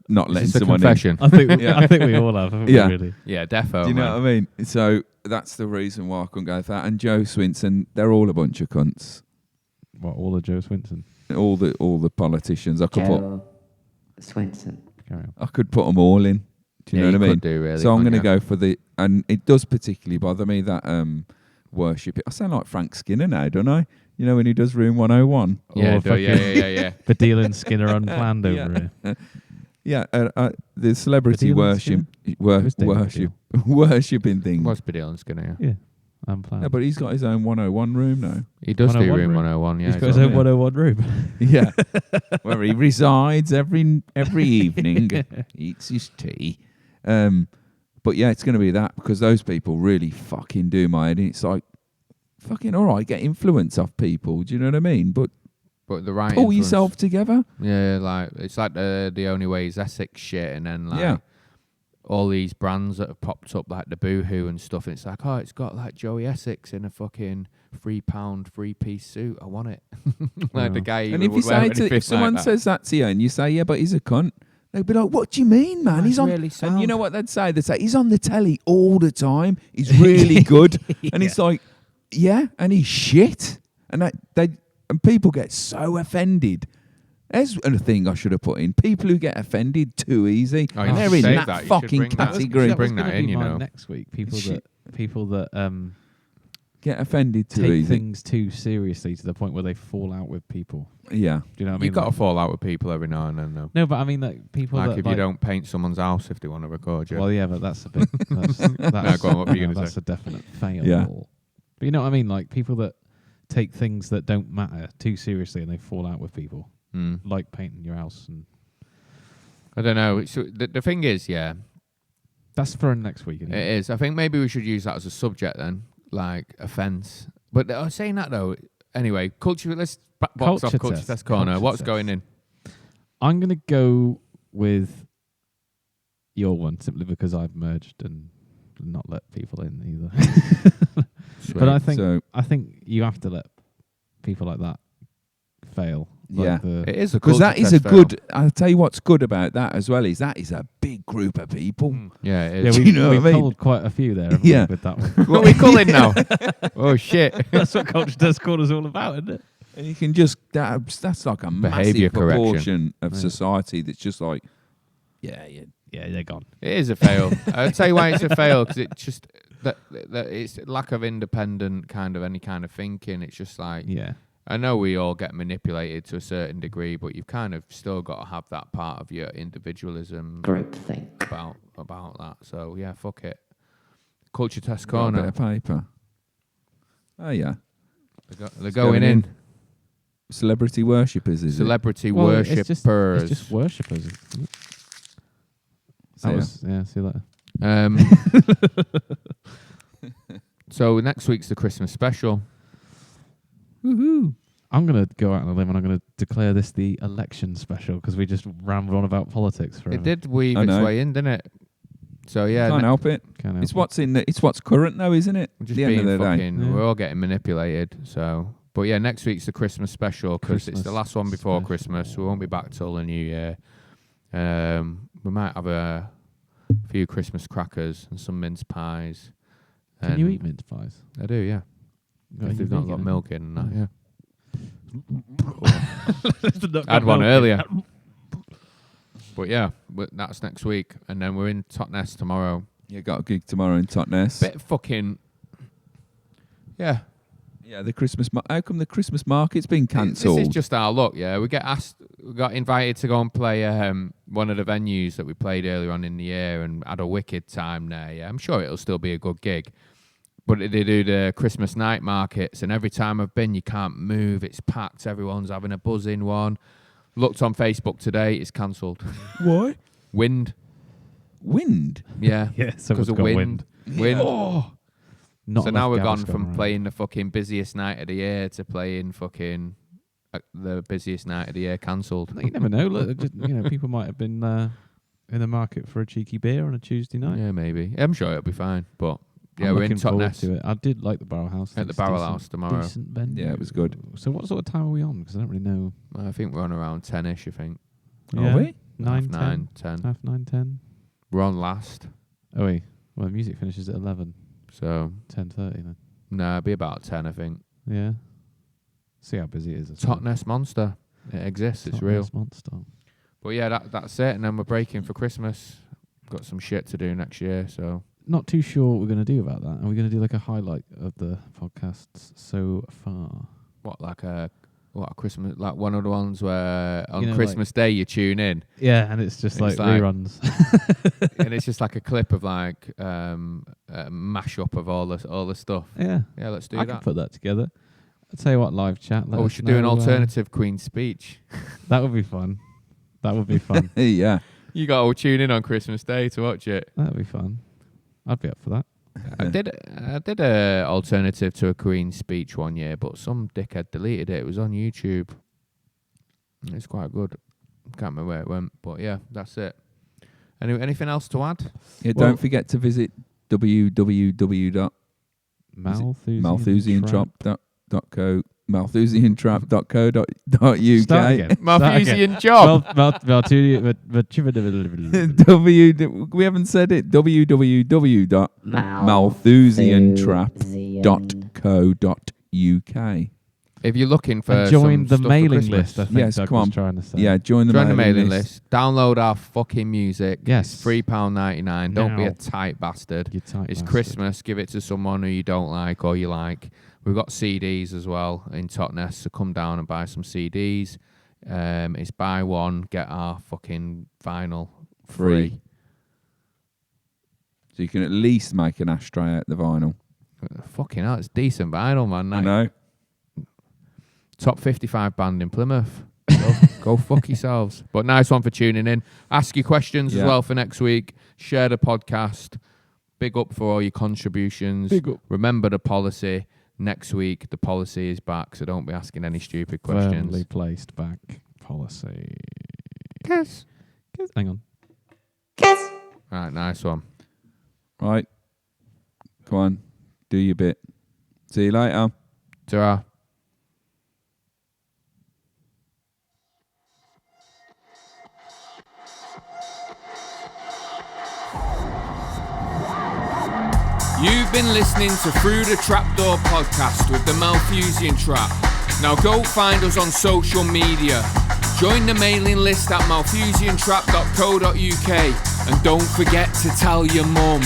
not letting Is this a someone confession? I think Yeah. I think we all have. Haven't Yeah. we, really. Yeah, defo. in. Do you know what I mean? So that's the reason why I couldn't go for that. And Joe Swinson, they're all a bunch of cunts. What, all of Joe Swinson? All the politicians. I Joe Swinson. Carry on. could put them all in. Do you know what I mean? Could do, really, So I'm going to couldn't go for and it does particularly bother me that worship. I sound like Frank Skinner now, don't I? You know when he does Room 101. you? Yeah, Or do, yeah. For dealing Skinner unplanned Yeah. over here. Yeah, the celebrity Baddiel and worship Skinner? worshipping thing. What's Baddiel and Skinner? Yeah, unplanned. Yeah, but he's got his own 101 room now. He does do 101 room room. 101. Yeah, He's got his on own there. 101 room. Yeah, where he resides every evening, eats his tea. But yeah, it's going to be that because those people really fucking do my head. And it's like, fucking all right, get influence off people. Do you know what I mean? But But the right pull influence. yourself together. Yeah, like it's like the only way is Essex shit, and then like Yeah. all these brands that have popped up like the Boohoo and stuff. And it's like, oh, it's got like Joey Essex in a fucking £3 3-piece suit. I want it. Like the guy. And who if you would wear say anything if someone like that. says that to you and you say, yeah, but he's a cunt, they'll be like, what do you mean, man? That's He's on. really And sound. you know what they'd say? They'd say, he's on the telly all the time. He's really good. And it's like, yeah, and he's shit. And and people get so offended. There's a thing I should have put in. People who get offended too easy. Oh, you and they're should in save that that. You should fucking bring that. category. Bring was that gonna in, be you mine know. next week. People Shit. that Get offended too take easy. things too seriously to the point where they fall out with people. Yeah. Do you know what I mean? You've got to Like- fall out with people every now and then, though. No, but I mean, like people Like that if you don't paint someone's house if they want to record you. Well, yeah, but that's a bit. That's, go on, what were you gonna that's say? a definite fail. Yeah. But you know what I mean? Like people that take things that don't matter too seriously and they fall out with people, Mm. like painting your house. And I don't know. The thing is, yeah, That's for next week. Isn't It it? is. I think maybe we should use that as a subject then, like offence. But saying that though, anyway, culture. Let's box off culture test corner. Culture What's test. going in? I'm going to go with your one simply because I've merged and not let people in either. But I think you have to let people like that fail. Yeah. It is a Because culture that is test a fail. good. I'll tell you what's good about that as well is that is a big group of people. Yeah, it Yeah, is. you know we've what I mean? told quite a few there haven't Yeah. we, with that one. What are we calling now? Oh shit! That's what culture test corner's all about, isn't it? And you can just that's like a Behaviour massive correction. proportion of Yeah. society that's just like, yeah. Yeah, they're gone. It is a fail. I'll tell you why it's a fail because it just that it's lack of independent kind of any kind of thinking. It's just like Yeah. I know we all get manipulated to a certain degree, but you've kind of still got to have that part of your individualism Groupthink. about that. So yeah, fuck it. Culture test Got a bit corner. of paper. Oh yeah, They're going in. celebrity worshippers is Celebrity Well, worshippers. It's just worshippers. Isn't it? So, See you later. So next week's the Christmas special. Woohoo! I'm going to go out on a limb and I'm going to declare this the election special because we just rambled on about politics forever. It did weave I its know. way in, didn't it? So yeah, Can't help it. Can't help It's it. what's in. It's what's current though, isn't it? we're At just the end being of the day. fucking. Yeah. We're all getting manipulated. So, but yeah, next week's the Christmas special because it's the Christmas last one before special. Christmas. We won't be back till the new year. We might have a few Christmas crackers and some mince pies. Can you And eat mince pies? I do, yeah. Got If any they've not got vegan in milk in and that, Mm. yeah. it? I had one earlier. But yeah, that's next week. And then we're in Totnes tomorrow. You got a gig tomorrow in Totnes. Bit fucking... Yeah. Yeah, the Christmas. How come the Christmas market's been This cancelled? is just our luck, yeah. We got invited to go and play one of the venues that we played earlier on in the year and had a wicked time there, yeah. I'm sure it'll still be a good gig. But they do the Christmas night markets, and every time I've been, you can't move. It's packed. Everyone's having a buzzing one. Looked on Facebook today. It's cancelled. Why? Wind. Wind. Yeah. Yeah, Because someone's of got wind. Wind. Oh, Not So enough now we're gas gone going from around. playing the fucking busiest night of the year to playing fucking the busiest night of the year cancelled. You never know. Look, just, people might have been in the market for a cheeky beer on a Tuesday night. Yeah, maybe. I'm sure it'll be fine. But yeah, I'm we're in looking forward Totnes to it. I did like the Barrel House. at the It's Barrel decent- House tomorrow. Decent venue. Yeah, it was good. So what sort of time are we on? Because I don't really know. I think we're on around 10ish, I think. Yeah. Are we? 9, 10. 9, 10. Half 9, 10. We're on last. Oh, wait. Well, the music finishes at 11, So, 10:30 then. no, it'll be about 10, I think. Yeah. See how busy it is. as well. Totnes Monster. It exists. It's Totnes real. Monster. But yeah, that's it. And then we're breaking for Christmas. Got some shit to do next year, so... Not too sure what we're going to do about that. Are we going to do like a highlight of the podcasts so far? What, like a Christmas... Like one of the ones where on You know, Christmas Day you tune in. Yeah, and it's just It's like like- reruns. And it's just like a clip of like a mashup of all the stuff. Yeah. Yeah, let's do I that. can put that together. I'll tell you what, live chat. let Oh, we us should do an know, alternative Queen's speech. That would be fun. That would be fun. Yeah. You got to tune in on Christmas Day to watch it. That'd be fun. I'd be up for that. I did a alternative to a Queen's speech one year, but some dickhead deleted it. It was on YouTube. It's quite good. Can't remember where it went, but yeah, that's it. Anything else to add? Yeah, Well- don't forget to visit Malthusiantrap.co.uk. Start again. Malthusian job. We haven't said it. www.malthusiantrap.co.uk. If you're looking for And join some the stuff for mailing Christmas, list, I think Yes, Doug come was on. trying to say. Yeah, join the join the mailing mailing list. list. Download our fucking music. Yes. It's £3.99. Don't be Now. a tight bastard. You type It's bastard. Christmas. Give it to someone who you don't like or you like. We've got CDs as well in Totnes, so come down and buy some CDs. It's buy one, get our fucking vinyl free. So you can at least make an ashtray out the vinyl. Fucking hell, it's decent vinyl, man. I know. Top 55 band in Plymouth. Go fuck yourselves. But nice one for tuning in. Ask your questions as Yeah. well for next week. Share the podcast. Big up for all your contributions. Big up. Remember the policy. Next week, the policy is back, so don't be asking any stupid questions. Firmly placed back policy. Kiss. Hang on. Right, nice one. Right. Come on. Do your bit. See you later. Ta-ra. You've been listening to Through the Trapdoor podcast with the Malthusian Trap. Now go find us on social media. Join the mailing list at malthusiantrap.co.uk and don't forget to tell your mum.